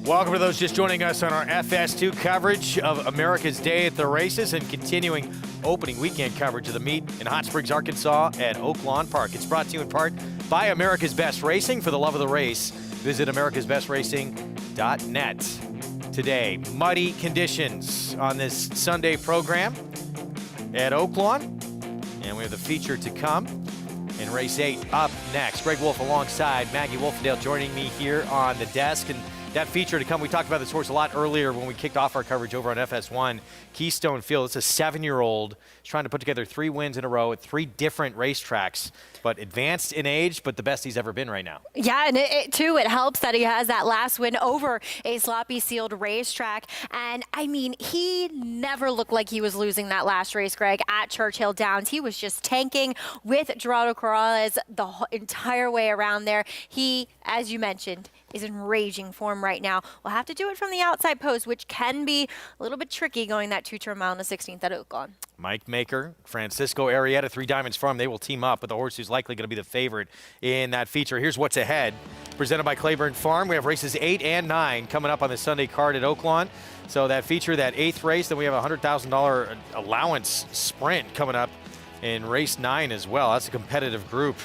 Speaker 1: Welcome to those just joining us on our FS2 coverage of America's Day at the Races and continuing opening weekend coverage of the meet in Hot Springs, Arkansas at Oaklawn Park. It's brought to you in part by America's Best Racing. For the love of the race, visit americasbestracing.net. Today, muddy conditions on this Sunday program at Oaklawn, and we have the feature to come in race 8 up next. Greg Wolf alongside Maggie Wolfendale joining me here on the desk. And that feature to come, we talked about this horse a lot earlier when we kicked off our coverage over on FS1. Keystone Field, it's a 7-year-old trying to put together 3 wins in a row at 3 different racetracks, but advanced in age, but the best he's ever been right now.
Speaker 7: Yeah, and it helps that he has that last win over a sloppy sealed racetrack. And I mean, he never looked like he was losing that last race, Greg, at Churchill Downs. He was just tanking with Gerardo Corrales the entire way around there. He, as you mentioned, is in raging form right now. We'll have to do it from the outside post, which can be a little bit tricky going that 2-turn mile in the 16th at Oaklawn.
Speaker 1: Mike Maker, Francisco Arrieta, 3 Diamonds Farm. They will team up with the horse who's likely going to be the favorite in that feature. Here's what's ahead. Presented by Claiborne Farm. We have races 8 and 9 coming up on the Sunday card at Oaklawn. So that feature, that 8th race, then we have a $100,000 allowance sprint coming up in race 9 as well. That's a competitive group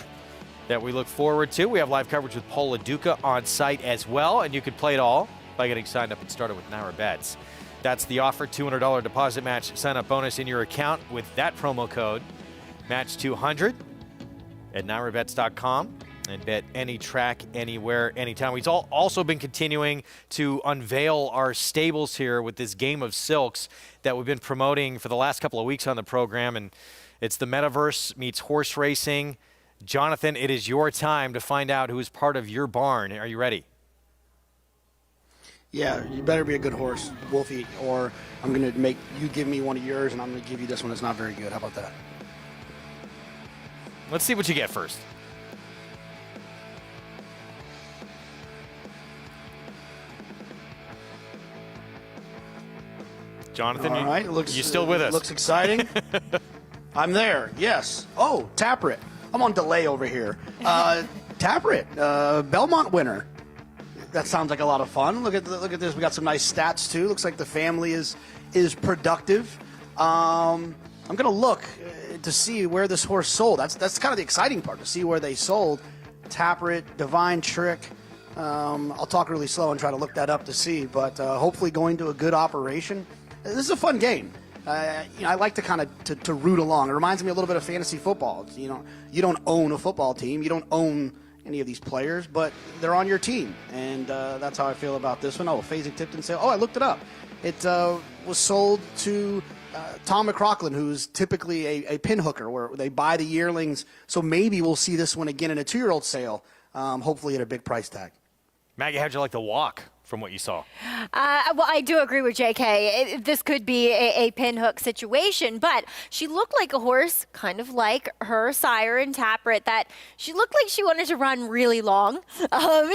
Speaker 1: that we look forward to. We have live coverage with Paul LaDuca on site as well, and you can play it all by getting signed up and started with Naira Bets. That's the offer, $200 deposit match sign-up bonus in your account with that promo code, match200 at nairabets.com, and bet any track, anywhere, anytime. We've also been continuing to unveil our stables here with this game of silks that we've been promoting for the last couple of weeks on the program, and it's the metaverse meets horse racing. Jonathan, it is your time to find out who is part of your barn. Are you ready?
Speaker 6: Yeah, you better be a good horse, Wolfie, or I'm going to make you give me one of yours, and I'm going to give you this one that's not very good. How about that?
Speaker 1: Let's see what you get first. Jonathan,
Speaker 6: all right.
Speaker 1: You still with us?
Speaker 6: Looks exciting. I'm there, yes. Oh, Taprit. I'm on delay over here. Taprit, Belmont winner. That sounds like a lot of fun. Look at this. We got some nice stats too. Looks like the family is productive. I'm gonna look to see where this horse sold. That's kind of the exciting part, to see where they sold. Taprit, Divine Trick. I'll talk really slow and try to look that up to see. But hopefully going to a good operation. This is a fun game. I like to kind of to root along. It reminds me a little bit of fantasy football. You don't own a football team. You don't own any of these players, but they're on your team, and that's how I feel about this one. Oh, Phasing Tipton sale. Oh, I looked it up. It was sold to Tom McCrocklin, who's typically a pin hooker, where they buy the yearlings. So maybe we'll see this one again in a 2-year-old sale, hopefully at a big price tag.
Speaker 1: Maggie, how'd you like the walk from what you saw?
Speaker 7: Well, I do agree with JK. This could be a pinhook situation, but she looked like a horse, kind of like her sire in Taprit, that she looked like she wanted to run really long.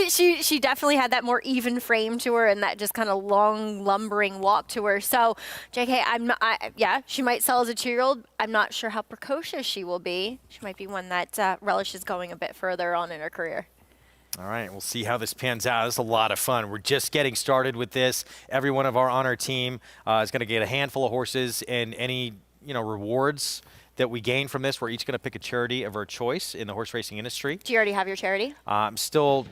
Speaker 7: She definitely had that more even frame to her and that just kind of long, lumbering walk to her. So, JK, yeah, she might sell as a 2-year-old. I'm not sure how precocious she will be. She might be one that relishes going a bit further on in her career.
Speaker 1: All right, we'll see how this pans out. This is a lot of fun. We're just getting started with this. Every one of our on our team is going to get a handful of horses, and any rewards that we gain from this. We're each going to pick a charity of our choice in the horse racing industry.
Speaker 7: Do you already have your charity?
Speaker 1: I'm still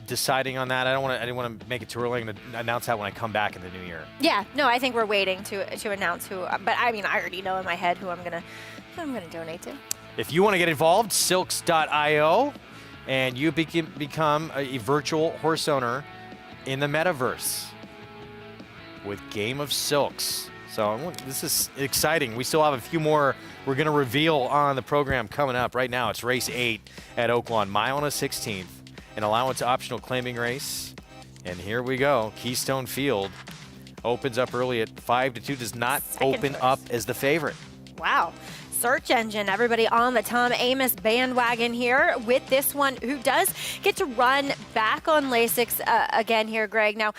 Speaker 1: deciding on that. I didn't want to make it too early. I'm going to announce that when I come back in the new year.
Speaker 7: Yeah, no, I think we're waiting to announce who. But I mean, I already know in my head who I'm gonna donate to.
Speaker 1: If you want to get involved, silks.io, and you become a virtual horse owner in the metaverse with Game of Silks. So this is exciting. We still have a few more we're going to reveal on the program coming up. Right now, it's race 8 at Oaklawn, mile and a 16th, an allowance optional claiming race. And here we go. Keystone Field opens up early at 5-2, does not open up as the favorite.
Speaker 7: Wow. Search engine, everybody on the Tom Amoss bandwagon here with this one, who does get to run back on Lasix again here, Greg. Now,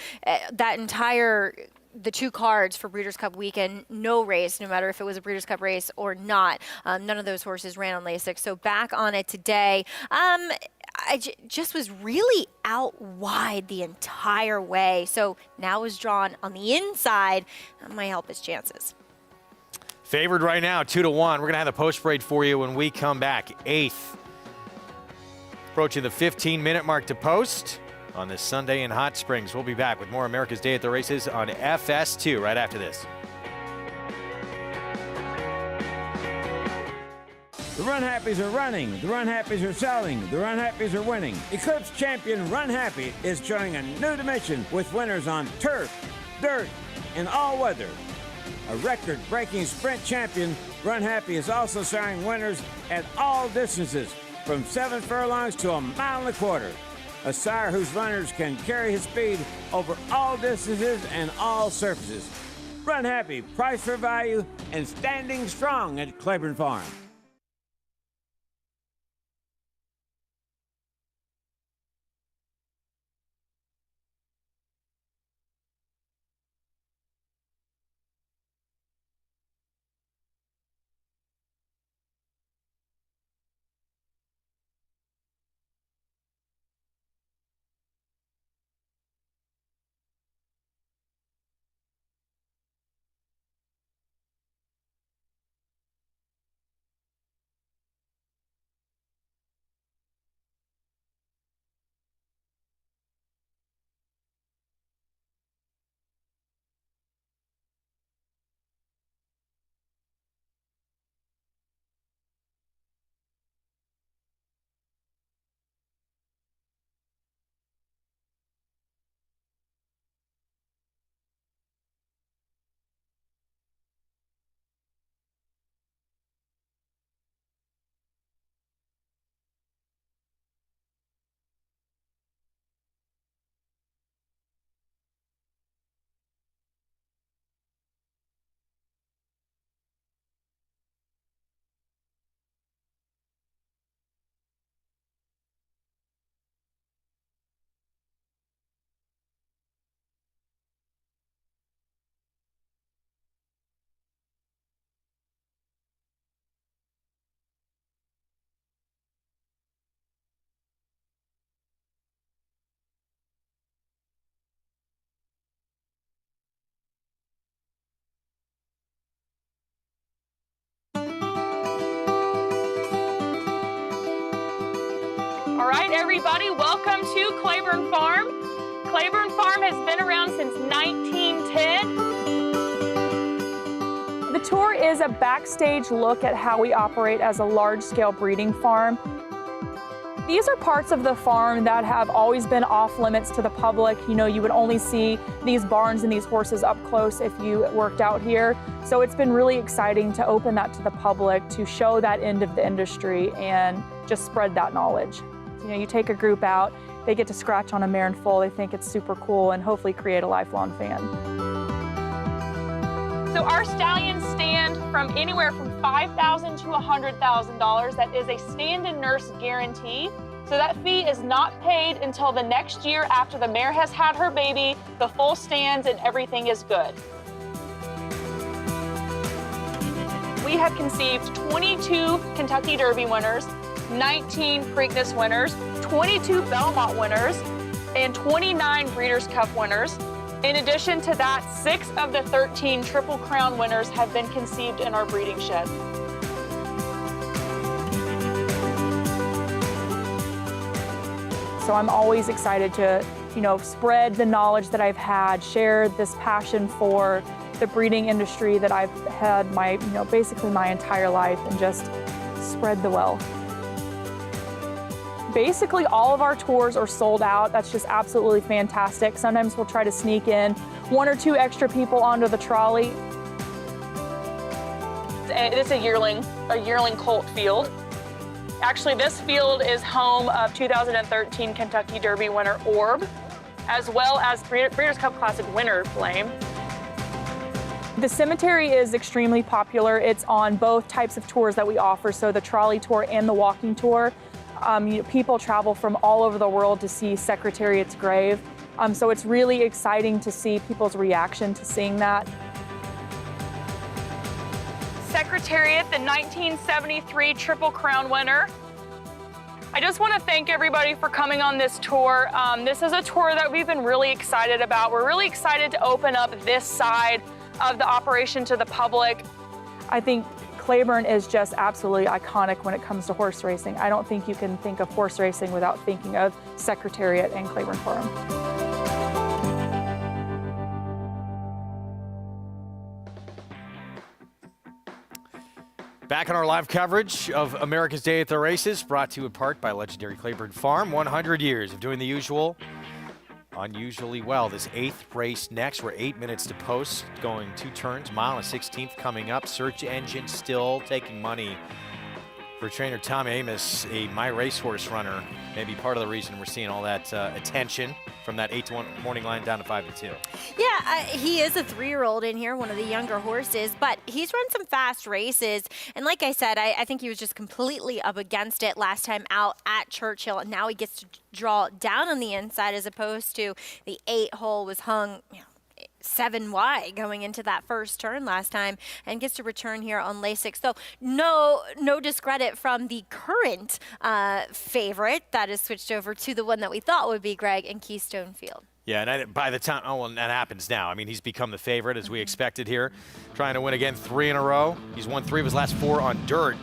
Speaker 7: the 2 cards for Breeders' Cup weekend, no race, no matter if it was a Breeders' Cup race or not. None of those horses ran on Lasix, so back on it today. I just was really out wide the entire way, so now is drawn on the inside. That might help his chances.
Speaker 1: Favored right now, 2-1. We're going to have the post parade for you when we come back. 8th. Approaching the 15-minute mark to post on this Sunday in Hot Springs. We'll be back with more America's Day at the Races on FS2 right after this.
Speaker 20: The Run Happies are running, the Run Happies are selling, the Run Happies are winning. Eclipse champion Run Happy is showing a new dimension with winners on turf, dirt, and all weather. A record-breaking sprint champion, Run Happy is also showing winners at all distances, from 7 furlongs to 1.25 miles. A sire whose runners can carry his speed over all distances and all surfaces. Run Happy, price for value, and standing strong at Claiborne Farm.
Speaker 21: All right, everybody, welcome to Claiborne Farm. Claiborne Farm has been around since 1910. The tour is a backstage look at how we operate as a large-scale breeding farm. These are parts of the farm that have always been off limits to the public. You know, you would only see these barns and these horses up close if you worked out here. So it's been really exciting to open that to the public, to show that end of the industry and just spread that knowledge. You know, you take a group out, they get to scratch on a mare in full, they think it's super cool, and hopefully create a lifelong fan. So our stallions stand from anywhere from $5,000 to $100,000. That is a stand and nurse guarantee. So that fee is not paid until the next year after the mare has had her baby, the full stands, and everything is good. We have conceived 22 Kentucky Derby winners, 19 Preakness winners, 22 Belmont winners, and 29 Breeders' Cup winners. In addition to that, 6 of the 13 Triple Crown winners have been conceived in our breeding shed. So I'm always excited to, spread the knowledge that I've had, share this passion for the breeding industry that I've had basically my entire life, and just spread the wealth. Basically, all of our tours are sold out. That's just absolutely fantastic. Sometimes we'll try to sneak in 1 or 2 extra people onto the trolley. It's a yearling colt field. Actually, this field is home of 2013 Kentucky Derby winner Orb, as well as Breeders' Cup Classic winner Flame. The cemetery is extremely popular. It's on both types of tours that we offer, so the trolley tour and the walking tour. People travel from all over the world to see Secretariat's grave. So it's really exciting to see people's reaction to seeing that. Secretariat, the 1973 Triple Crown winner. I just want to thank everybody for coming on this tour. This is a tour that we've been really excited about. We're really excited to open up this side of the operation to the public. I think Claiborne is just absolutely iconic when it comes to horse racing. I don't think you can think of horse racing without thinking of Secretariat and Claiborne Farm.
Speaker 1: Back on our live coverage of America's Day at the Races, brought to you in part by legendary Claiborne Farm. 100 years of doing the usual, unusually well. This 8th race next. We're 8 minutes to post, going 2 turns, mile and 16th coming up. Search engine still taking money for trainer Tom Amos, a My Racehorse runner. Maybe part of the reason we're seeing all that attention from that 8-1 morning line down to 5-2.
Speaker 7: Yeah, he is a 3-year-old in here, one of the younger horses, but he's run some fast races. And like I said, I think he was just completely up against it last time out at Churchill. And now he gets to draw down on the inside, as opposed to the 8-hole was hung 7 wide going into that first turn last time, and gets to return here on lane 6. So no discredit from the current favorite that is switched over to the one that we thought would be Greg and Keystone Field.
Speaker 1: Yeah, and by the time, that happens now. I mean, he's become the favorite as we expected here. Trying to win again 3 in a row. He's won 3 of his last 4 on dirt.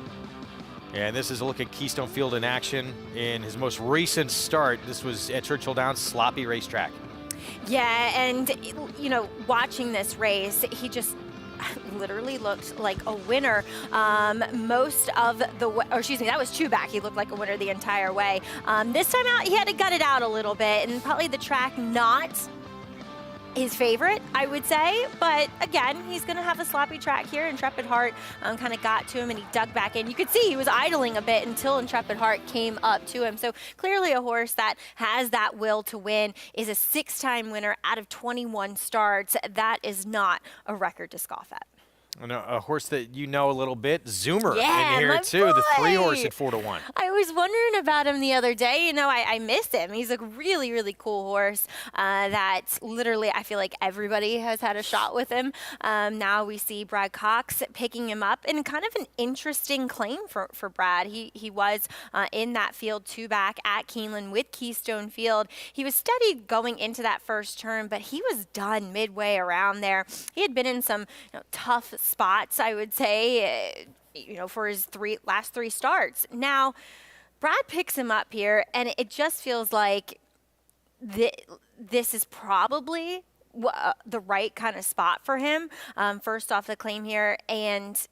Speaker 1: And this is a look at Keystone Field in action in his most recent start. This was at Churchill Downs, sloppy racetrack.
Speaker 7: Yeah, and, watching this race, he just literally looked like a winner most of that was 2 back. He looked like a winner the entire way. This time out, he had to gut it out a little bit, and probably the track not his favorite, I would say. But again, he's going to have a sloppy track here. Intrepid Heart kind of got to him, and he dug back in. You could see he was idling a bit until Intrepid Heart came up to him. So clearly a horse that has that will to win, is a 6-time winner out of 21 starts. That is not a record to scoff at.
Speaker 1: A horse that you know a little bit, Zoomer,
Speaker 7: in
Speaker 1: here too, the 3-horse at 4-1.
Speaker 7: I was wondering about him the other day. I miss him. He's a really, really cool horse that literally I feel like everybody has had a shot with him. Now we see Brad Cox picking him up, and kind of an interesting claim for Brad. He was in that field 2 back at Keeneland with Keystone Field. He was steady going into that first turn, but he was done midway around there. He had been in some tough spots, I would say, for his last 3 starts. Now, Brad picks him up here, and it just feels like this is probably the right kind of spot for him. First off the claim here, and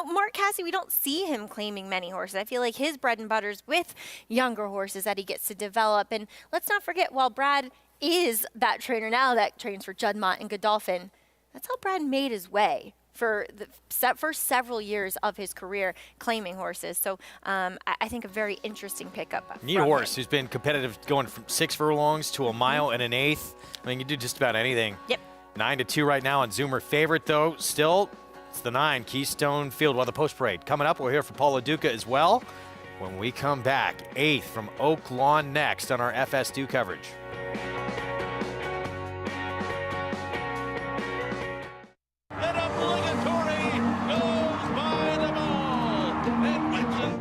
Speaker 7: Mark Casse, we don't see him claiming many horses. I feel like his bread and butter's with younger horses that he gets to develop. And let's not forget, while Brad is that trainer now that trains for Juddmonte and Godolphin, that's how Brad made his way for the first several years of his career, claiming horses. So I think a very interesting pickup.
Speaker 1: Neat horse who's been competitive, going from 6 furlongs to a mile and an 1/8. I mean, you do just about anything.
Speaker 7: Yep.
Speaker 1: 9-2 right now on Zoomer. Favorite, though, still, it's the 9, Keystone Field. While the post parade coming up, we'll hear from Paul LaDuca as well when we come back. 8th from Oaklawn next on our FS2 coverage.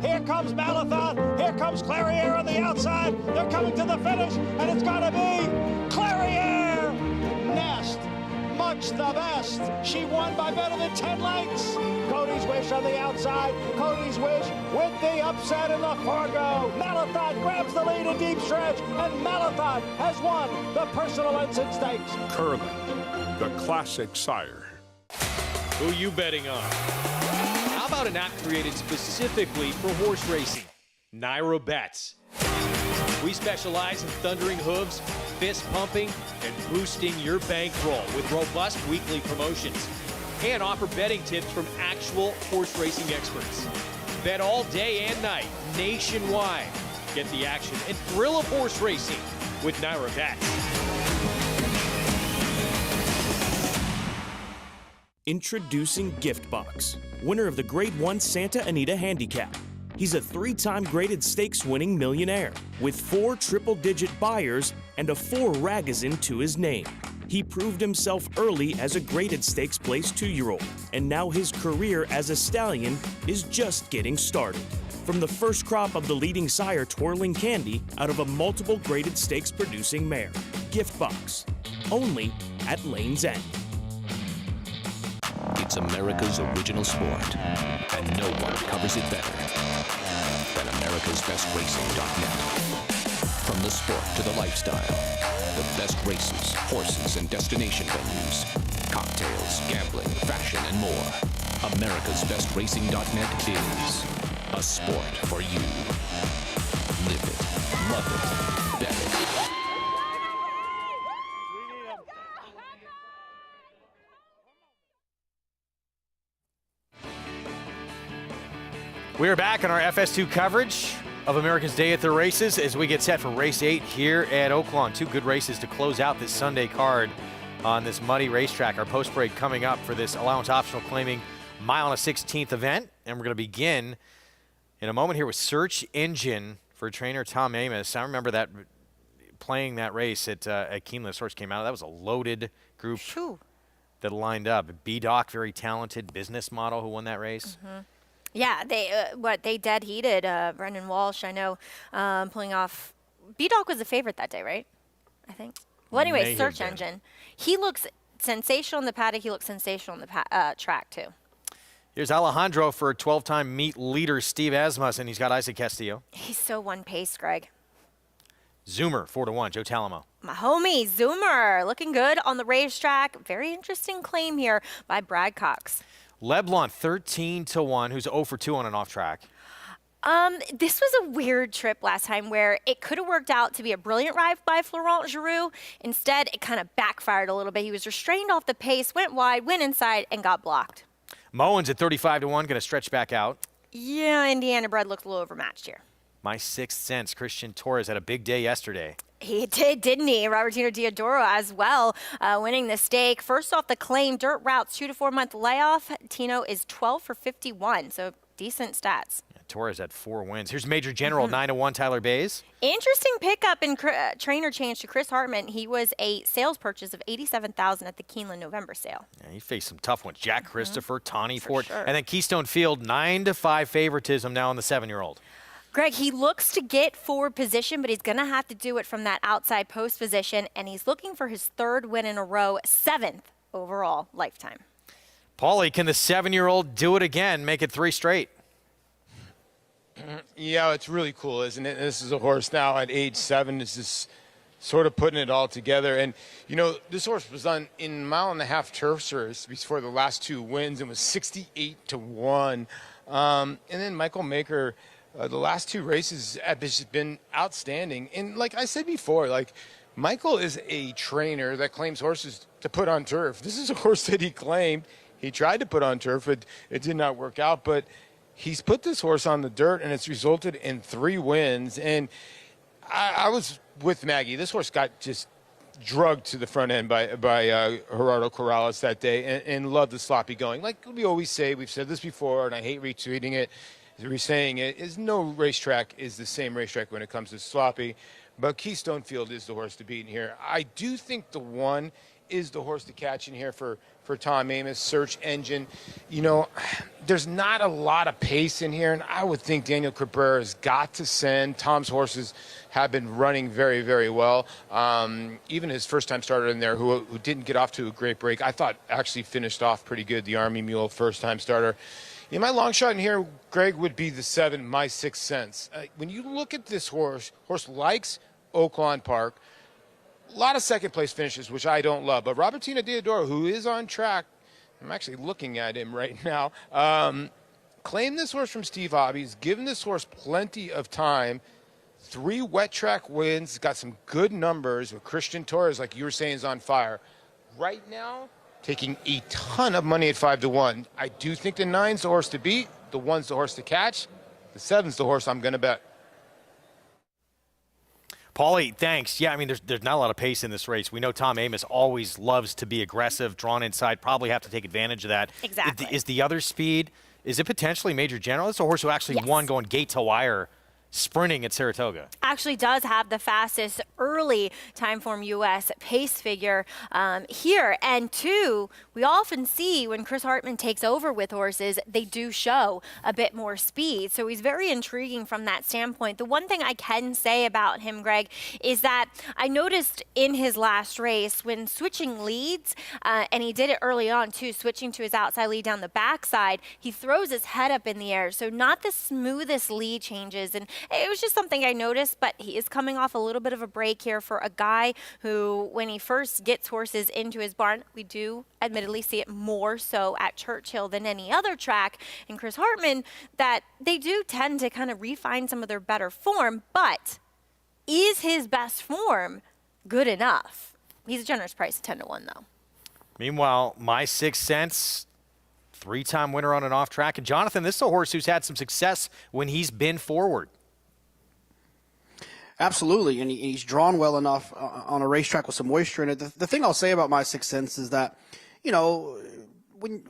Speaker 9: Here comes Malathaat. Here comes Clairiere on the outside. They're coming to the finish, and it's going to be Clairiere. Nest, much looks the best. She won by better than 10 lengths. Cody's Wish on the outside. Cody's Wish with the upset in the Fargo. Malathon grabs the lead in deep stretch, and Malathon has won the Personal Ensign Stakes.
Speaker 10: Curling, the classic sire.
Speaker 1: Who you betting on? How about an app created specifically for horse racing? Naira Bets. We specialize in thundering hooves, fist pumping, and boosting your bankroll with robust weekly promotions. And offer betting tips from actual horse racing experts. Bet all day and night, nationwide. Get the action and thrill of horse racing with Naira Bets.
Speaker 22: Introducing Giftbox, winner of the Grade 1 Santa Anita Handicap. He's a 3-time graded stakes winning millionaire with 4 triple-digit buyers and a 4 Ragazin to his name. He proved himself early as a graded stakes place 2-year-old, and now his career as a stallion is just getting started. From the first crop of the leading sire Twirling Candy out of a multiple graded stakes producing mare. Giftbox, only at Lane's End.
Speaker 23: It's America's original sport, and no one covers it better than America'sBestRacing.net. From the sport to the lifestyle, the best races, horses, and destination venues, cocktails, gambling, fashion, and more. America'sBestRacing.net is a sport for you. Live it, love it, bet it.
Speaker 1: We are back on our FS2 coverage of America's Day at the Races as we get set for race 8 here at Oaklawn. 2 good races to close out this Sunday card on this muddy racetrack. Our post break coming up for this allowance optional claiming mile and a 16th event. And we're going to begin in a moment here with Search Engine for trainer Tom Amos. I remember that playing that race at Keeneland. The horse came out. That was a loaded group that lined up. B-Doc, very talented business model, who won that race.
Speaker 7: Mm-hmm. Yeah, they dead heated Brendan Walsh, I know, pulling off. B-Dog was the favorite that day, right? I think. Well, anyway, Search Engine. He looks sensational in the paddock. He looks sensational in the track, too.
Speaker 1: Here's Alejandro for 12-time meet leader Steve Asmussen. He's got Isaac Castillo.
Speaker 7: He's so one-pace, Greg.
Speaker 1: Zoomer, 4-1, Joe Talamo.
Speaker 7: My homie, Zoomer, looking good on the racetrack. Very interesting claim here by Brad Cox.
Speaker 1: Leblon, 13-1, who's 0 for 2 on an off track.
Speaker 7: This was a weird trip last time where it could have worked out to be a brilliant ride by Florent Giroux. Instead, it kind of backfired a little bit. He was restrained off the pace, went wide, went inside, and got blocked.
Speaker 1: Moen's at 35-1, going to stretch back out.
Speaker 7: Yeah, Indiana bred looked a little overmatched here.
Speaker 1: My sixth sense, Christian Torres had a big day yesterday.
Speaker 7: He did, didn't he? Robertino Diodoro as well, winning the stake. First off the claim, dirt routes 2 to 4 month layoff. Tino is 12 for 51, so decent stats.
Speaker 1: Yeah, Torres had 4 wins. Here's Major General, 9-1, Tyler Bays.
Speaker 7: Interesting pickup in trainer change to Chris Hartman. He was a sales purchase of $87,000 at the Keeneland November sale.
Speaker 1: Yeah, he faced some tough ones. Jack Christopher, Tawny Ford,
Speaker 7: sure.
Speaker 1: And then Keystone Field, 9-5 favoritism now on the 7-year-old.
Speaker 7: Greg, he looks to get forward position, but he's going to have to do it from that outside post position, and he's looking for his 3rd win in a row, 7th overall lifetime.
Speaker 1: Paulie, can the 7-year-old do it again, make it 3 straight?
Speaker 3: Yeah, it's really cool, isn't it? This is a horse now at age 7. This is sort of putting it all together. And, you know, this horse was on in mile-and-a-half turf service before the last 2 wins and was 68-1. And then Michael Maker... the last 2 races have just been outstanding. And like I said before, like Michael is a trainer that claims horses to put on turf. This is a horse that he claimed. He tried to put on turf. It did not work out. But he's put this horse on the dirt, and it's resulted in 3 wins. And I was with Maggie. This horse got just drugged to the front end by Gerardo Corrales that day and loved the sloppy going. Like we always say, we've said this before, and I hate retweeting it. Saying it is no racetrack is the same racetrack when it comes to sloppy, but Keystone Field is the horse to beat in here. I do think the 1 is the horse to catch in here for for Tom Amos, search engine. You know, there's not a lot of pace in here, and I would think Daniel Cabrera's got to send. Tom's horses have been running very, very well. Even his first-time starter in there, who didn't get off to a great break, I thought actually finished off pretty good, the Army Mule first-time starter. In my long shot in here, Greg, would be the 7, My 6 Cents. When you look at this horse likes Oaklawn Park. A lot of second-place finishes, which I don't love. But Robertina Diodoro, who is on track, I'm actually looking at him right now, claimed this horse from Steve Hobby's, given this horse plenty of time. 3 wet track wins, got some good numbers with Christian Torres, like you were saying, is on fire. Right now, taking a ton of money at 5-1. I do think the 9's the horse to beat, the 1's the horse to catch, the 7's the horse I'm going to bet.
Speaker 1: Paulie, thanks. Yeah, I mean, there's not a lot of pace in this race. We know Tom Amos always loves to be aggressive, drawn inside, probably have to take advantage of that.
Speaker 7: Exactly.
Speaker 1: Is the other speed, is it potentially Major General? It's a horse who actually won going gate to wire, sprinting at Saratoga.
Speaker 7: Actually does have the fastest early Timeform US pace figure here. And 2, we often see when Chris Hartman takes over with horses, they do show a bit more speed. So he's very intriguing from that standpoint. The one thing I can say about him, Greg, is that I noticed in his last race when switching leads, and he did it early on too, switching to his outside lead down the backside, he throws his head up in the air. So not the smoothest lead changes. And it was just something I noticed, but he is coming off a little bit of a break here for a guy who, when he first gets horses into his barn, we do admittedly see it more so at Churchill than any other track, and Chris Hartman, that they do tend to kind of refine some of their better form, but is his best form good enough? He's a generous price, 10-1 though.
Speaker 1: Meanwhile, My 6 Cents, 3-time winner on an off track. And Jonathan, this is a horse who's had some success when he's been forward.
Speaker 6: Absolutely, and he's drawn well enough on a racetrack with some moisture in it. The thing I'll say about My 6 Cents is that, you know, when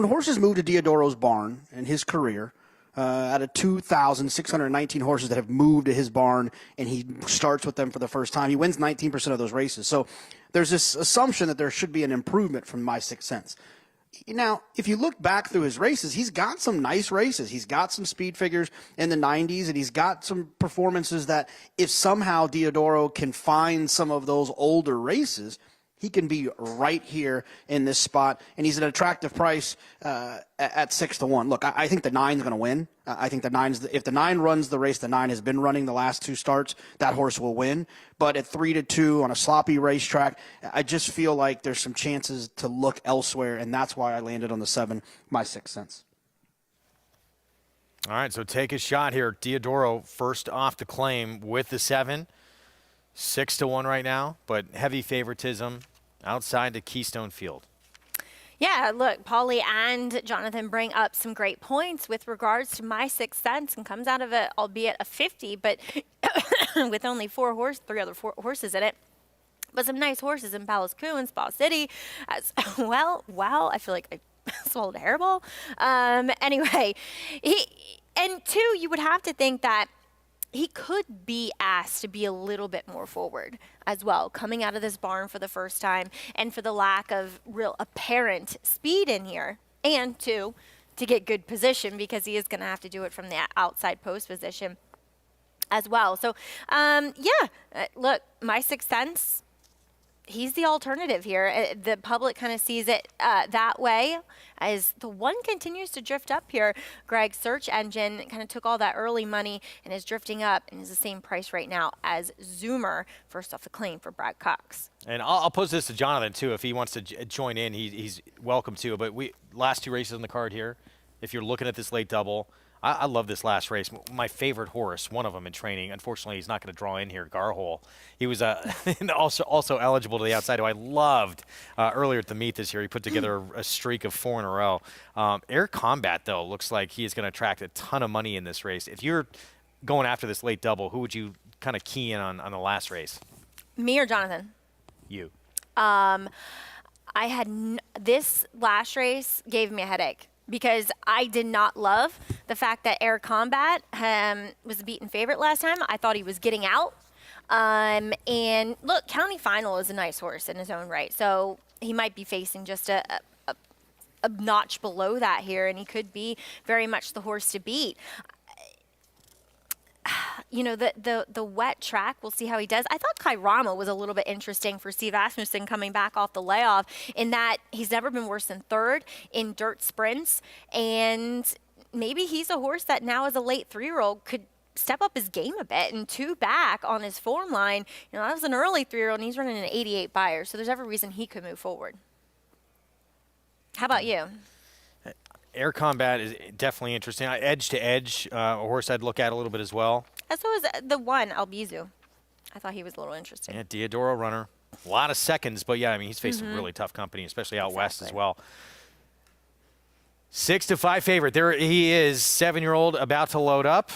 Speaker 6: horses move to Diodoro's barn in his career, out of 2,619 horses that have moved to his barn, and he starts with them for the first time, he wins 19% of those races. So there's this assumption that there should be an improvement from My 6 Cents. Now, if you look back through his races, he's got some nice races. He's got some speed figures in the 90s, and he's got some performances that if somehow Diodoro can find some of those older races, he can be right here in this spot, and he's an attractive price at 6-1. Look, I think the 9's going to win. I think the 9's if the 9 runs the race the 9 has been running the last 2 starts, that horse will win. But at 3-2 on a sloppy racetrack, I just feel like there's some chances to look elsewhere, and that's why I landed on the 7, My 6 Cents.
Speaker 1: All right, so take a shot here. Diodoro first off the claim with the 7. 6-1 right now, but heavy favoritism outside the Keystone Field.
Speaker 7: Yeah, look, Paulie and Jonathan bring up some great points with regards to My 6 Cents and comes out of it, albeit a 50, but with only 3 other horses in it. But some nice horses in Palace Coup and Spa City as well. Wow, I feel like I swallowed a hairball. Anyway, and 2, you would have to think that he could be asked to be a little bit more forward as well, coming out of this barn for the first time, and for the lack of real apparent speed in here. And 2, to get good position, because he is going to have to do it from the outside post position as well. So, look, My 6 Cents, he's the alternative here. The public kind of sees it that way. As the 1 continues to drift up here, Greg, search engine kind of took all that early money and is drifting up and is the same price right now as Zoomer, first off the claim for Brad Cox.
Speaker 1: And I'll pose this to Jonathan, too. If he wants to join in, he's welcome to. But last 2 races on the card here, if you're looking at this late double, I love this last race. My favorite horse, one of them in training. Unfortunately, he's not going to draw in here, Garhole. He was also eligible to the outside, who I loved earlier at the meet this year. He put together a streak of 4 in a row. Air Combat, though, looks like he is going to attract a ton of money in this race. If you're going after this late double, who would you kind of key in on the last race?
Speaker 7: Me or Jonathan?
Speaker 1: You.
Speaker 7: This last race gave me a headache, because I did not love the fact that Air Combat was a beaten favorite last time. I thought he was getting out. And look, County Final is a nice horse in his own right. So he might be facing just a notch below that here, and he could be very much the horse to beat. You know, the wet track, we'll see how he does. I thought Kairama was a little bit interesting for Steve Asmussen coming back off the layoff, in that he's never been worse than third in dirt sprints, and maybe he's a horse that now as a late 3-year-old could step up his game a bit, and 2 back on his form line. You know, that was an early 3-year-old, and he's running an 88 buyer, so there's every reason he could move forward. How about you?
Speaker 1: Air Combat is definitely interesting. Edge to Edge, a horse I'd look at a little bit as well.
Speaker 7: As well as the one, Albizu. I thought he was a little interesting.
Speaker 1: Yeah, Diodoro runner. A lot of seconds, but yeah, I mean, he's faced some really tough company, especially out west as well. 6-5 favorite. There he is, 7-year-old about to load up.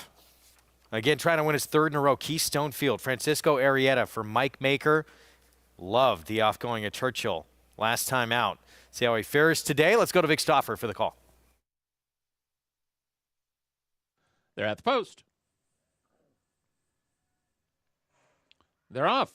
Speaker 1: Again, trying to win his 3rd in a row. Keystone Field. Francisco Arrieta for Mike Maker. Loved the off-going at Churchill last time out. See how he fares today. Let's go to Vic Stauffer for the call.
Speaker 8: They're at the post. They're off.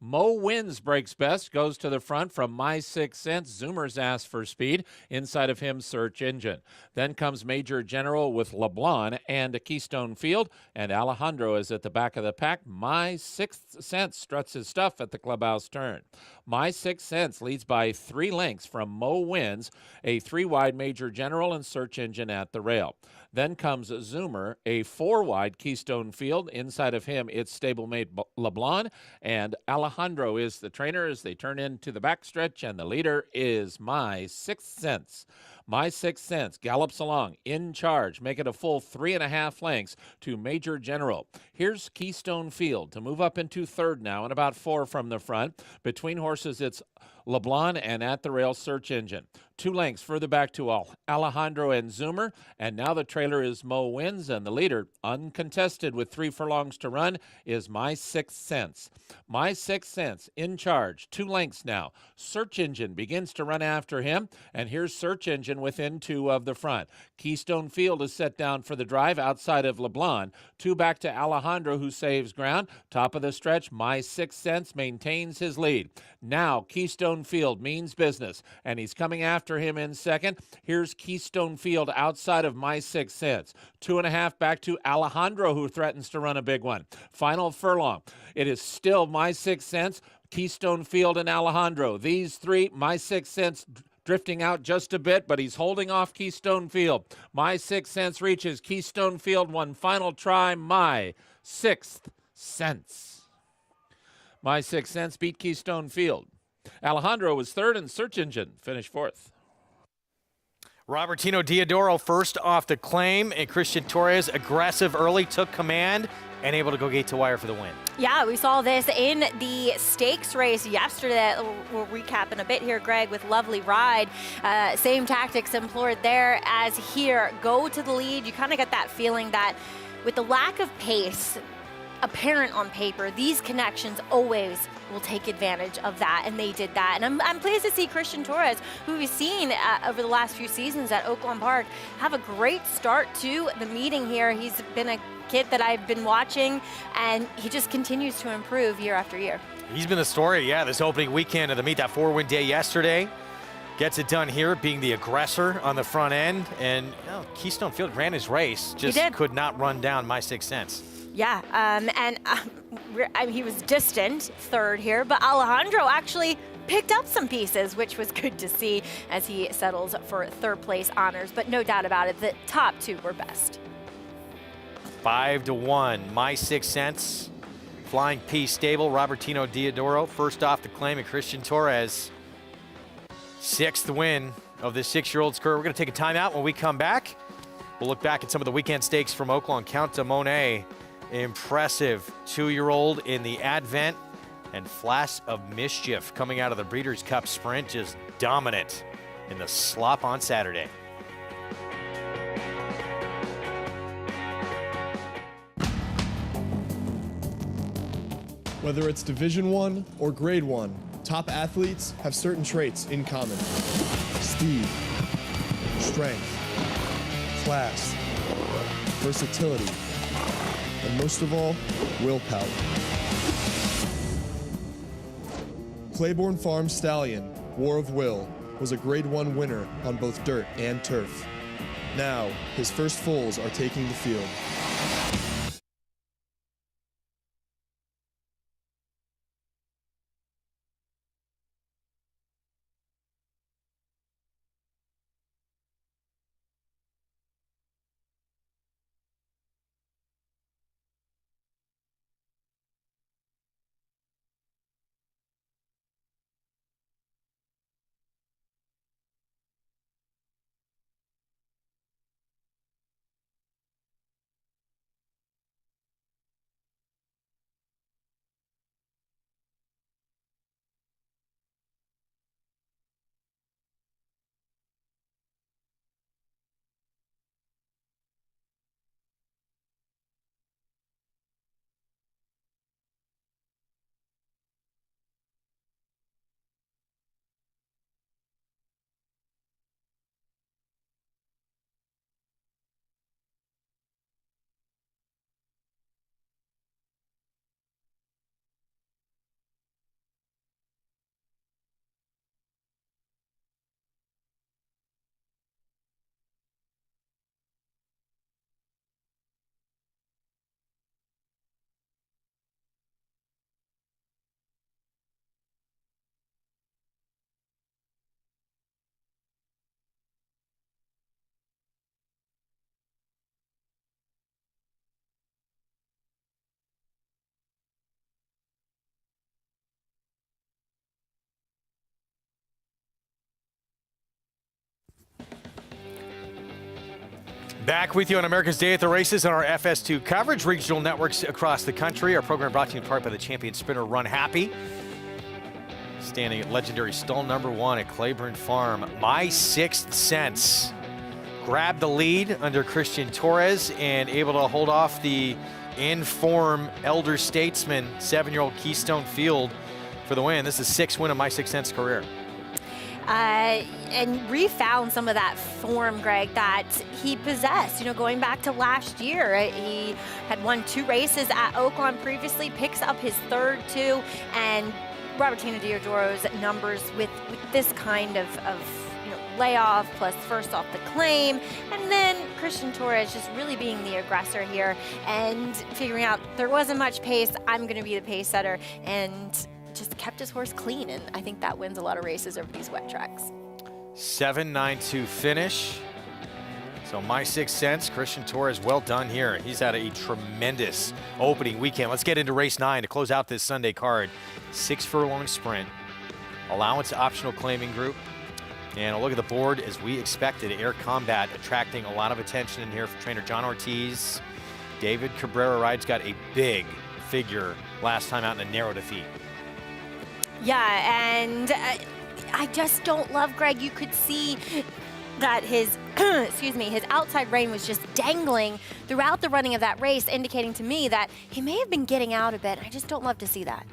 Speaker 8: Mo Wins breaks best, goes to the front from My 6 Cents. Zoomers asked for speed. Inside of him, Search Engine. Then comes Major General with LeBlanc and a Keystone Field. And Alejandro is at the back of the pack. My 6 Cents struts his stuff at the clubhouse turn. My 6 Cents leads by 3 lengths from Mo Wins, a 3-wide Major General, and Search Engine at the rail. Then comes Zoomer, a 4-wide Keystone Field. Inside of him, it's stablemate LeBlanc, and Alejandro is the trainer as they turn into the backstretch, and the leader is My 6 Cents. My 6 Cents gallops along in charge, make it a full 3.5 lengths to Major General. Here's Keystone Field to move up into 3rd now and about 4 from the front. Between horses, it's LeBlanc and at the rail, Search Engine. 2 lengths further back to Alejandro and Zoomer, and now the trailer is Mo Wins, and the leader, uncontested with 3 furlongs to run, is My 6 Cents. My 6 Cents in charge, 2 lengths now. Search Engine begins to run after him, and here's Search Engine within 2 of the front. Keystone Field is set down for the drive outside of LeBlanc. 2 back to Alejandro, who saves ground. Top of the stretch, My 6 Cents maintains his lead. Now Keystone Field means business, and he's coming after him in second. Here's Keystone Field outside of My 6 Cents. 2.5 back to Alejandro, who threatens to run a big one. Final furlong. It is still My 6 Cents, Keystone Field, and Alejandro. These 3, My 6 Cents drifting out just a bit, but he's holding off Keystone Field. My 6 Cents reaches Keystone Field. One final try. My 6 Cents. My 6 Cents beat Keystone Field. Alejandro was 3rd, and Search Engine finished 4th.
Speaker 1: Robertino Diodoro first off the claim, and Christian Torres aggressive early, took command, and able to go gate to wire for the win.
Speaker 7: Yeah, we saw this in the stakes race yesterday. We'll recap in a bit here, Greg, with Lovely Ride. Same tactics employed there as here. Go to the lead. You kind of get that feeling that with the lack of pace apparent on paper, these connections always will take advantage of that, and they did that. And I'm pleased to see Christian Torres, who we've seen over the last few seasons at Oaklawn Park, have a great start to the meeting here. He's been a kid that I've been watching, and he just continues to improve year after year.
Speaker 1: He's been the story, yeah, this opening weekend of the meet, that 4-win day yesterday. Gets it done here, being the aggressor on the front end, and Keystone Field ran his race, just could not run down My 6 Cents.
Speaker 7: Yeah, he was distant 3rd here, but Alejandro actually picked up some pieces, which was good to see as he settles for 3rd place honors. But no doubt about it, the top 2 were best.
Speaker 1: 5-1, My 6 Cents. Flying P stable, Robertino Diodoro first off the claim, and Christian Torres 6th win of the 6-year-old's career. We're going to take a timeout. When we come back, we'll look back at some of the weekend stakes from Oaklawn. Count de Monet, impressive 2-year-old in the Advent, and Flash of Mischief coming out of the Breeders' Cup Sprint, just dominant in the slop on Saturday.
Speaker 11: Whether it's Division I or Grade 1, top athletes have certain traits in common. Speed, strength, class, versatility, and most of all, willpower. Claiborne Farm stallion, War of Will, was a Grade 1 winner on both dirt and turf. Now, his first foals are taking the field.
Speaker 1: Back with you on America's Day at the Races on our FS2 coverage, regional networks across the country. Our program brought to you in part by the champion spinner Run Happy. Standing at legendary stall number 1 at Claiborne Farm. My Sixth Sense grabbed the lead under Christian Torres and able to hold off the in-form elder statesman, 7-year-old Keystone Field for the win. This is the 6th win of My Sixth Sense career.
Speaker 7: And refound some of that form, Greg, that he possessed. You know, going back to last year, he had won 2 races at Oaklawn previously, picks up his 3rd too, and Robertino Diodoro's numbers with this kind of layoff, plus first off the claim, and then Christian Torres just really being the aggressor here and figuring out there wasn't much pace, I'm going to be the pace setter, and just kept his horse clean, and I think that wins a lot of races over these wet tracks.
Speaker 1: 7-9-2 finish. So My Sixth Sense, Christian Torres, well done here. He's had a tremendous opening weekend. Let's get into race 9 to close out this Sunday card. 6-furlong sprint, allowance optional claiming group. And a look at the board as we expected. Air Combat attracting a lot of attention in here for trainer John Ortiz. David Cabrera rides got a big figure last time out in a narrow defeat.
Speaker 7: Yeah, and I just don't love, Greg. You could see that his, excuse me, his outside rein was just dangling throughout the running of that race, indicating to me that he may have been getting out a bit. I just don't love to see that.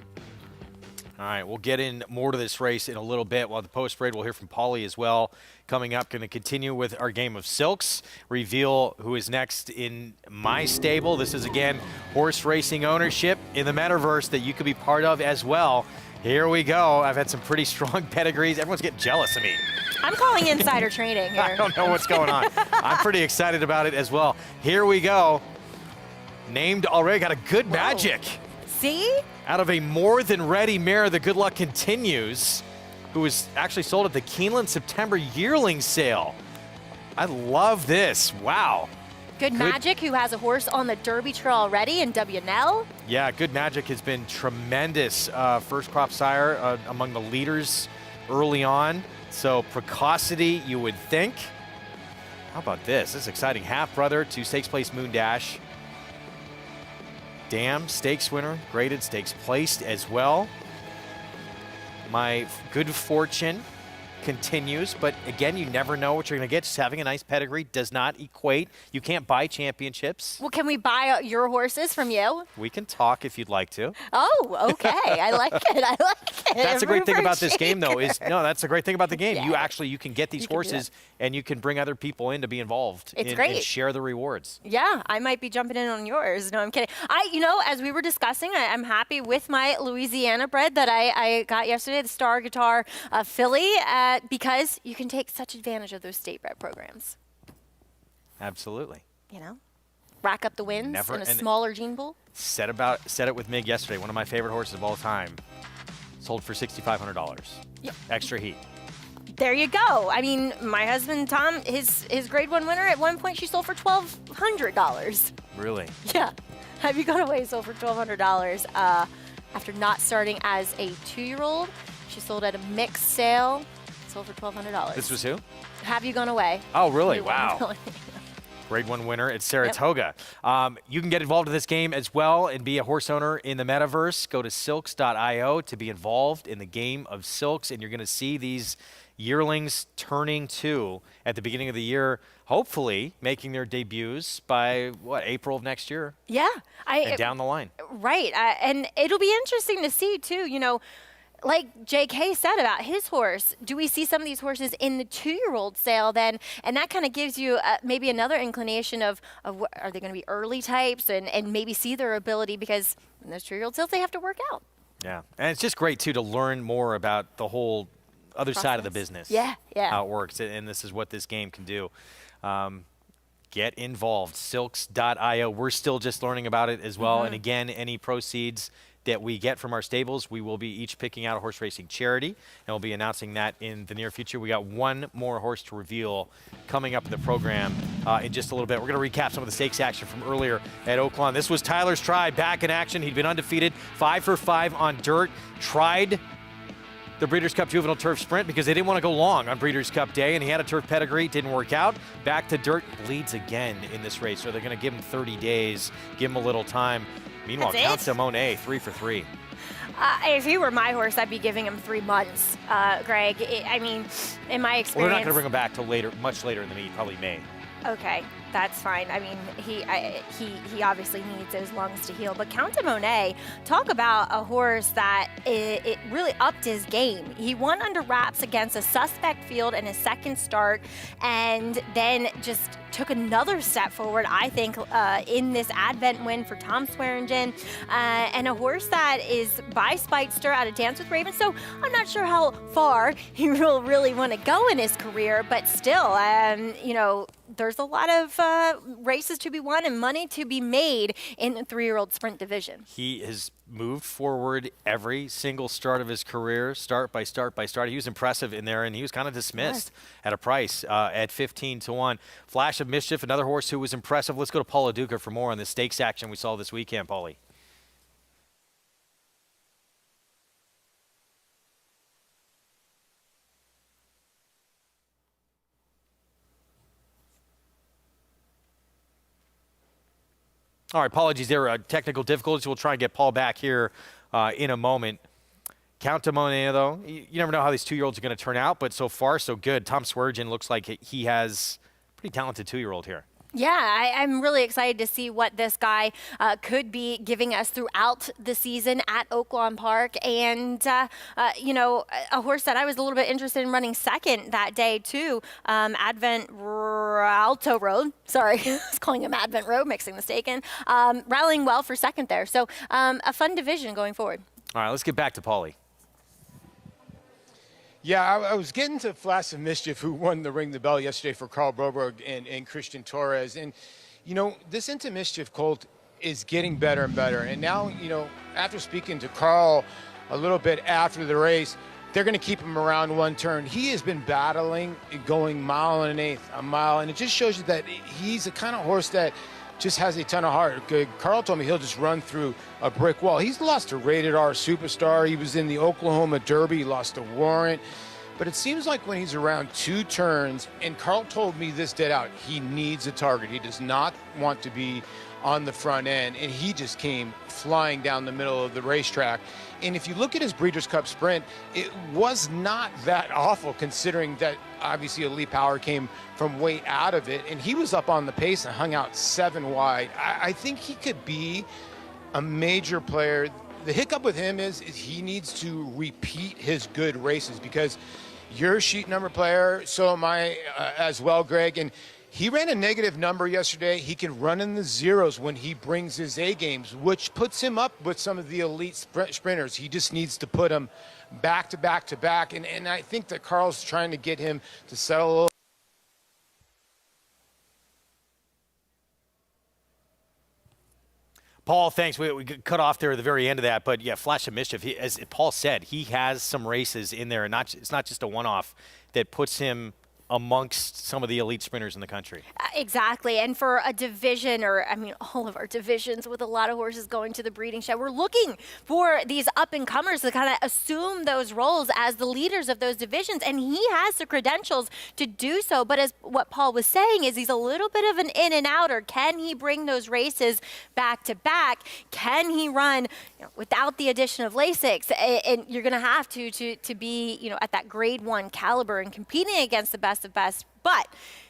Speaker 1: All right, we'll get in more to this race in a little bit. While the post-parade, we'll hear from Paulie as well. Coming up, going to continue with our game of silks, reveal who is next in my stable. This is, again, horse racing ownership in the metaverse that you could be part of as well. Here we go. I've had some pretty strong pedigrees. Everyone's getting jealous of me.
Speaker 7: I'm calling insider trading here.
Speaker 1: I don't know what's going on. I'm pretty excited about it as well. Here we go. Named already, got a Good Magic.
Speaker 7: See?
Speaker 1: Out of a more than ready mare, the Good Luck Continues, who was actually sold at the Keeneland September yearling sale. I love this. Wow.
Speaker 7: Good Magic, who has a horse on the Derby Trail already in WNL.
Speaker 1: Yeah, Good Magic has been tremendous. First crop sire among the leaders early on. So precocity, you would think. How about this? This is exciting. Half brother to Stakes Place Moon Dash. Dam, stakes winner, graded stakes placed as well. My Good Fortune continues. But again, you never know what you're going to get. Just having a nice pedigree does not equate. You can't buy championships.
Speaker 7: Well, can we buy your horses from you?
Speaker 1: We can talk if you'd like to.
Speaker 7: Oh, okay. I like it. I like it.
Speaker 1: That's a great thing about this game, though. That's a great thing about the game.
Speaker 7: Yeah.
Speaker 1: You can get these horses and you can bring other people in to be involved.
Speaker 7: It's
Speaker 1: and
Speaker 7: great.
Speaker 1: Share the rewards.
Speaker 7: Yeah, I might be jumping in on yours. No, I'm kidding. As we were discussing, I'm happy with my Louisiana bred that I got yesterday, the Star Guitar filly, because you can take such advantage of those state bred programs.
Speaker 1: Absolutely.
Speaker 7: Rack up the wins in a smaller gene pool.
Speaker 1: Said it with Mig yesterday. One of my favorite horses of all time. Sold for $6,500.
Speaker 7: Yep.
Speaker 1: Extra heat.
Speaker 7: There you go. I mean, my husband Tom, his grade 1 winner, at one point she sold for $1,200.
Speaker 1: Really?
Speaker 7: Yeah. Have you gone away? Sold for $1,200 after not starting as a 2-year-old. She sold at a mixed sale. Sold for $1,200.
Speaker 1: This was who?
Speaker 7: Have you gone away?
Speaker 1: Oh, really? Wow. Grade 1 winner at Saratoga. Yep. You can get involved in this game as well and be a horse owner in the metaverse. Go to silks.io to be involved in the game of silks, and you're going to see these yearlings turning 2 at the beginning of the year, hopefully making their debuts by, April of next year?
Speaker 7: Yeah.
Speaker 1: And down the line.
Speaker 7: Right. And it'll be interesting to see, too, like JK said about his horse, do we see some of these horses in the 2-year-old sale then? And that kind of gives you maybe another inclination of what, are they going to be early types and maybe see their ability, because in those 2-year-old sales, they have to work out.
Speaker 1: Yeah. And it's just great, too, to learn more about the whole other side of the business.
Speaker 7: Yeah.
Speaker 1: How it works. And this is what this game can do. Get involved. Silks.io. We're still just learning about it as well. Mm-hmm. And again, any proceeds that we get from our stables, we will be each picking out a horse racing charity, and we'll be announcing that in the near future. We got one more horse to reveal coming up in the program in just a little bit. We're going to recap some of the stakes action from earlier at Oaklawn. This was Tyler's Try back in action. He'd been undefeated, 5 for 5 on dirt. Tried the Breeders' Cup Juvenile Turf Sprint because they didn't want to go long on Breeders' Cup Day, and he had a turf pedigree. Didn't work out. Back to dirt, bleeds again in this race, so they're going to give him 30 days, give him a little time. Meanwhile, Count de Monet, 3 for 3.
Speaker 7: If he were my horse, I'd be giving him 3 months, Greg. In my experience.
Speaker 1: Well, they're not going to bring him back till later, much later in the meet, probably May.
Speaker 7: Okay, that's fine. I mean, he obviously needs those lungs to heal. But Count de Monet, talk about a horse that it really upped his game. He won under wraps against a suspect field in his second start, and then just took another step forward, I think, in this Advent win for Tom Swearingen, and a horse that is by Speightster out of Dance with Raven. So I'm not sure how far he will really want to go in his career, but still, there's a lot of races to be won and money to be made in the 3-year-old sprint division. He
Speaker 1: has moved forward every single start of his career, start by start by start. He was impressive in there, and he was kind of dismissed at a price at 15 to 1. Flash of Mischief, another horse who was impressive. Let's go to Paula Duca for more on the stakes action we saw this weekend, Paulie. All right, apologies there. Technical difficulties. We'll try and get Paul back here in a moment. Count de Monet, though, you never know how these 2-year-olds are going to turn out, but so far, so good. Tom Swearingen looks like he has a pretty talented 2-year-old here.
Speaker 7: Yeah, I'm really excited to see what this guy could be giving us throughout the season at Oaklawn Park. And, a horse that I was a little bit interested in running second that day, too, Advent Alto Road. Sorry, I was calling him Advent Road, mixing mistaken. Rallying well for second there. So a fun division going forward.
Speaker 1: All right, let's get back to Paulie.
Speaker 3: Yeah, I was getting to Flash of Mischief, who won the Ring the Bell yesterday for Carl Broberg and Christian Torres. And, this Into Mischief colt is getting better and better. And now, after speaking to Carl a little bit after the race, they're going to keep him around one turn. He has been battling, going mile and an eighth, a mile. And it just shows you that he's the kind of horse that just has a ton of heart. Carl told me he'll just run through a brick wall. He's lost to Rated R Superstar. He was in the Oklahoma Derby, lost to Warrant. But it seems like when he's around 2 turns, and Carl told me this dead out, he needs a target. He does not want to be on the front end, and he just came flying down the middle of the racetrack. And if you look at his Breeders' Cup Sprint, it was not that awful considering that obviously Elite Power came from way out of it, and he was up on the pace and hung out 7 wide. I think he could be a major player. The hiccup with him is he needs to repeat his good races, because you're a sheet number player, so am I as well, Greg, and he ran a negative number yesterday. He can run in the zeros when he brings his A games, which puts him up with some of the elite sprinters. He just needs to put them back to back to back. And I think that Carl's trying to get him to settle a little.
Speaker 1: Paul, thanks. We cut off there at the very end of that, but yeah, Flash of Mischief. As Paul said, he has some races in there, and it's not just a one-off that puts him amongst some of the elite sprinters in the country.
Speaker 7: Exactly. And for a division, or I mean, all of our divisions with a lot of horses going to the breeding shed, we're looking for these up-and-comers to kind of assume those roles as the leaders of those divisions. And he has the credentials to do so. But as what Paul was saying is he's a little bit of an in and outer. Can he bring those races back to back? Can he run without the addition of Lasix? And you're going to have to be at that grade 1 caliber and competing against the best of best. But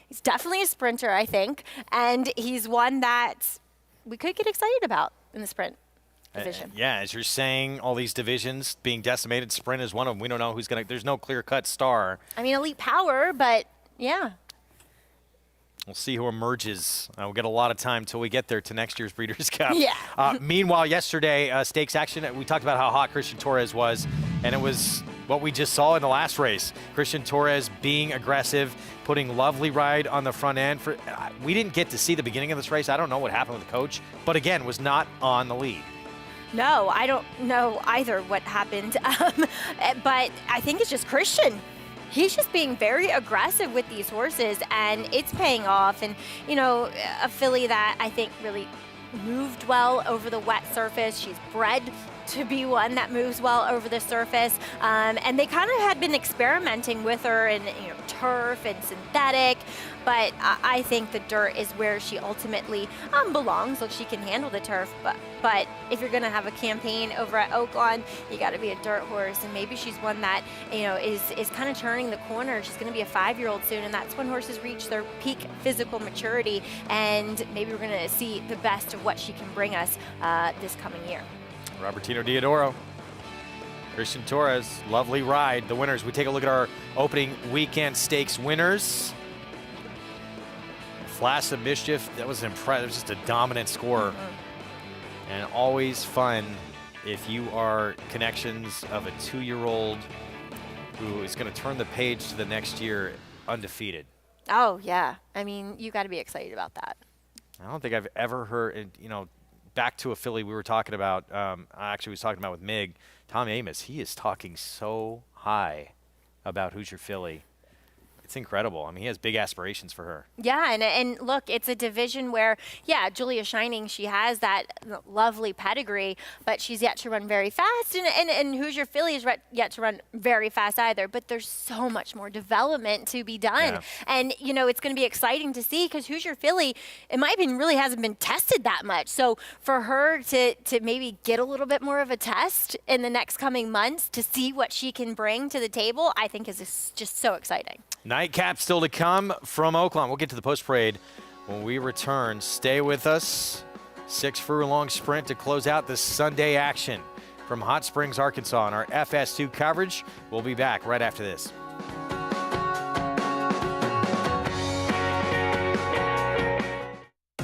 Speaker 7: he's definitely a sprinter, I think, and he's one that we could get excited about in the sprint division.
Speaker 1: Yeah, as you're saying, all these divisions being decimated, sprint is one of them. We don't know who's going to – there's no clear-cut star.
Speaker 7: I mean, Elite Power, but yeah.
Speaker 1: We'll see who emerges. We'll get a lot of time till we get there to next year's Breeders' Cup.
Speaker 7: Yeah.
Speaker 1: Meanwhile, yesterday, stakes action, we talked about how hot Christian Torres was, and it was what we just saw in the last race. Christian Torres being aggressive, putting Lovely Ride on the front end. We didn't get to see the beginning of this race. I don't know what happened with the coach, but again, was not on the lead.
Speaker 7: No, I don't know either what happened, but I think it's just Christian. He's just being very aggressive with these horses, and it's paying off. And, a filly that I think really moved well over the wet surface. She's bred to be one that moves well over the surface. And they kind of had been experimenting with her in turf and synthetic, but I think the dirt is where she ultimately belongs, so she can handle the turf. But if you're going to have a campaign over at Oaklawn, you got to be a dirt horse, and maybe she's one that is kind of turning the corner. She's going to be a 5-year-old soon, and that's when horses reach their peak physical maturity, and maybe we're going to see the best of what she can bring us this coming year.
Speaker 1: Robertino Diodoro, Christian Torres, Lovely Ride, the winners. We take a look at our opening weekend stakes winners. Flash of Mischief, that was impressive. It was just a dominant score. And always fun if you are connections of a 2-year-old who is going to turn the page to the next year undefeated.
Speaker 7: Oh, yeah. I mean, you got to be excited about that.
Speaker 1: I don't think I've ever heard, back to a filly we were talking about, I actually was talking about with Mig, Tom Amos. He is talking so high about Who's Your Filly. It's incredible. I mean, he has big aspirations for her.
Speaker 7: Yeah, and look, it's a division where, Julia Shining, she has that lovely pedigree, but she's yet to run very fast, and Who's Your Filly is yet to run very fast either, but there's so much more development to be done. Yeah. And, it's going to be exciting to see, because Who's Your Filly, in my opinion, really hasn't been tested that much. So for her to maybe get a little bit more of a test in the next coming months to see what she can bring to the table, I think is just so exciting.
Speaker 1: Nightcap still to come from Oaklawn. We'll get to the post-parade when we return. Stay with us. 6-furlong sprint to close out this Sunday action from Hot Springs, Arkansas. On our FS2 coverage, we'll be back right after this.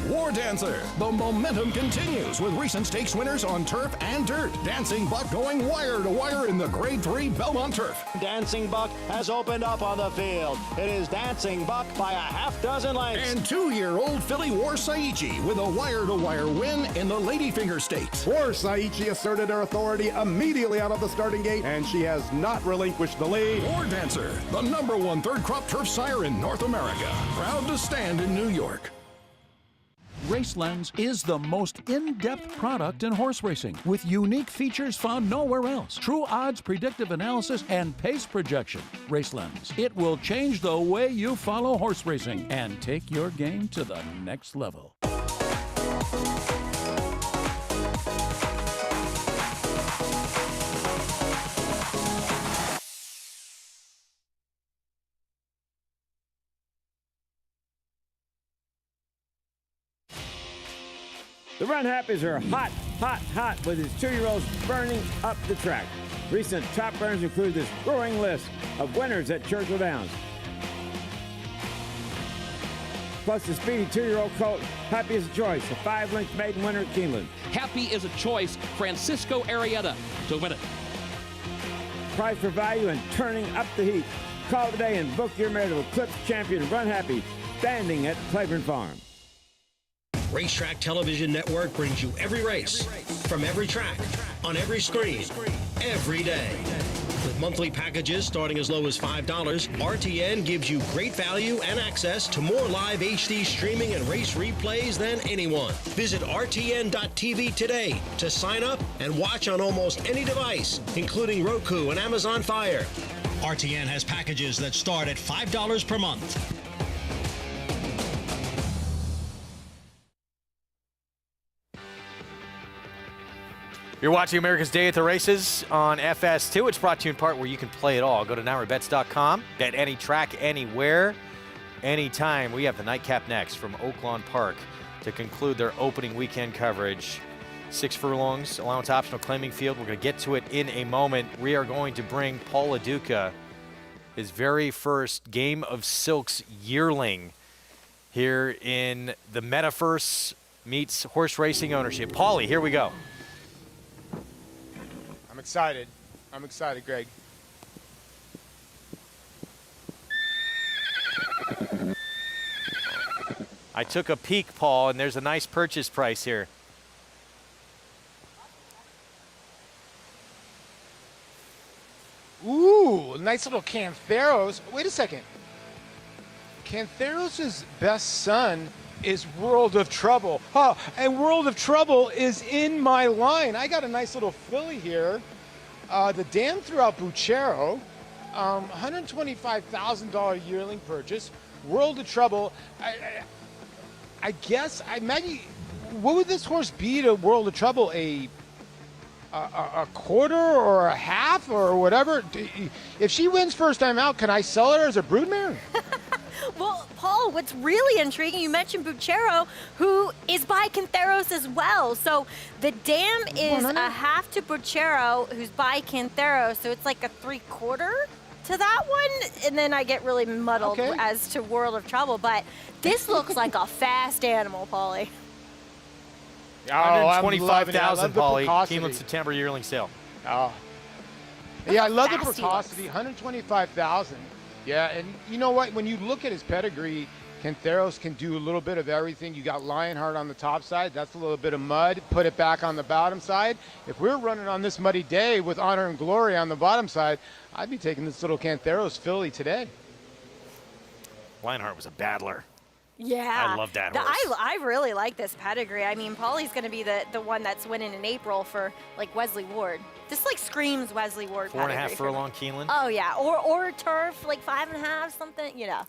Speaker 12: War Dancer. The momentum continues with recent stakes winners on turf and dirt. Dancing Buck going wire to wire in the Grade 3 Belmont Turf.
Speaker 9: Dancing Buck has opened up on the field. It is Dancing Buck by a half-dozen lengths.
Speaker 12: And 2-year-old filly War Saichi with a wire-to-wire win in the Ladyfinger Stakes.
Speaker 13: War Saichi asserted her authority immediately out of the starting gate, and she has not relinquished the lead.
Speaker 12: War Dancer, the #1 third-crop turf sire in North America. Proud to stand in New York.
Speaker 16: RaceLens is the most in-depth product in horse racing, with unique features found nowhere else. True odds, predictive analysis, and pace projection. RaceLens. It will change the way you follow horse racing and take your game to the next level.
Speaker 20: The Run Happies are hot, hot, hot with his 2-year-olds burning up the track. Recent top runners include this growing list of winners at Churchill Downs. Plus the speedy 2-year-old colt, Happy is a Choice, a 5-length maiden winner at Keeneland.
Speaker 2: Happy is a Choice, Francisco Arrieta to win it.
Speaker 20: Price for value and turning up the heat. Call today and book your mare to Eclipse champion Run Happy, standing at Claiborne Farm.
Speaker 4: Racetrack Television Network brings you every race, from every track, on every screen, every day. With monthly packages starting as low as $5, RTN gives you great value and access to more live HD streaming and race replays than anyone. Visit RTN.tv today to sign up and watch on almost any device, including Roku and Amazon Fire. RTN has packages that start at $5 per month.
Speaker 1: You're watching America's Day at the Races on FS2. It's brought to you in part where you can play it all. Go to NowRebets.com. Bet any track, anywhere, anytime. We have the nightcap next from Oaklawn Park to conclude their opening weekend coverage. 6 furlongs, allowance optional claiming field. We're going to get to it in a moment. We are going to bring Paul LaDuca, his very first Game of Silks yearling here in the Metaverse meets horse racing ownership. Paulie, here we go.
Speaker 3: I'm excited, Greg.
Speaker 1: I took a peek, Paul, and there's a nice purchase price here.
Speaker 3: Ooh, nice little Cantheros. Wait a second. Cantheros' best son is World of Trouble. Oh, and World of Trouble is in my line. I got a nice little filly here. The dam threw out Buchero. $125,000 yearling purchase. World of Trouble. I guess, Maggie, what would this horse be to World of Trouble? A quarter or a half or whatever? If she wins first time out, can I sell her as a broodmare?
Speaker 7: Well, Paul, what's really intriguing, you mentioned Buchero, who is by Cantheros as well. So the dam is a half to Buchero, who's by Cantheros, so it's like a 3/4 to that one. And then I get really muddled as to World of Trouble. But this looks like a fast animal, Paulie.
Speaker 1: $125,000, Paulie. Keeneland September yearling sale.
Speaker 3: Oh. Yeah, I love the precocity. $125,000. Yeah, and you know what? When you look at his pedigree, Cantheros can do a little bit of everything. You got Lionheart on the top side. That's a little bit of mud. Put it back on the bottom side. If we're running on this muddy day with Honor and Glory on the bottom side, I'd be taking this little Cantheros filly today.
Speaker 1: Lionheart was a battler.
Speaker 7: Yeah.
Speaker 1: I love that horse.
Speaker 7: I really like this pedigree. I mean, Paulie's going to be the one that's winning in April for, like, Wesley Ward. This, like, screams Wesley Ward
Speaker 1: 4.5 furlong Keeneland.
Speaker 7: Oh, yeah. Or turf, like 5.5, something, you know.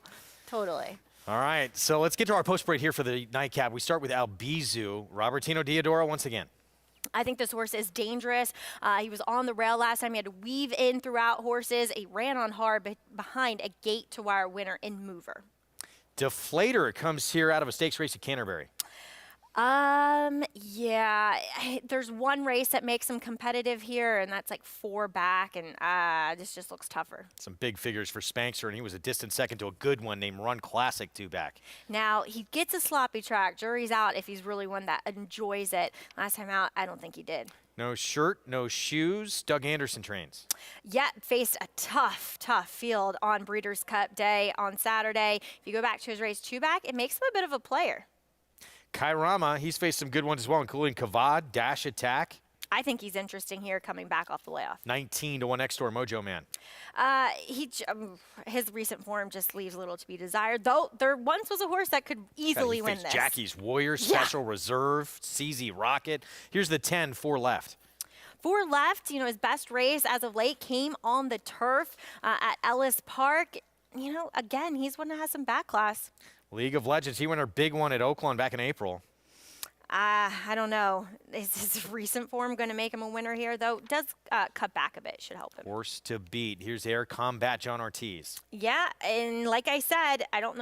Speaker 7: Totally.
Speaker 1: All right, so let's get to our post break here for the nightcap. We start with Albizu. Robertino Diodoro once again.
Speaker 7: I think this horse is dangerous. He was on the rail last time. He had to weave in throughout horses. He ran on hard behind a gate-to-wire winner in Mover.
Speaker 1: Deflator comes here out of a stakes race at Canterbury.
Speaker 7: Yeah, there's one race that makes him competitive here, and that's like 4 back, and this just looks tougher.
Speaker 1: Some big figures for Spankster, and he was a distant second to a good one named Run Classic 2 back.
Speaker 7: Now, he gets a sloppy track. Jury's out if he's really one that enjoys it. Last time out, I don't think he did.
Speaker 1: No shirt, no shoes. Doug Anderson trains.
Speaker 7: Yeah, faced a tough field on Breeders' Cup Day on Saturday. If you go back to his race 2 back, it makes him a bit of a player.
Speaker 1: Kairama, he's faced some good ones as well, including Kavad, Dash Attack.
Speaker 7: I think he's interesting here coming back off the layoff.
Speaker 1: 19 to 1 next door, Mojo Man.
Speaker 7: His recent form just leaves little to be desired, though there once was a horse that could easily win this.
Speaker 1: Jackie's Warrior, Special Reserve, CZ Rocket. Here's the 10, 4 left.
Speaker 7: 4 left, you know, his best race as of late came on the turf at Ellis Park. You know, again, he's one that has some back class.
Speaker 1: League of Legends, he won a big one at Oaklawn back in April.
Speaker 7: I don't know. Is his recent form going to make him a winner here, though? Does cut back a bit, should help him.
Speaker 1: Horse to beat. Here's Air Combat John Ortiz.
Speaker 7: Yeah, and like I said, I don't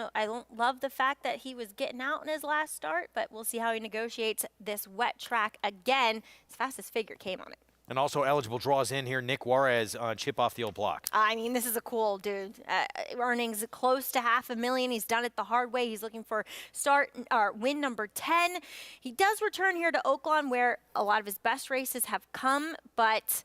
Speaker 7: love the fact that he was getting out in his last start, but we'll see how he negotiates this wet track again. His fastest figure came on it.
Speaker 1: And also eligible draws in here, Nick Juarez on chip off the old block.
Speaker 7: I mean, this is a cool dude. Earnings close to $500,000. He's done it the hard way. He's looking for win number 10. He does return here to Oaklawn, where a lot of his best races have come, but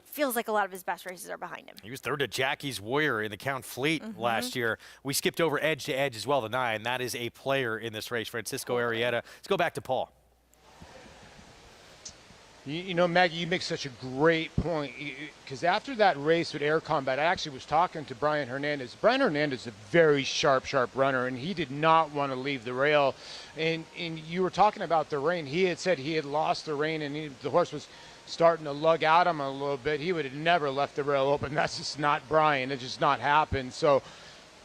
Speaker 7: feels like a lot of his best races are behind him.
Speaker 1: He was third to Jackie's Warrior in the Count Fleet last year. We skipped over Edge to Edge as well, the 9. That is a player in this race, Francisco Arrieta. Let's go back to Paul.
Speaker 3: You know, Maggie, you make such a great point, because after that race with Air Combat, I actually was talking to Brian Hernandez. Brian Hernandez is a very sharp runner, and he did not want to leave the rail. And you were talking about the rein. He had said he had lost the rein, and the horse was starting to lug at him a little bit. He would have never left the rail open. That's just not Brian. It just not happened. So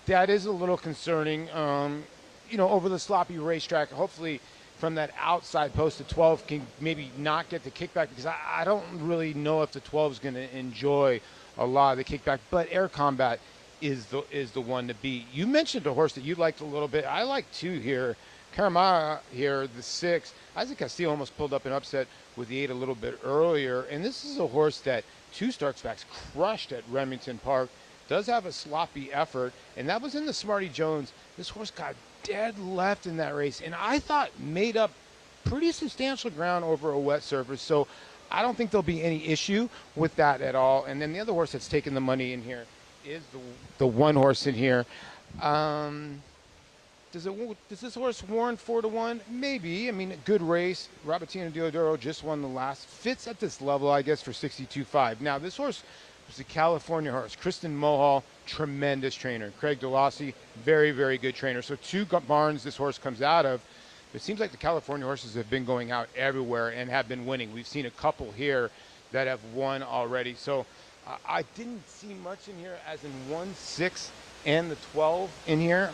Speaker 3: that is a little concerning. You know, over the sloppy racetrack, hopefully from that outside post, the 12 can maybe not get the kickback, because I don't really know if the 12 is going to enjoy a lot of the kickback. But Air Combat is the one to beat. You mentioned a horse that you liked a little bit. I like 2 here. Caramara here, the 6. Isaac Castillo almost pulled up an upset with the 8 a little bit earlier. And this is a horse that 2 starts back crushed at Remington Park. Does have a sloppy effort, and that was in the Smarty Jones. This horse got dead left in that race, and I thought made up pretty substantial ground over a wet surface. So I don't think there'll be any issue with that at all. And then the other horse that's taking the money in here is the one horse in here. Does this horse warrant 4-1? Maybe. I mean, a good race. Robertino Diodoro just won the last. Fits at this level, I guess, for 62.5. Now, this horse was a California horse. Kristen Mohall, tremendous trainer. Craig DeLossie, very, very good trainer. So 2 barns this horse comes out of. It seems like the California horses have been going out everywhere and have been winning. We've seen a couple here that have won already. So I didn't see much in here, as in 1, 6, and the 12 in here.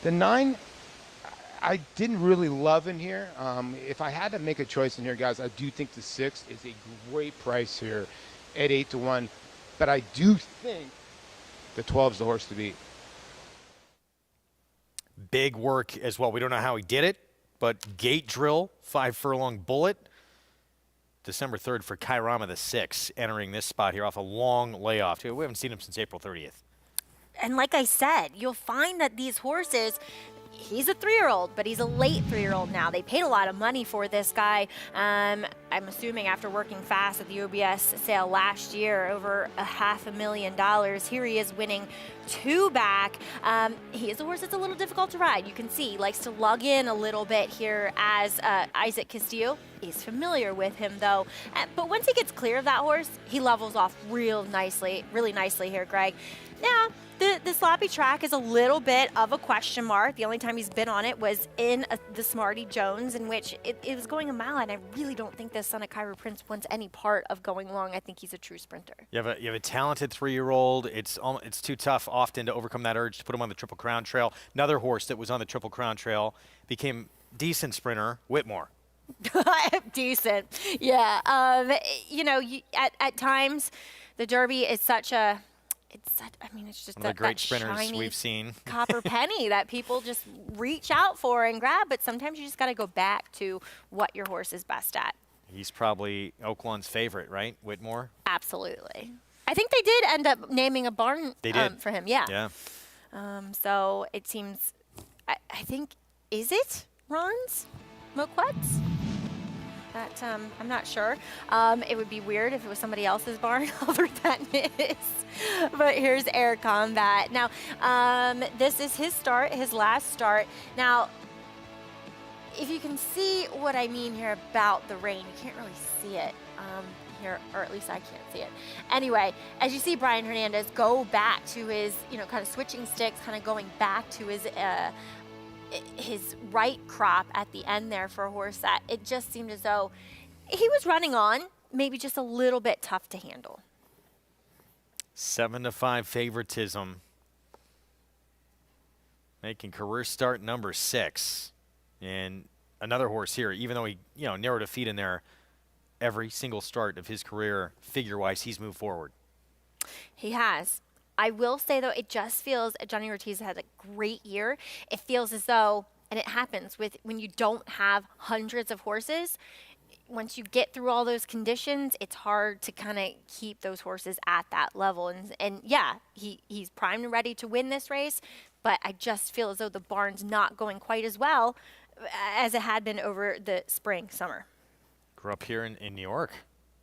Speaker 3: The 9, I didn't really love in here. If I had to make a choice in here, guys, I do think the 6 is a great price here at 8-1. But I do think the 12 is the horse to beat.
Speaker 1: Big work as well. We don't know how he did it, but gate drill, 5 furlong bullet. December 3rd for Kairama the 6, entering this spot here off a long layoff. We haven't seen him since April 30th.
Speaker 7: And like I said, you'll find that these horses, he's a 3-year-old, but he's a late 3-year-old now. They paid a lot of money for this guy. I'm assuming after working fast at the OBS sale last year, over $500,000. Here he is winning 2 back. He is a horse that's a little difficult to ride. You can see he likes to lug in a little bit here, as Isaac Castillo is familiar with him, though. But once he gets clear of that horse, he levels off really nicely here, Greg. Now, the sloppy track is a little bit of a question mark. The only time he's been on it was in the Smarty Jones, in which it was going a mile, and I really don't think the son of Cairo Prince wants any part of going long. I think he's a true sprinter.
Speaker 1: You have a talented 3-year-old. It's too tough often to overcome that urge to put him on the Triple Crown Trail. Another horse that was on the Triple Crown Trail became decent sprinter, Whitmore.
Speaker 7: Decent, yeah. You know, at times the Derby is such a. It's just
Speaker 1: one of the great
Speaker 7: that
Speaker 1: sprinters
Speaker 7: shiny
Speaker 1: we've seen.
Speaker 7: copper penny that people just reach out for and grab, but sometimes you just got to go back to what your horse is best at.
Speaker 1: He's probably Oaklawn's favorite, right, Whitmore?
Speaker 7: Absolutely. I think they did end up naming a barn for him, yeah.
Speaker 1: Yeah.
Speaker 7: So it seems, I think, is it Ron's Moquet's? That, I'm not sure. It would be weird if it was somebody else's barn other than his. But here's Air Combat. Now, this is his start, his last start. Now, if you can see what I mean here about the rain, you can't really see it here, or at least I can't see it. Anyway, as you see Brian Hernandez go back to his, kind of switching sticks, kind of going back to his right crop at the end there for a horse that it just seemed as though he was running on, maybe just a little bit tough to handle.
Speaker 1: 7-5 favoritism. Making career start number 6. And another horse here, even though he, narrowed a feat in there every single start of his career, figure-wise, he's moved forward.
Speaker 7: He has. I will say, though, it just feels Johnny Ortiz had a great year. It feels as though, and it happens when you don't have hundreds of horses, once you get through all those conditions, it's hard to kind of keep those horses at that level. And yeah, he's primed and ready to win this race, but I just feel as though the barn's not going quite as well as it had been over the spring, summer.
Speaker 1: Grew up here in New York.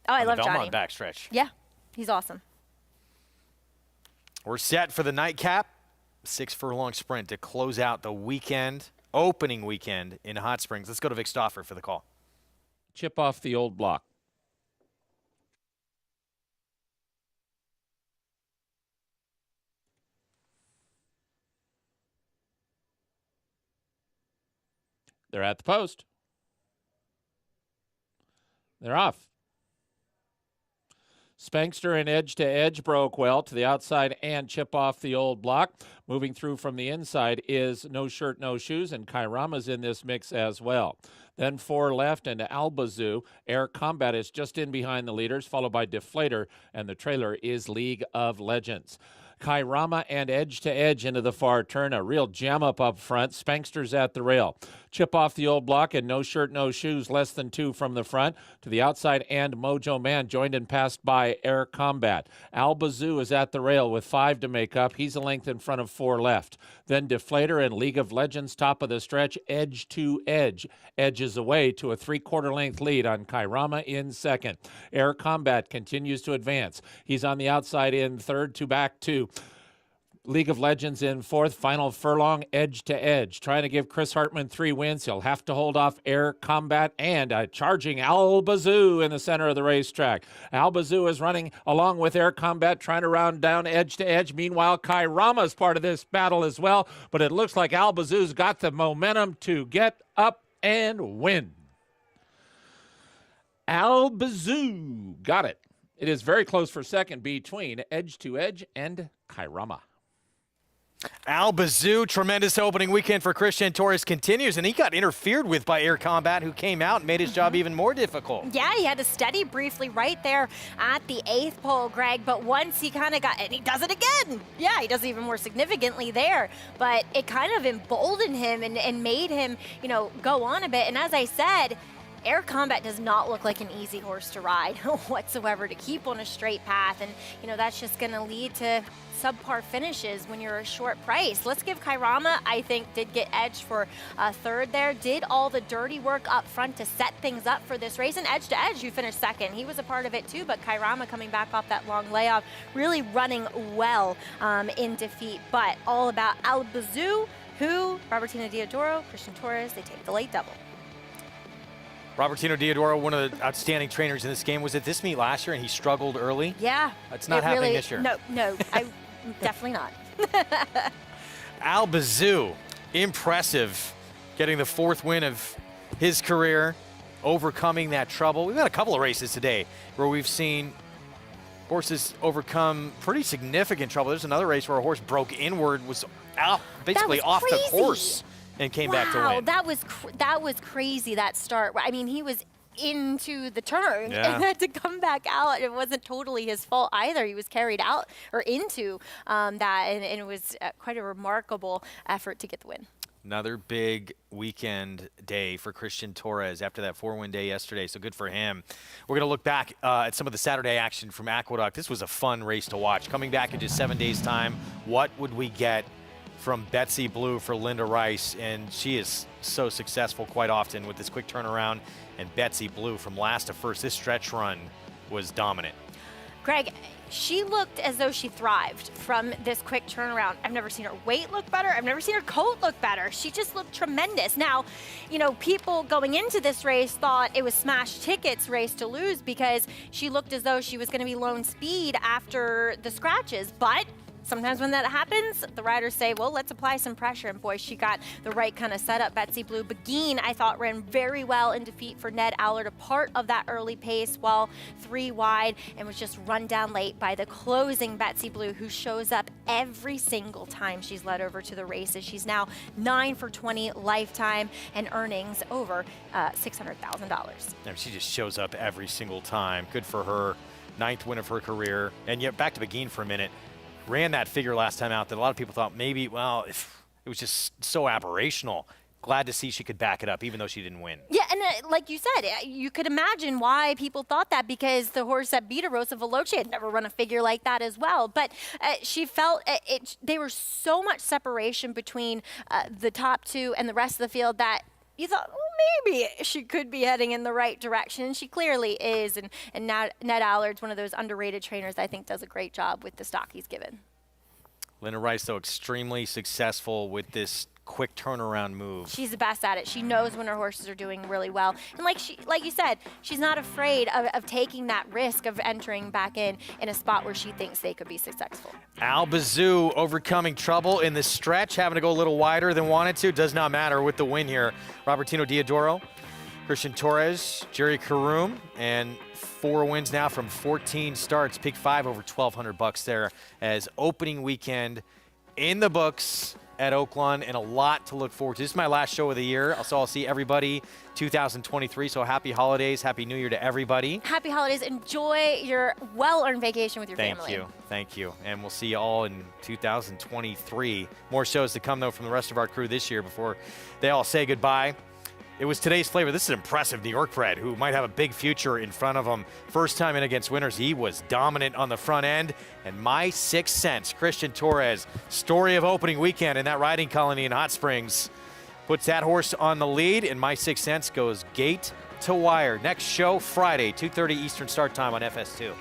Speaker 7: Oh, I love
Speaker 1: Belmont
Speaker 7: Johnny.
Speaker 1: Backstretch.
Speaker 7: Yeah, he's awesome.
Speaker 1: We're set for the nightcap. 6 furlong sprint to close out the weekend, opening weekend in Hot Springs. Let's go to Vic Stauffer for the call.
Speaker 8: Chip off the old block. They're at the post. They're off. Spankster and edge to edge broke well to the outside and chip off the old block. Moving through from the inside is No Shirt, No Shoes, and Kairama's in this mix as well. Then 4 left, and Albazoo. Air Combat is just in behind the leaders, followed by Deflator, and the trailer is League of Legends. Kairama and edge to edge into the far turn. A real jam up front. Spankster's at the rail. Chip off the old block and No Shirt, No Shoes, less than 2 from the front. To the outside and Mojo Man joined and passed by Air Combat. Albazoo is at the rail with 5 to make up. He's a length in front of 4 left. Then Deflator and League of Legends top of the stretch, edge to edge. Edges away to a 3/4 length lead on Kairama in second. Air Combat continues to advance. He's on the outside in third, to back 2. League of Legends in fourth, final furlong, edge to edge. Trying to give Chris Hartman 3 wins. He'll have to hold off Air Combat and a charging Albazoo in the center of the racetrack. Albazoo is running along with Air Combat, trying to round down edge to edge. Meanwhile, Kairama's part of this battle as well, but it looks like Albazoo's got the momentum to get up and win. Albazoo got it. It is very close for second between edge to edge and Kairama.
Speaker 1: Albazoo, tremendous opening weekend for Christian Torres continues, and he got interfered with by Air Combat, who came out and made his job even more difficult.
Speaker 7: Yeah, he had to steady briefly right there at the 8th pole, Greg, but once he kind of got, and he does it again. Yeah, he does it even more significantly there, but it kind of emboldened him and made him, go on a bit. And as I said, Air Combat does not look like an easy horse to ride whatsoever, to keep on a straight path, and that's just going to lead to subpar finishes when you're a short price. Let's give Kairama, I think, did get edged for third there, did all the dirty work up front to set things up for this race, and edge to edge, you finished second. He was a part of it too, but Kairama coming back off that long layoff, really running well in defeat, but all about Albazoo, who, Robertino Diodoro, Christian Torres, they take the late double.
Speaker 1: Robertino Diodoro, one of the outstanding trainers in this game, was at this meet last year, and he struggled early.
Speaker 7: Yeah.
Speaker 1: That's not happening this year.
Speaker 7: No, definitely not.
Speaker 1: Albazoo, impressive, getting the 4th win of his career, overcoming that trouble. We've had a couple of races today where we've seen horses overcome pretty significant trouble. There's another race where a horse broke inward, was out, basically off the course, and came back to win.
Speaker 7: Wow, that was crazy, that start. I mean, he was into the turn and had to come back out. It wasn't totally his fault either. He was carried out or into that, and it was quite a remarkable effort to get the win.
Speaker 1: Another big weekend day for Christian Torres after that 4-win day yesterday, so good for him. We're going to look back at some of the Saturday action from Aqueduct. This was a fun race to watch. Coming back in just 7 days' time, what would we get from Betsy Blue for Linda Rice? And she is so successful quite often with this quick turnaround. And Betsy Blue from last to first, this stretch run was dominant.
Speaker 7: Greg, she looked as though she thrived from this quick turnaround. I've never seen her weight look better. I've never seen her coat look better. She just looked tremendous. Now, people going into this race thought it was smash tickets race to lose because she looked as though she was going to be lone speed after the scratches, but sometimes when that happens, the riders say, well, let's apply some pressure. And boy, she got the right kind of setup. Betsy Blue Beguine, I thought, ran very well in defeat for Ned Allard, a part of that early pace, while 3 wide, and was just run down late by the closing Betsy Blue, who shows up every single time she's led over to the races. She's now 9 for 20 lifetime and earnings over $600,000.
Speaker 1: She just shows up every single time. Good for her. 9th win of her career. And yet back to Beguine for a minute. Ran that figure last time out that a lot of people thought maybe, well, it was just so aberrational. Glad to see she could back it up, even though she didn't win.
Speaker 7: Yeah, and like you said, you could imagine why people thought that, because the horse that beat her, Rosa Veloce, had never run a figure like that as well. But she felt they were so much separation between the top 2 and the rest of the field that you thought, well, maybe she could be heading in the right direction, and she clearly is. And Ned Allard's one of those underrated trainers I think does a great job with the stock he's given.
Speaker 1: Linda Rice, though, extremely successful with this quick turnaround move.
Speaker 7: She's the best at it. She knows when her horses are doing really well. And like you said, she's not afraid of taking that risk of entering back in a spot where she thinks they could be successful.
Speaker 1: Al Bazoo overcoming trouble in the stretch, having to go a little wider than wanted to. Does not matter with the win here. Robertino Diodoro, Christian Torres, Jerry Karoom, and 4 wins now from 14 starts. Pick 5 over $1,200 there as opening weekend in the books at Oaklawn, and a lot to look forward to. This is my last show of the year, so I'll see everybody 2023. So happy holidays, happy New Year to everybody.
Speaker 7: Happy holidays. Enjoy your well-earned vacation with your family.
Speaker 1: Thank you. And we'll see you all in 2023. More shows to come, though, from the rest of our crew this year before they all say goodbye. It was today's flavor. This is an impressive New York bred who might have a big future in front of him. First time in against winners, he was dominant on the front end. And my 6 cents, Christian Torres, story of opening weekend in that riding colony in Hot Springs, puts that horse on the lead, and my 6 cents goes gate to wire. Next show, Friday, 2:30 Eastern start time on FS2.